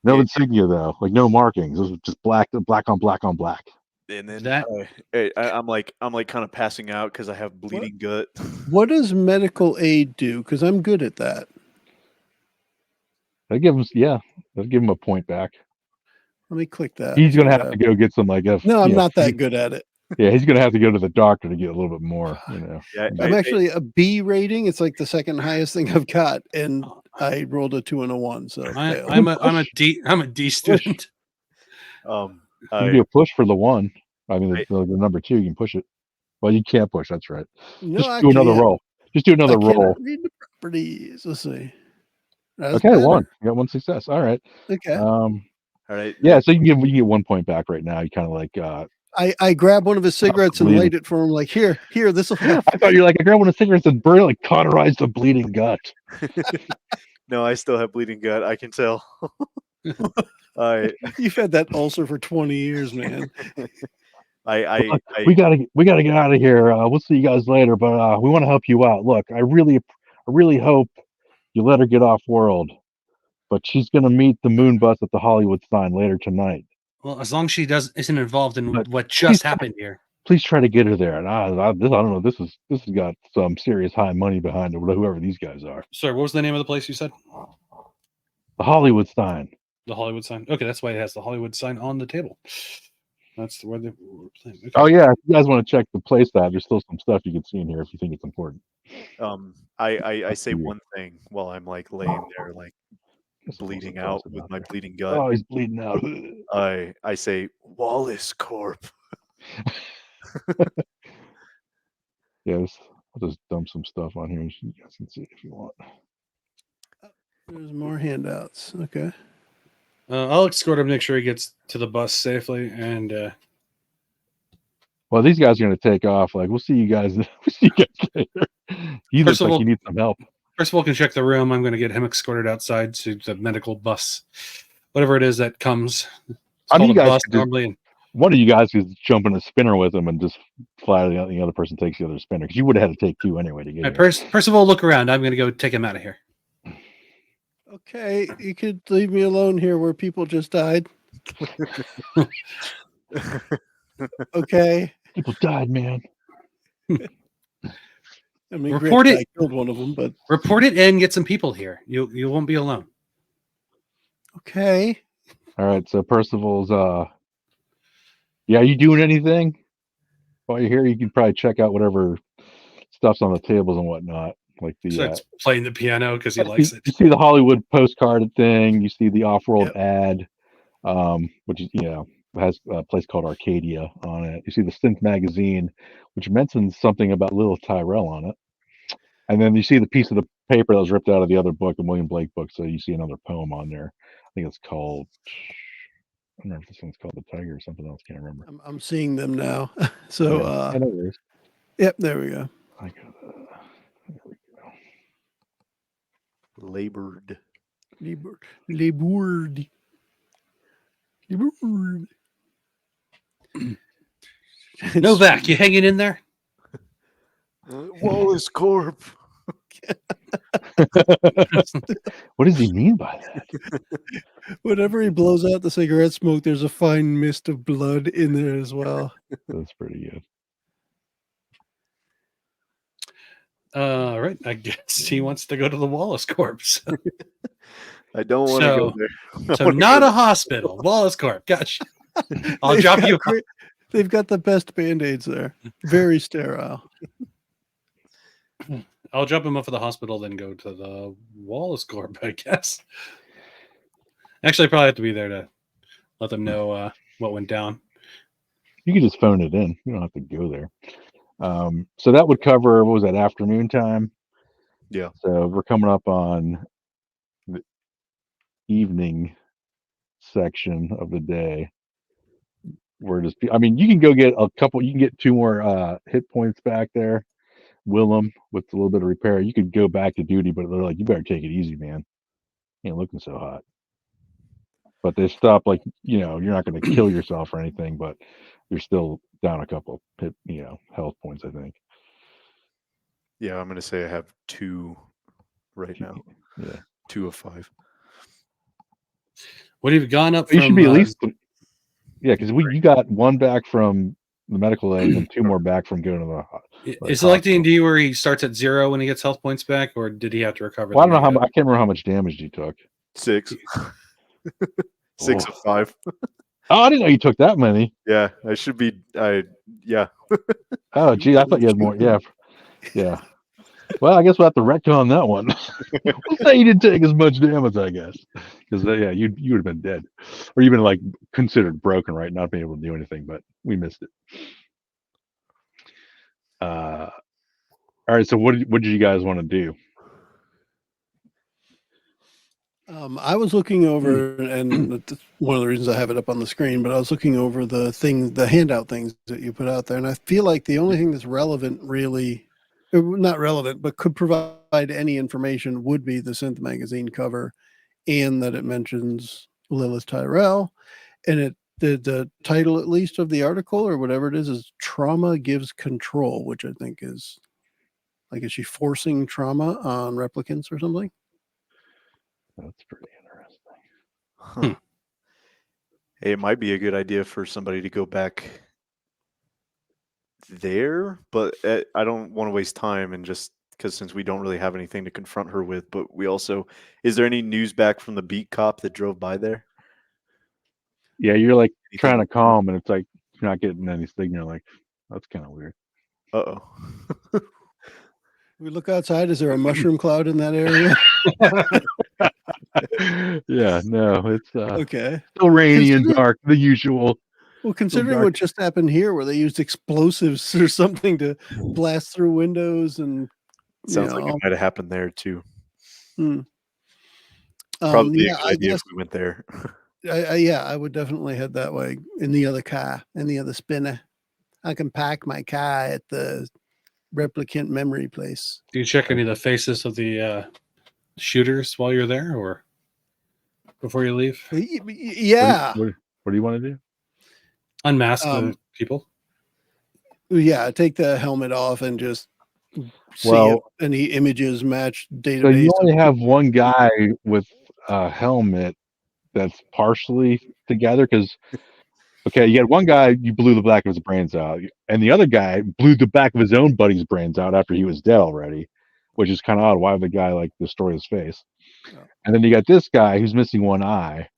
No insignia though, like no markings. This was just black on black on black. and then That- I'm like kind of passing out because I have bleeding gut. What does medical aid do? Because I'm good at that. That'd give him a point back. Let me click that. He's gonna have to go get some like No, I'm not that good at it. Yeah, he's gonna have to go to the doctor to get a little bit more. Yeah, I'm actually a B rating. It's like the second highest thing I've got, and I rolled a 2 and a 1. So failed. I'm a D student. You can do a push for the 1. I mean, the number 2, you can push it. Well, you can't push. That's right. No, Just I do another can't. roll. Just do another I cannot roll. read the properties. Let's see. That's Okay, better. 1. You got 1 success. All right. Okay. all right. Yeah, so you can get 1 point back right now. You kind of like. I grab one of his cigarettes and bleeding. light it for him. Like here, this will help. I thought you were like, I grabbed one of the cigarettes and burn, like cauterize the bleeding gut. No, I still have bleeding gut. I can tell. You've had that ulcer for 20 years, man. Look, we gotta get out of here. We'll see you guys later, but we want to help you out. Look, I really hope you let her get off world, but she's gonna meet the moon bus at the Hollywood sign later tonight. Well, as long as she isn't involved in But what just happened here. Please try to get her there. And I don't know. This has got some serious high money behind it. Whoever these guys are. Sorry, what was the name of the place you said? The Hollywood sign. The Hollywood sign. Okay, that's why it has the Hollywood sign on the table. That's where they were playing. Okay. Oh yeah, if you guys want to check the place tab, there's still some stuff you can see in here if you think it's important. I say one thing while I'm like laying there, like bleeding out with my bleeding gut. Oh, he's bleeding out. I say Wallace Corp. Yes, I'll just dump some stuff on here. You guys can see it if you want. There's more handouts. Okay. I'll escort him, make sure he gets to the bus safely, and Well, these guys are going to take off. Like, we'll see you guys. We'll see you guys later. He looks First of like all- he needs some help. first of all, can check the room. I'm going to get him escorted outside to the medical bus, whatever it is that comes. It's I mean, called you a guys bus could just- normally. And One of you guys could jump in a spinner with him and just fly the other person takes the other spinner because you would have had to take 2 anyway to get Right, here. first of all, look around. I'm going to go take him out of here. Okay, you could leave me alone here where people just died. Okay. People died, man. I mean, Report granted, it. I killed one of them, but Report it and get some people here. You won't be alone. okay. All right, so Percival's yeah, you doing anything while you're here? You can probably check out whatever stuff's on the tables and whatnot. Like the Starts playing the piano because he you, likes it. you see the Hollywood postcard thing, you see the off-world Yep. ad, which is has a place called Arcadia on it. You see the Synth magazine, which mentions something about little Tyrell on it. And then you see the piece of the paper that was ripped out of the other book, the William Blake book. So you see another poem on there. I think it's called, I don't know if this one's called The Tiger or something else. Can't remember. I'm seeing them now. So, Yeah, no worries. yep, there we go. I got there we go. Labored. Labored. Novak, you hanging in there? Wallace Corp. What does he mean by that? Whenever he blows out the cigarette smoke, there's a fine mist of blood in there as well. That's pretty good. All right. I guess he wants to go to the Wallace Corpse. I don't want to go So- there. So not a hospital. Wallace Corp. Gotcha. I'll They've drop got you. They've got the best band-aids there. Very sterile. I'll drop him off at the hospital, then go to the Wallace Corp, I guess. Actually, I probably have to be there to let them know what went down. You can just phone it in. You don't have to go there. So that would cover, what was that, afternoon time? Yeah. So we're coming up on the evening section of the day. We're just, I mean, you can go get a couple, you can get 2 more hit points back there. Willem with a little bit of repair. You could go back to duty, but they're like, you better take it easy, man. You ain't looking so hot. But they stop, like, you're not going to kill yourself or anything, but you're still down a couple hit, health points, I think. Yeah, I'm gonna say I have 2 right now. Yeah. 2 of 5. What have you gone up You from? should be at least, yeah, because you got 1 back from the medical aid and 2 more back from going to the. Is it like D&D where he starts at 0 when he gets health points back, or did he have to recover? Well, I don't know them? I can't remember how much damage you took. 6. 6 of 5. Oh, I didn't know you took that many. Yeah, I should be. Yeah. Oh, gee, I thought you had more. Yeah, yeah. Well, I guess we'll have to retcon that one. We'll say you didn't take as much damage, I guess, because yeah, you would have been dead, or you've been like considered broken, right? Not being able to do anything, but we missed it. All right. So what did you guys want to do? I was looking over, and that's one of the reasons I have it up on the screen, but I was looking over the handout things that you put out there, and I feel like the only thing that's relevant, really, not relevant, but could provide any information would be the Synth magazine cover, and that it mentions Lilith Tyrell, and the title, at least, of the article or whatever it is Trauma Gives Control, which I think is, like, is she forcing trauma on replicants or something? That's pretty interesting. Huh. Hey, it might be a good idea for somebody to go back there, but I don't want to waste time, and just because since we don't really have anything to confront her with, but we also, is there any news back from the beat cop that drove by there? Yeah, you're like Anything trying to like that? call him, and it's like you're not getting any signal. Like, that's kind of weird. Uh-oh. We look outside. Is there a mushroom cloud in that area? Yeah, no, it's Okay. still rainy and Consider- dark, the usual. Well, considering dark. what just happened here, where they used explosives or something to blast through windows, and Sounds like it might have happened there too. Probably a good I idea guess, if we went there. I would definitely head that way in the other car, in the other spinner. I can park my car at the replicant memory place. Do you check any of the faces of the shooters while you're there, or before you leave? Yeah. What do you want to do? Unmask the people. Yeah, take the helmet off and just see Well- if any images match database. So you only of have people. one guy with a helmet that's partially together because, okay, you had one guy, you blew the back of his brains out, and the other guy blew the back of his own buddy's brains out after he was dead already, which is kind of odd. Why would the guy like destroy his face? Yeah. And then you got this guy who's missing one eye,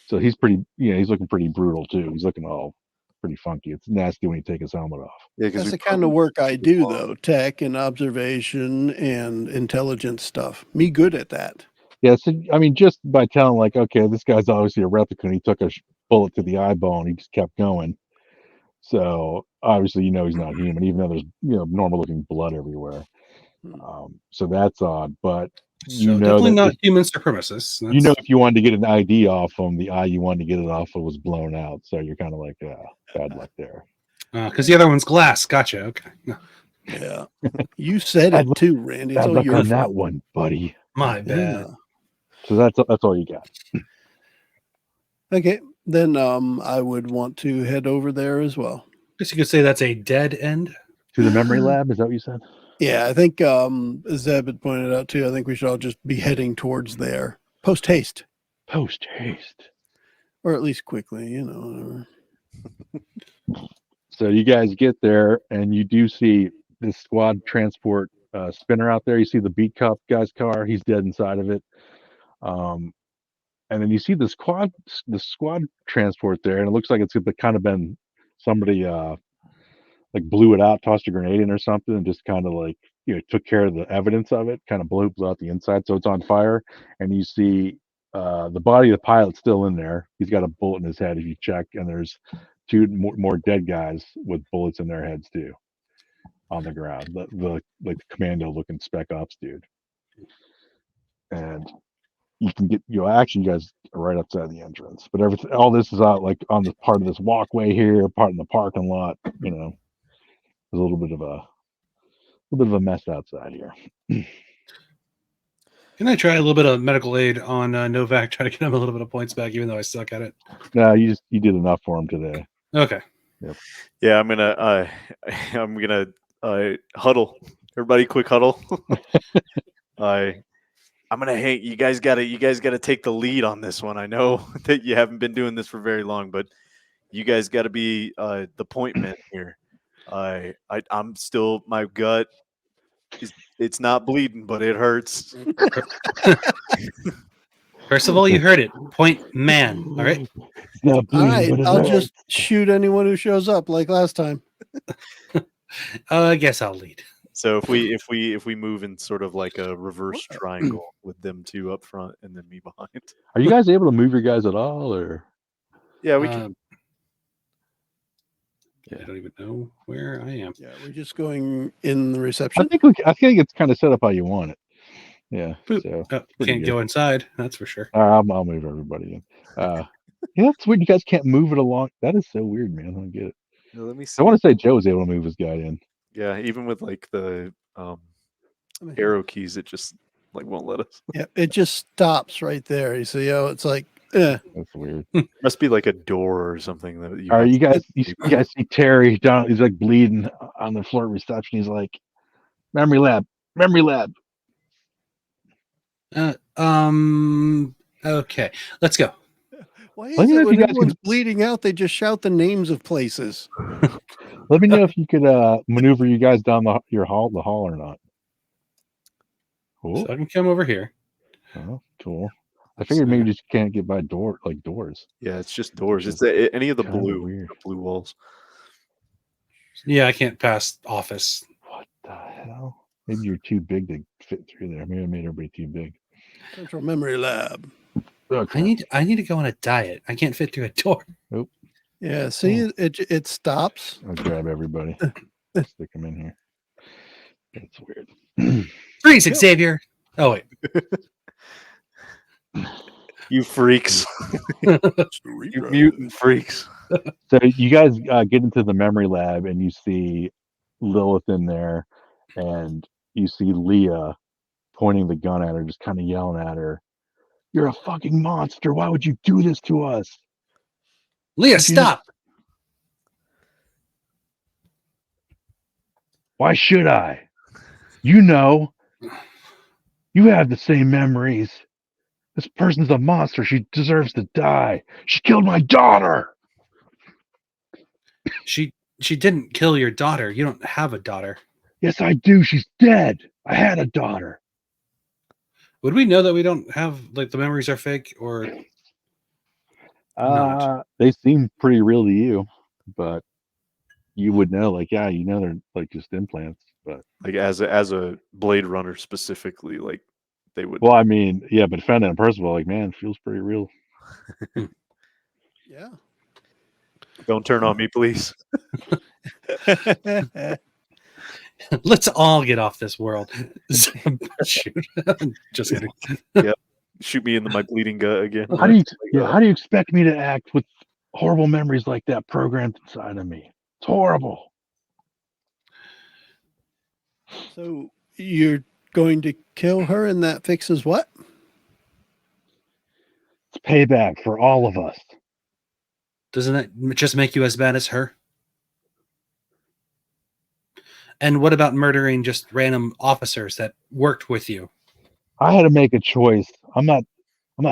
so he's pretty, he's looking pretty brutal too. He's looking all pretty funky. It's nasty when you take his helmet off. Yeah, That's the kind of work I do, though. Tech and observation and intelligence stuff. Me good at that. Yeah, so I mean, just by telling like, okay, this guy's obviously a replicant. He took a bullet to the eyeball and he just kept going. So obviously, he's not human, even though there's normal-looking blood everywhere. So that's odd, but So definitely not human supremacists. If you wanted to get an ID off him, the eye you wanted to get it off of was blown out. So you're kind of like, bad luck there. Because the other one's glass. Gotcha. Okay. No. Yeah, you said it too, Randy. It's Bad all luck your on that fault. one, buddy. My bad. Yeah. So that's all you got. Okay, then I would want to head over there as well. Guess you could say that's a dead end. To the memory lab, is that what you said? Yeah, I think as Zeb had pointed out too, I think we should all just be heading towards there. Post haste. Post haste. Or at least quickly, whatever. So you guys get there and you do see this squad transport spinner out there. You see the beat cop guy's car. He's dead inside of it. And then you see the squad transport there, and it looks like it's kind of been somebody like blew it out, tossed a grenade in or something, and just kind of like took care of the evidence of it, kind of blew out the inside, so it's on fire. And you see the body of the pilot still in there. He's got a bullet in his head if you check, and there's two more dead guys with bullets in their heads too on the ground. The like commando looking spec ops dude. And you can get actually you guys are right outside the entrance, but all this is out like on the part of this walkway here, part in the parking lot. There's a little bit of a mess outside here. Can I try a little bit of medical aid on Novak, try to get him a little bit of points back, even though I suck at it? No, you did enough for him today. Okay. Yep. Yeah, I'm gonna huddle. Everybody, quick huddle. I'm gonna hang. You guys gotta take the lead on this one. I know that you haven't been doing this for very long, but you guys got to be the point men here. I'm still, my gut it's not bleeding, but it hurts. First of all, you heard it. Point man. All right. All right. I'll just shoot anyone who shows up like last time. I guess I'll lead. So if we move in sort of like a reverse triangle with them two up front and then me behind. Are you guys able to move your guys at all, or? Yeah, we can. I don't even know where I am. Yeah, we're just going in the reception. I think it's kind of set up how you want it. Yeah. So can't go inside. That's for sure. I'll move everybody in. Yeah, that's weird. You guys can't move it along. That is so weird, man. I don't get it. Now, let me see. I want to say Joe was able to move his guy in. Yeah, even with like the arrow keys, it just like won't let us. Yeah, it just stops right there. You see, it's like, That's weird. Must be like a door or something that you. All right, you guys see Terry down? He's like bleeding on the floor at reception. He's like, memory lab. Okay, let's go. why is it when everyone's bleeding out, they just shout the names of places? Let me know if you could maneuver you guys down the hall or not. Cool. So I can come over here. Oh, cool. I figured maybe you just can't get by doors. Yeah, it's just doors. It's any of the blue walls. Yeah, I can't pass office. What the hell? Maybe you're too big to fit through there. Maybe I made everybody too big. Central Memory Lab. Okay. I need to go on a diet. I can't fit through a door. Nope. Yeah, see, it stops. I'll grab everybody. Stick them in here. That's weird. Freeze, Xavier. Oh wait. You freaks. You mutant freaks. So you guys get into the memory lab and you see Lilith in there, and you see Leah pointing the gun at her, just kind of yelling at her, "You're a fucking monster. Why would you do this to us?" Leah, stop. Why should I? You know, you have the same memories. This person's a monster. She deserves to die. She killed my daughter. She didn't kill your daughter. You don't have a daughter. Yes, I do. She's dead. I had a daughter. Would we know that we don't have, like, the memories are fake or not? They seem pretty real to you, but you would know, like, yeah, you know, they're like just implants. But Like as a Blade Runner specifically, like they would. well, I mean, yeah, but found it in person, like, man, it feels pretty real. Yeah. Don't turn on me, please. Let's all get off this world. Shoot. Just kidding. Shoot me in my bleeding gut again. How do you expect me to act with horrible memories like that programmed inside of me? It's horrible. So you're going to kill her, and that fixes what? It's payback for all of us. Doesn't that just make you as bad as her? And what about murdering just random officers that worked with you? I had to make a choice. I'm not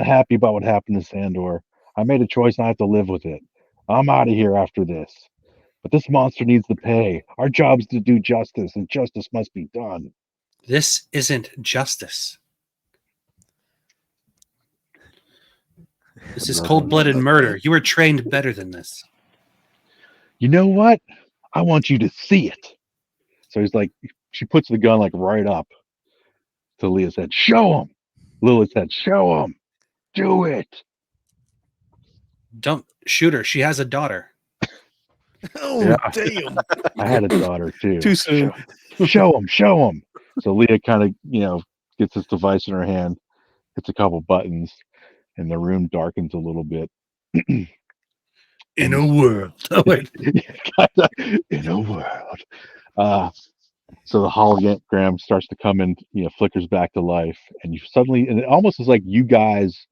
happy about what happened to Sandor. I made a choice and I have to live with it. I'm out of here after this. But this monster needs to pay. Our job is to do justice, and justice must be done. This isn't justice. This is cold-blooded murder. You were trained better than this. You know what? I want you to see it. So he's like, she puts the gun like right up to Leah's head. Show him. Lilith's head. Show him. Do it. Don't shoot her. She has a daughter. Oh, Yeah. damn. I had a daughter too. Too soon. Show him. Show him. So Leah kind of, gets this device in her hand, hits a couple buttons, and the room darkens a little bit. In a world. Oh, wait. In a world. So the hologram starts to come in, flickers back to life, and and it almost is like you guys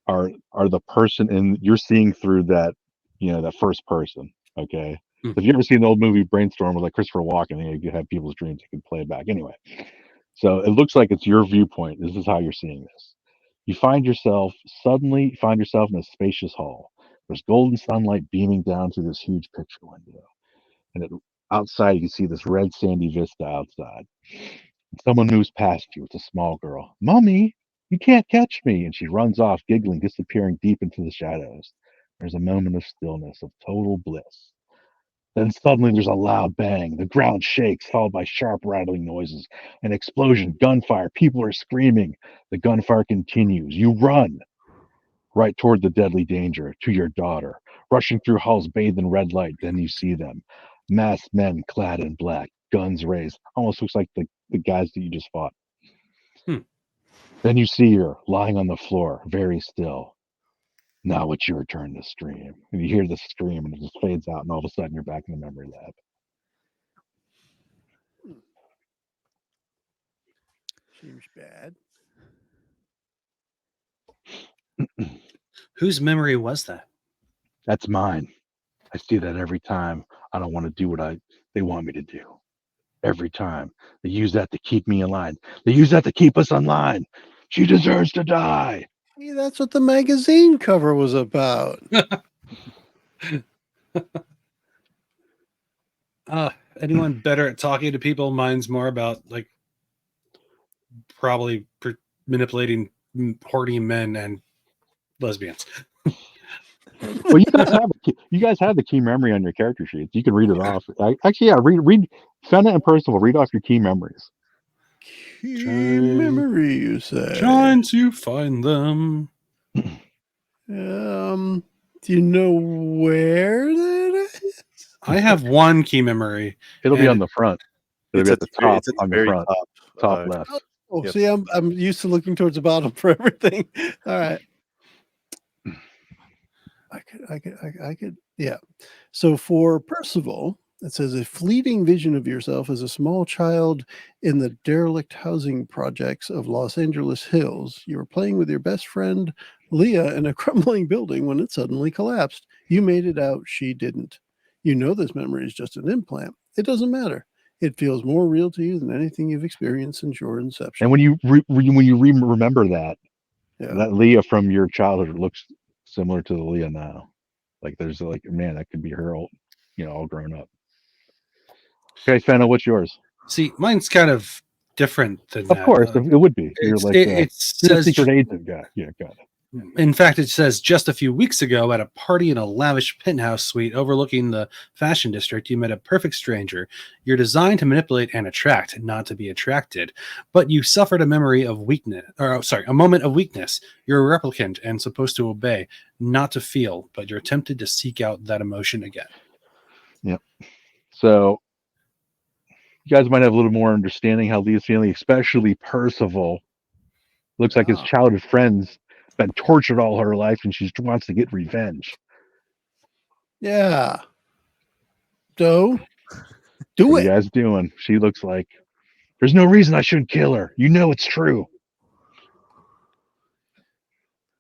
are the person, and you're seeing through that, that first person. Okay. Hmm. If you ever seen the old movie Brainstorm with like Christopher Walken, you have people's dreams, you can play it back. Anyway, so it looks like it's your viewpoint. This is how you're seeing this. You suddenly find yourself in a spacious hall. There's golden sunlight beaming down through this huge picture window. And outside, you can see this red sandy vista outside. And someone moves past you. It's a small girl. Mommy, you can't catch me. And she runs off, giggling, disappearing deep into the shadows. There's a moment of stillness, of total bliss. Then suddenly there's a loud bang. The ground shakes, followed by sharp rattling noises. An explosion, gunfire. People are screaming. The gunfire continues. You run right toward the deadly danger, to your daughter. Rushing through halls bathed in red light, then you see them. Masked men clad in black, guns raised. Almost looks like the guys that you just fought. Then you see her lying on the floor, very still. Now it's your turn to scream. And you hear the scream, and it just fades out, and all of a sudden you're back in the memory lab. Seems bad. Whose memory was that? That's mine. I see that every time I don't want to do what they want me to do. Every time. They use that to keep me in line. They use that to keep us in line. She deserves to die. Hey, that's what the magazine cover was about. Anyone better at talking to people? Mine's more about, like, probably manipulating horny men and lesbians. Well, you guys have the key memory on your character sheets. You can read it off. Actually, yeah, read Fenna and Percival. Read off your key memories. Key memory, you say? Trying to find them. Do you know where that is? I have one key memory. It'll be on the front. It'll be at the top, it's at the on the very front, top left. Oh, Yep. see, I'm used to looking towards the bottom for everything. All right. I could, yeah. So for Percival, it says a fleeting vision of yourself as a small child in the derelict housing projects of Los Angeles Hills. You were playing with your best friend, Leah, in a crumbling building when it suddenly collapsed. You made it out. She didn't. You know this memory is just an implant. It doesn't matter. It feels more real to you than anything you've experienced since your inception. And when you remember that, Yeah. that Leah from your childhood looks similar to the Leah now. Like there's like, man, that could be her old, all grown up. Okay, Fenna, what's yours? See, mine's kind of different than Of that. course, it would be. You're like it you're the says secret agent guy. Yeah, got it. In fact, it says just a few weeks ago at a party in a lavish penthouse suite overlooking the fashion district, you met a perfect stranger. You're designed to manipulate and attract, not to be attracted. But you suffered a memory of weakness, a moment of weakness. You're a replicant and supposed to obey, not to feel, but you're tempted to seek out that emotion again. Yep. So you guys might have a little more understanding how Leah's feeling, especially Percival. Looks like his childhood friend's been tortured all her life and she wants to get revenge. Yeah. So, do What are it. you guys doing? She looks like there's no reason I shouldn't kill her. You know it's true.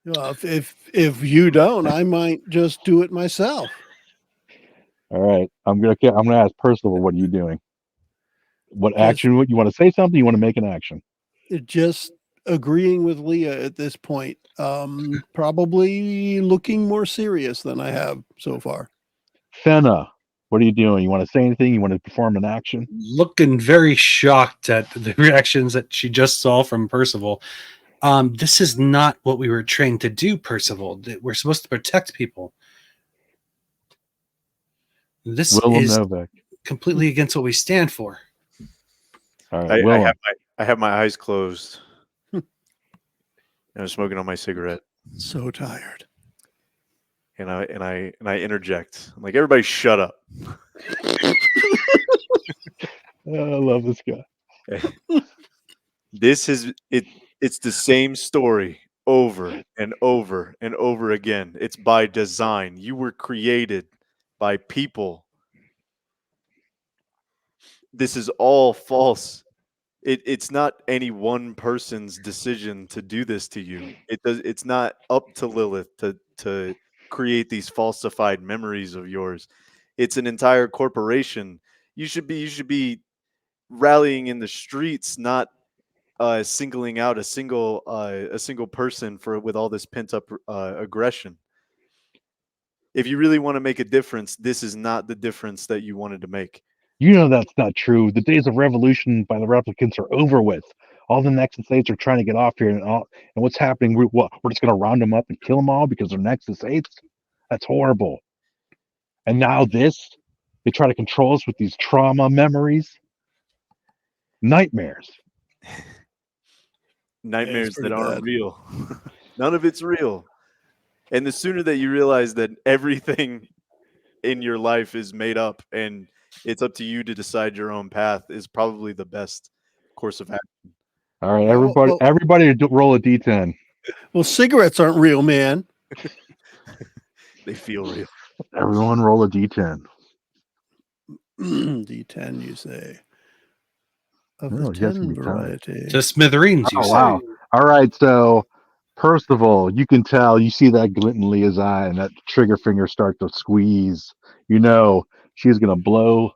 Well, if you don't, I might just do it myself. All right. I'm gonna ask Percival, what are you doing? What 'Cause- action? What you want to say something? You want to make an action? Just agreeing with Leah at this point. Probably looking more serious than I have so far. Fenna, what are you doing? You want to say anything? You want to perform an action? Looking very shocked at the reactions that she just saw from Percival. This is not what we were trained to do, Percival. We're supposed to protect people. This Willem is Novak. completely against what we stand for. All right, Willem. I have my eyes closed. And I'm smoking on my cigarette. So tired. And I interject. I'm like, everybody shut up. Oh, I love this guy. This is it. It's the same story over and over and over again. It's by design. You were created by people. This is all false. It's not any one person's decision to do this to you. It's not up to Lilith to create these falsified memories of yours. It's an entire corporation. You should be rallying in the streets, not singling out a single person with all this pent up aggression. If you really want to make a difference, this is not the difference that you wanted to make. You know that's not true. The days of revolution by the replicants are over with. All the Nexus 8s are trying to get off here, and what's happening? We're just going to round them up and kill them all because they're Nexus 8s? That's horrible. And now this, they try to control us with these trauma memories. Nightmares. Nightmares that pretty aren't bad. real. None of it's real. And the sooner that you realize that everything in your life is made up and it's up to you to decide your own path is probably the best course of action. All right, Well- everybody roll a D10. Well, cigarettes aren't real, man. They feel real. Everyone roll a D10. D10, you say. Of Oh, the you guys 10 can be tired. variety. To smithereens, you Oh, say. wow. All right, so first of all, you can tell, you see that glint in Leah's eye and that trigger finger start to squeeze. You know she's going to blow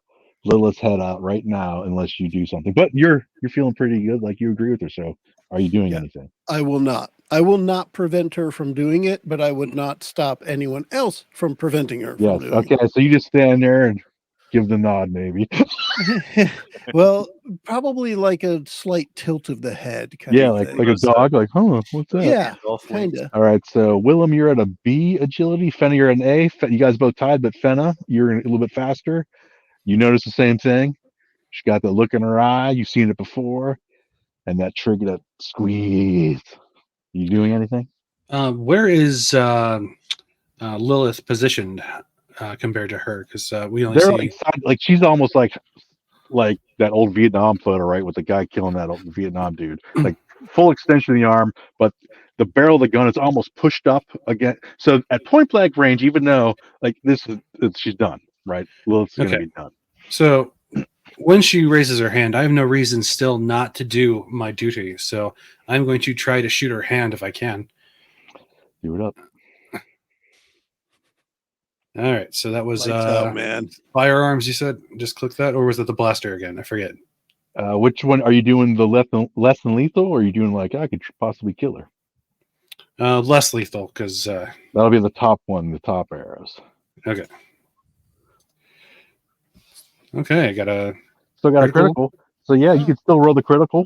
Lilith's head out right now unless you do something. But you're feeling pretty good, like you agree with her. So are you doing anything? I will not. I will not prevent her from doing it, but I would not stop anyone else from preventing her Yes. from doing Okay, so you just stand there and give the nod, maybe. it. Well, probably like a slight tilt of the head kind Yeah, of like thing. a dog, like, huh, what's that? Yeah, Golf wings. kind of. All right, so Willem, you're at a B agility. Fenna, you're at an A. You guys both tied, but Fenna, you're a little bit faster. You notice the same thing. She got the look in her eye. You've seen it before, and that trigger, that squeeze. You doing anything? Where is Lilith positioned compared to her? Because we only They're see. like she's almost like that old Vietnam photo, right, with the guy killing that old Vietnam dude. Like full extension of the arm, but the barrel of the gun is almost pushed up again. So at point blank range, even though like she's done, right? Lilith's gonna be done. So when she raises her hand, I have no reason still not to do my duty. So I'm going to try to shoot her hand if I can. Do it up. All right, so that was Lights out, man. firearms. You said just click that, or was it the blaster again? I forget. Which one are you doing? The less than lethal, or are you doing like I could possibly kill her? Less lethal, because That'll be the top one, the top arrows. okay. Okay, I got a Still got a Critical? critical. So yeah, you can still roll the critical.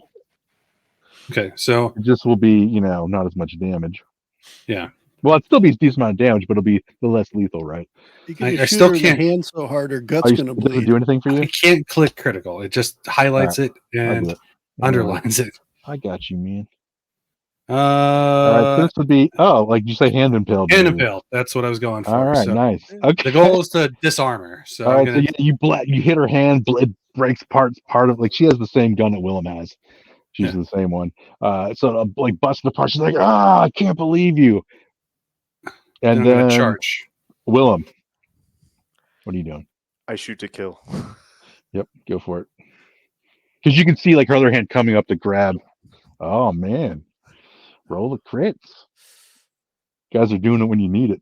okay. So It just will be, not as much damage. yeah, Well, it'd still be a decent amount of damage, but it'll be the less lethal, right? You can I just shoot still her in the can't- hand so hard her Are gut's you, gonna it doesn't bleed. do anything for you? I can't click critical. It just highlights it I'll and do it. underlines it. I got you, man. All right, so this would be like you say, hand impaled. Hand maybe. impale. That's what I was going for. All right, so nice. Okay. the goal is to disarm her. So All I'm right, gonna, so you hit her hand, it breaks part of like she has the same gun that Willem has. She's Yeah. the same one. So like busting apart. She's like, I can't believe you. then And I'm gonna then charge. Willem, what are you doing? I shoot to kill. Yep, go for it. Because you can see like her other hand coming up to grab. Oh man, roll the crits. Guys are doing it when you need it.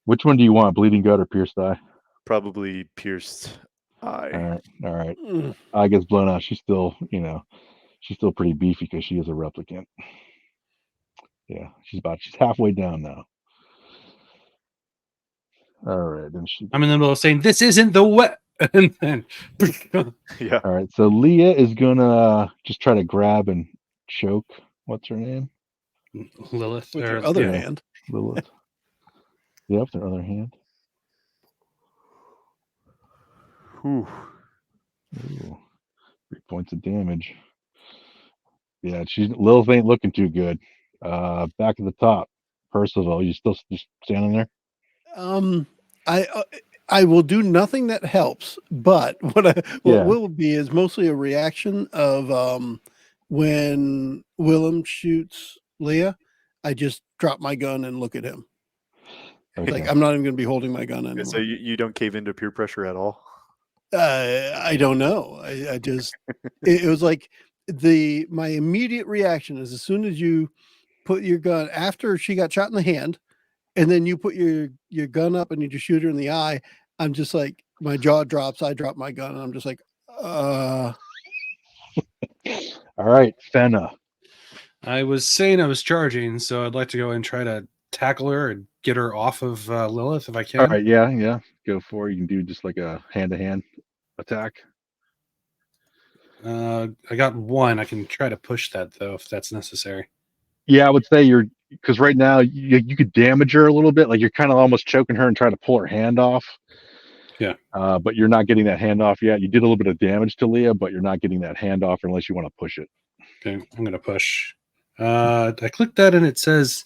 Which one do you want? Bleeding gut or pierced eye? Probably pierced eye. All right. Mm. Eye gets blown out. She's still, she's still pretty beefy because she is a replicant. Yeah, she's halfway down now. All right, and I'm in the middle of saying this isn't the wet, and then Yeah. all right, so Leah is gonna just try to grab and choke. What's her name? Lilith. With or- her other yeah. hand. Lilith. Yep, their other hand. Whew. Ooh, 3 points of damage. Yeah, Lilith ain't looking too good. Back at the top, Percival, you still just standing there? I will do nothing that helps, but what Yeah. will be is mostly a reaction of when Willem shoots Leah, I just drop my gun and look at him. Okay. Like I'm not even going to be holding my gun And anymore. so you don't cave into peer pressure at all? I don't know. I just it was like my immediate reaction is as soon as you put your gun after she got shot in the hand, and then you put your gun up and you just shoot her in the eye. I'm just like my jaw drops. I drop my gun and I'm just like, All right, Fenna. I was saying I was charging, so I'd like to go and try to tackle her and get her off of Lilith if I can. All right, yeah, go for it. You can do just like a hand-to-hand attack. I got one. I can try to push that though if that's necessary. Yeah, I would say because right now you could damage her a little bit. Like you're kind of almost choking her and trying to pull her hand off. Yeah. But you're not getting that hand off yet. You did a little bit of damage to Leah, but you're not getting that hand off unless you want to push it. Okay, I'm gonna push. I clicked that and it says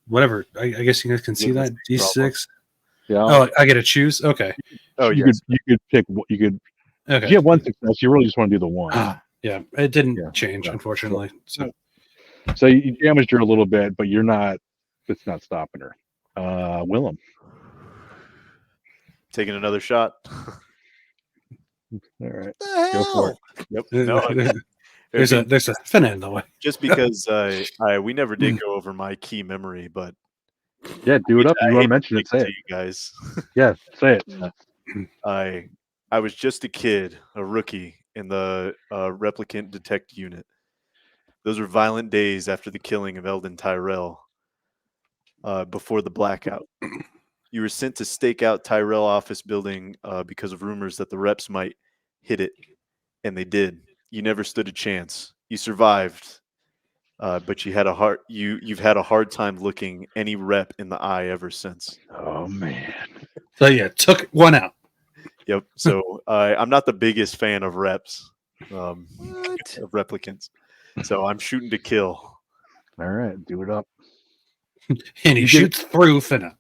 whatever. I guess you guys can see Yeah, that D6. Yeah. Oh, I get to choose. Okay. Oh, you yes. could pick. You could. Okay. If you have one success, you really just want to do the one. Yeah, it didn't Yeah, change, yeah, unfortunately. So So you damaged her a little bit, but you're not. It's not stopping her. Willem. Taking another shot. All right. the Go for hell? Yep. No, there's a fin in the way. just because we never did go over my key memory, but Yeah, do it up. I You want hate to mention it? to Say you it. guys. Yeah, say it. I was just a kid, a rookie in the replicant detect unit. Those were violent days after the killing of Eldon Tyrell. Before the blackout, you were sent to stake out Tyrell office building because of rumors that the reps might hit it, and they did. You never stood a chance. You survived, but you've had a hard time looking any rep in the eye ever since. Oh man. So yeah, took one out. Yep. So I'm not the biggest fan of reps, What? of replicants. So I'm shooting to kill. All right, do it up. And he You shoots through Finna.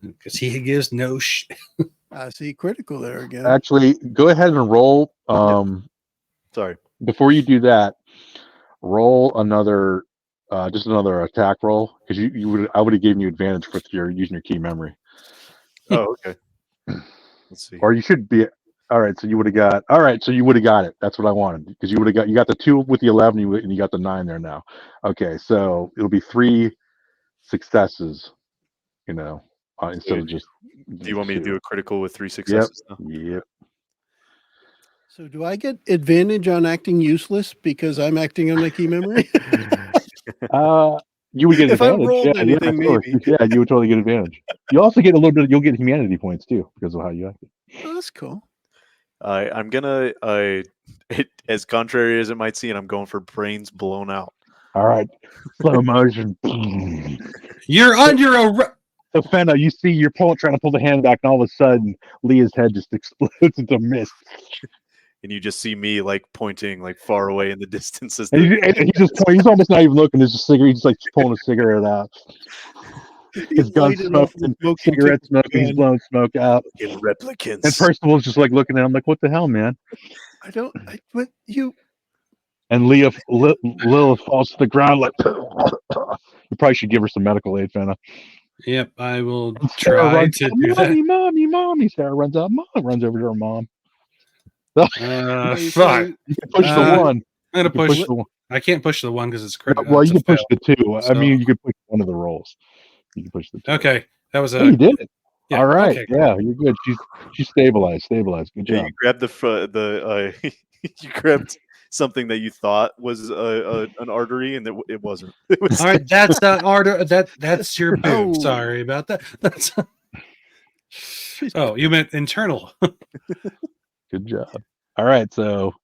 Because he gives no shit. I see critical there again. Actually, go ahead and roll. Sorry. Before you do that, roll another, just another attack roll because I would have given you advantage with your using your key memory. Oh, okay. Let's see. Or you should be. All right, so you would have got. All right, so you would have got it. That's what I wanted because you got the 2 with the 11, and you got the 9 there now. Okay, so it'll be 3 successes. instead of just. Do you want me to do a critical with 3 Yep. successes now? Yep. So do I get advantage on acting useless because I'm acting on my key memory? You would get If I advantage. rolled yeah, anything, of course. maybe. Yeah, you would totally get advantage. You also get a little bit. You'll get humanity points too because of how you acted. Oh, that's cool. I'm gonna, as contrary as it might seem, I'm going for brains blown out. All right, slow motion. You're under a. So Fenna, you see you're trying to pull the hand back, and all of a sudden Leah's head just explodes into mist. And you just see me like pointing like far away in the distance as And he's just pointing. He's almost not even looking. There's a cigarette. He's just like pulling a cigarette out. His gun smoking, cigarette smoking. He's blowing smoke out. in replicants. And Percival's just like looking at him, like, "What the hell, man?" But you. And Lilith falls to the ground like. You probably should give her some medical aid, Fenna. Yep, I will Sarah try runs to out, do that. Mommy. Sarah runs out. Mom runs over to her mom. Fuck. You can push the one. I'm gonna push. The one. I can't push the one because it's critical. Well, you can push the two. So- I mean, you could push one of the rolls. You can push the two. Okay, that was Oh, you did it. Yeah, All right. okay. Yeah, you're good. She's stabilized. Good Yeah, job. you grabbed you grabbed something that you thought was an artery, and it wasn't. It was All right, that's the order. That's your boob. Oh. Sorry about that. That's. Oh, you meant internal. Good job. All right. So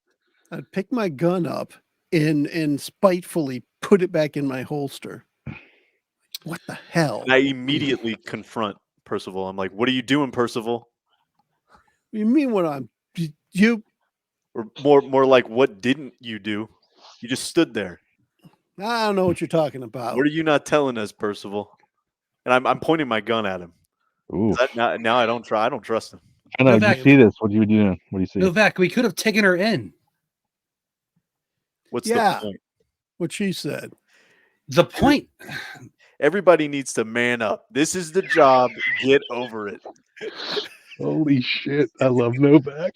I'd pick my gun up and spitefully put it back in my holster. What the hell? And I immediately confront Percival. I'm like, "What are you doing, Percival?" You mean what I'm you? Or more like, "What didn't you do? You just stood there. I don't know what you're talking about. What are you not telling us, Percival?" And I'm pointing my gun at him. ooh. Now I don't trust him. I know. Did Novak- you see this? What are you doing? What do you see? Novak, we could have taken her in. What's Yeah. the point? What she said. The point. Everybody needs to man up. This is the job. Get over it. Holy shit! I love Novak.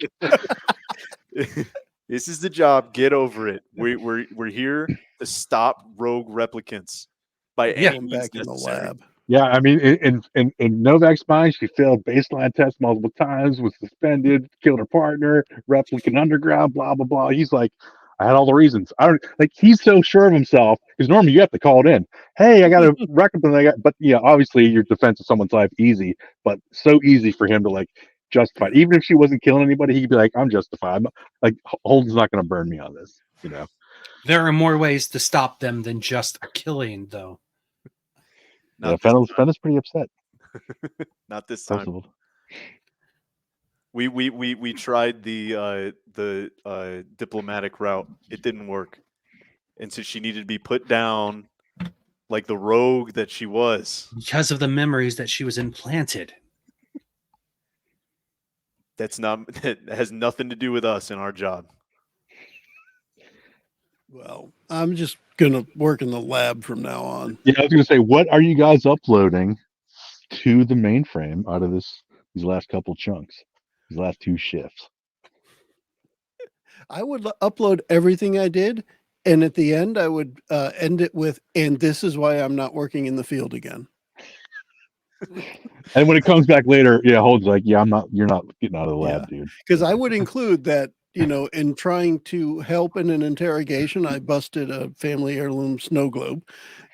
This is the job. Get over it. We're here to stop rogue replicants by Yeah. any means Back in the necessary. lab. Yeah, I mean, in Novak's mind, she failed baseline tests multiple times, was suspended, killed her partner, replicant underground, blah blah blah. He's like, I had all the reasons. I don't like. He's so sure of himself because normally you have to call it in. Hey, I got a replicant. But yeah, obviously your defense of someone's life easy, but so easy for him to like justify. Even if she wasn't killing anybody, he'd be like, I'm justified. Like Holden's not going to burn me on this, you know. There are more ways to stop them than just killing, though. Yeah, Fenna's pretty upset. Not this time. Percival. We tried the diplomatic route. It didn't work, and so she needed to be put down like the rogue that she was. Because of the memories that she was implanted. That has nothing to do with us and our job. Well, I'm just gonna work in the lab from now on. Yeah, I was going to say, what are you guys uploading to the mainframe out of these last couple chunks, these last two shifts? I would upload everything I did, and at the end, I would end it with, "And this is why I'm not working in the field again." And when it comes back later, yeah, Holden's like, yeah, you're not getting out of the lab, dude. Because I would include that, in trying to help in an interrogation, I busted a family heirloom snow globe.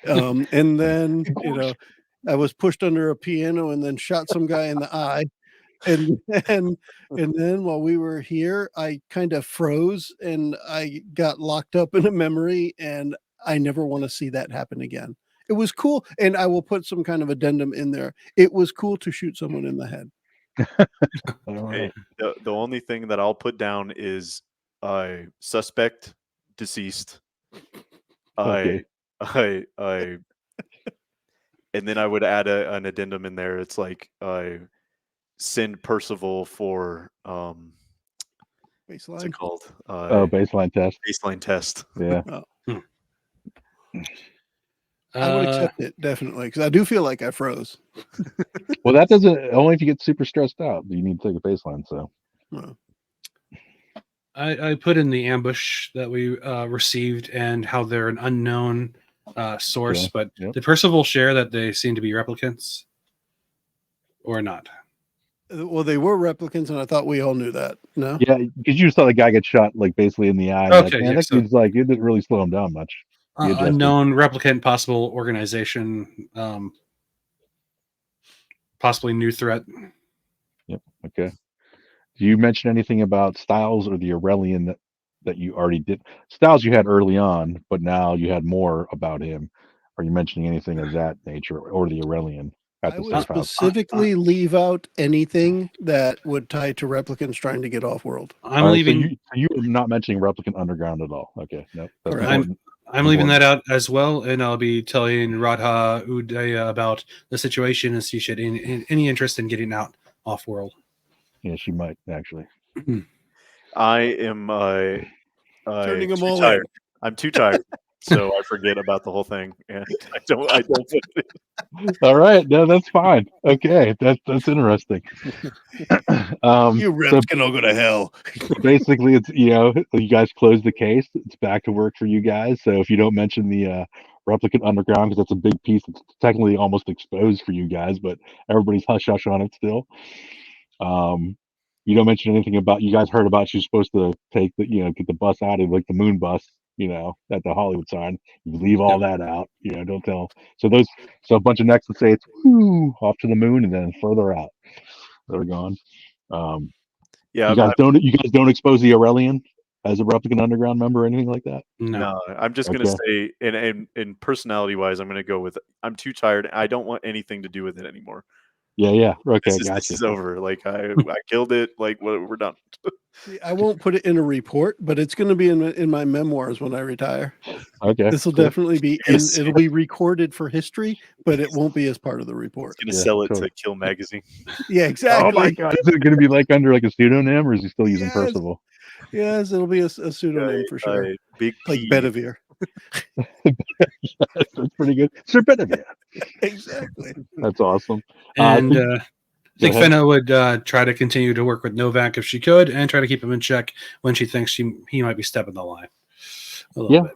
And then, I was pushed under a piano and then shot some guy in the eye. And then while we were here, I kind of froze and I got locked up in a memory, and I never want to see that happen again. It was cool. And I will put some kind of addendum in there. It was cool to shoot someone in the head. All Hey, right. the only thing that I'll put down is suspect deceased. Okay. I and then I would add an addendum in there. It's like send Percival for what's Baseline. it called? Baseline test. Baseline test. Yeah. I would accept it, definitely, because I do feel like I froze. Well, that doesn't, only if you get super stressed out, do you need to take a baseline. So, Well, I put in the ambush that we received and how they're an unknown source, Yeah, but yep. did Percival share that they seem to be replicants? or not. Well, they were replicants, and I thought we all knew that. No. Yeah, because you just saw the guy get shot like basically in the eye. And Okay, yeah, that so- dude's like, it didn't really slow him down much. He adjusted. Unknown replicant, possible organization, possibly new threat. Yep. Okay. Do you mention anything about Styles or the Aurelian that you already did? Styles you had early on, but now you had more about him. Are you mentioning anything of that nature or the Aurelian at I the would safe house? specifically leave out anything that would tie to replicants trying to get off world. I'm All right, leaving. So you are not mentioning Replicant Underground at all. Okay. No, that's Correct. important. I'm leaving that Important. out as well, and I'll be telling Radha Udaya about the situation and see if she had any interest in getting out off world. Yeah, she might actually. I am Turning them too all tired. in. I'm too tired, so I forget about the whole thing, and I don't. All right, no, that's fine. Okay, that's interesting. You reps So can all go to hell. basically, it's you guys close the case. It's back to work for you guys. So if you don't mention the Replicant Underground, because that's a big piece, it's technically almost exposed for you guys, but everybody's hush hush on it still. You don't mention anything about you guys heard about she's supposed to take the get the bus out of like the moon bus at the Hollywood sign. You leave all that out. Don't tell. So a bunch of Nexus say it's off to the moon and then further out. They're gone. Yeah, you guys don't expose the Aurelian as a Replicant Underground member or anything like that. No, I'm just gonna say in personality wise, I'm gonna go with I'm too tired. I don't want anything to do with it anymore. Yeah. Okay, This is over. Like I killed it. Like we're done. I won't put it in a report, but it's going to be in my memoirs when I retire. Okay. This will definitely be it'll be recorded for history, but it won't be as part of the report. Gonna sell it to Kill Magazine. Yeah, exactly. Oh my God! Is it going to be like under like a pseudonym, or is he still using Percival? Yes, it'll be a pseudonym for sure. Big like P. Bedivere. That's pretty good. Sir Bedivere. Exactly. That's awesome. And I think Fenna would try to continue to work with Novak if she could, and try to keep him in check when she thinks he might be stepping the line a little bit.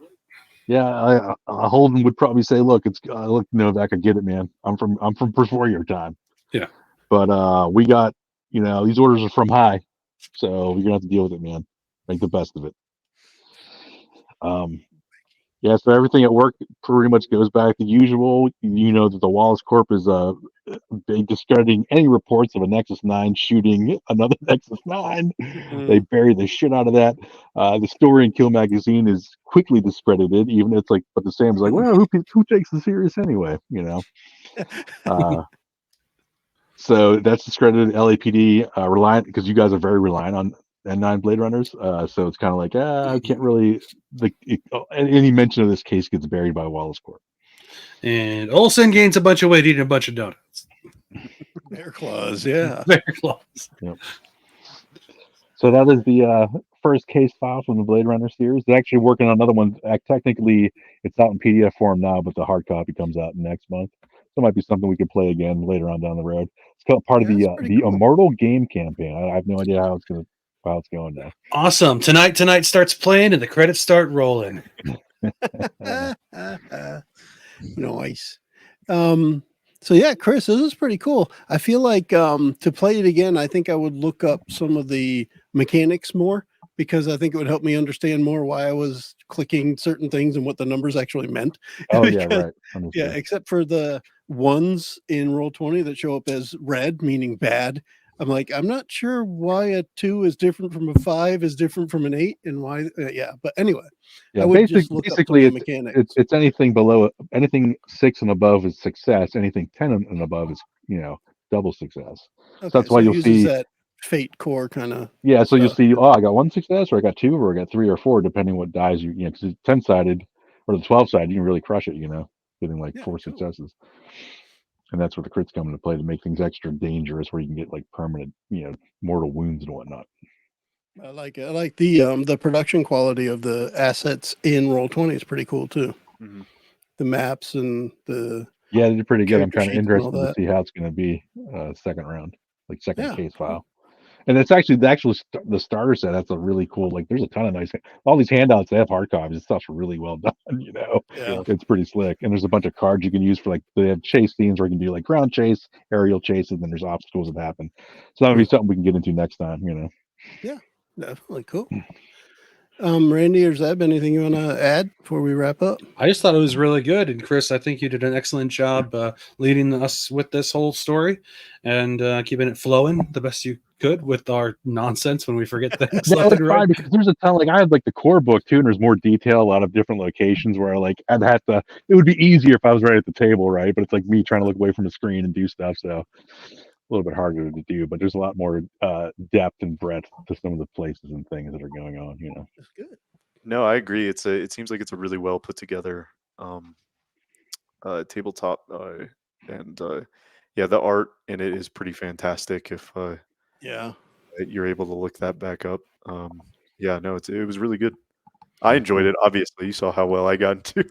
Yeah, Holden would probably say, "Look, look, Novak, I get it, man. I'm from before your time. Yeah, but we got these orders are from high, so you're gonna have to deal with it, man. Make the best of it." So everything at work pretty much goes back to usual. You know that the Wallace Corp is discrediting any reports of a Nexus 9 shooting another Nexus 9. They bury the shit out of that. The story in Kill Magazine is quickly discredited. Even it's like, but the Sam's like, well, who takes it serious anyway? So that's discredited. LAPD reliant because you guys are very reliant on N9 Blade Runners. So it's kind of like I can't really any mention of this case gets buried by Wallace Corp. And Olsen gains a bunch of weight eating a bunch of donuts. Bear claws, yeah. Bear claws. Yep. So that is the first case file from the Blade Runner series. They're actually working on another one. Technically, it's out in PDF form now, but the hard copy comes out next month. So it might be something we could play again later on down the road. It's called part of the cool. Immortal Game campaign. I have no idea how it's going now. Awesome. Tonight starts playing and the credits start rolling. Nice. So yeah, Chris, this is pretty cool. I feel like to play it again, I think I would look up some of the mechanics more because I think it would help me understand more why I was clicking certain things and what the numbers actually meant. Oh, because, yeah, right. Understood. Yeah, except for the ones in Roll20 that show up as red, meaning bad. I'm like, I'm not sure why a 2 is different from a 5 is different from an 8 and why. But anyway, I would just look basically up the mechanics. It's anything below anything 6 and above is success. Anything 10 and above is double success. Okay, so that's why you'll see that fate core kind of. Yeah, so you'll see. Oh, I got 1 success, or I got 2, or I got 3 or 4, depending what dies you. Because it's 10-sided or the 12-sided, you can really crush it. Getting like 4 successes. And that's where the crits come into play to make things extra dangerous, where you can get like permanent, mortal wounds and whatnot. I like the production quality of the assets in Roll20 is pretty cool too. Mm-hmm. The maps and the they're pretty good. I'm kind of interested to see how it's going to be second round, like second case file. And it's actually the starter set. That's a really cool. Like, there's a ton of nice. All these handouts, they have hard copies. This stuff's really well done. Yeah. It's pretty slick. And there's a bunch of cards you can use for, like, they have chase themes where you can do like ground chase, aerial chase, and then there's obstacles that happen. So that'll be something we can get into next time. Yeah, definitely cool. Randy or Zeb, anything you want to add before we wrap up? I just thought it was really good, and Chris, I think you did an excellent job leading us with this whole story and keeping it flowing the best you could with our nonsense when we forget things No, left it's and fine right. because there's a ton. Like, I had like the core book too, and there's more detail, a lot of different locations where like I'd have to. It would be easier if I was right at the table, right? But it's like me trying to look away from the screen and do stuff, so a little bit harder to do. But there's a lot more depth and breadth to some of the places and things that are going on. That's good. No, I agree. It seems like it's a really well put together tabletop, and yeah, the art in it is pretty fantastic. If Yeah. you're able to look that back up, yeah, no, it was really good. I enjoyed it. Obviously, you saw how well I got into.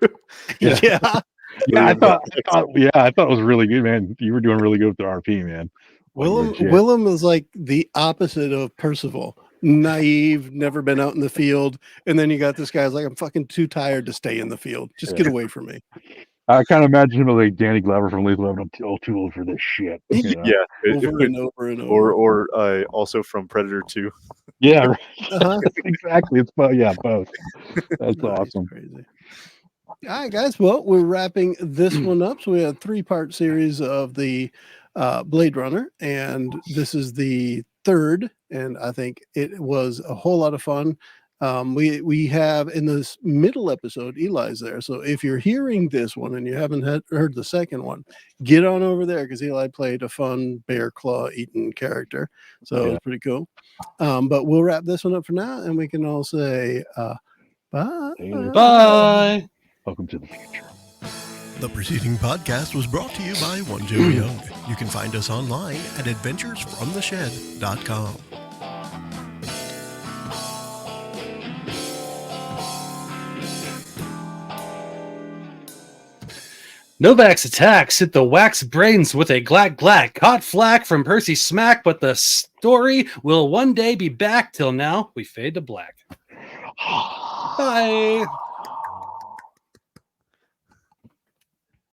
Yeah. Yeah, I thought it was really good, man. You were doing really good with the RP, man. Willem is like the opposite of Percival. Naive, never been out in the field, and then you got this guy's like, I'm fucking too tired to stay in the field. Just get away from me. I kind of imagine him like Danny Glover from Lethal Weapon. I'm too old for this shit. Yeah, Over and over and over. or also from Predator 2. Yeah, right. Uh-huh. Exactly. It's both. Yeah, both. That's Nice, awesome. crazy. All right, guys. Well, we're wrapping this one up. So we had a 3-part series of the Blade Runner, and this is the third. And I think it was a whole lot of fun. We have in this middle episode, Eli's there. So if you're hearing this one and you haven't heard the second one, get on over there because Eli played a fun bear claw eating character. So it's pretty cool. But we'll wrap this one up for now, and we can all say bye. Bye. Welcome to the future. The preceding podcast was brought to you by One Joe Young. You can find us online at adventuresfromtheshed.com. Novak's attacks hit the wax brains with a glack glack. Caught flack from Percy Smack, but the story will one day be back. Till now, we fade to black. Bye.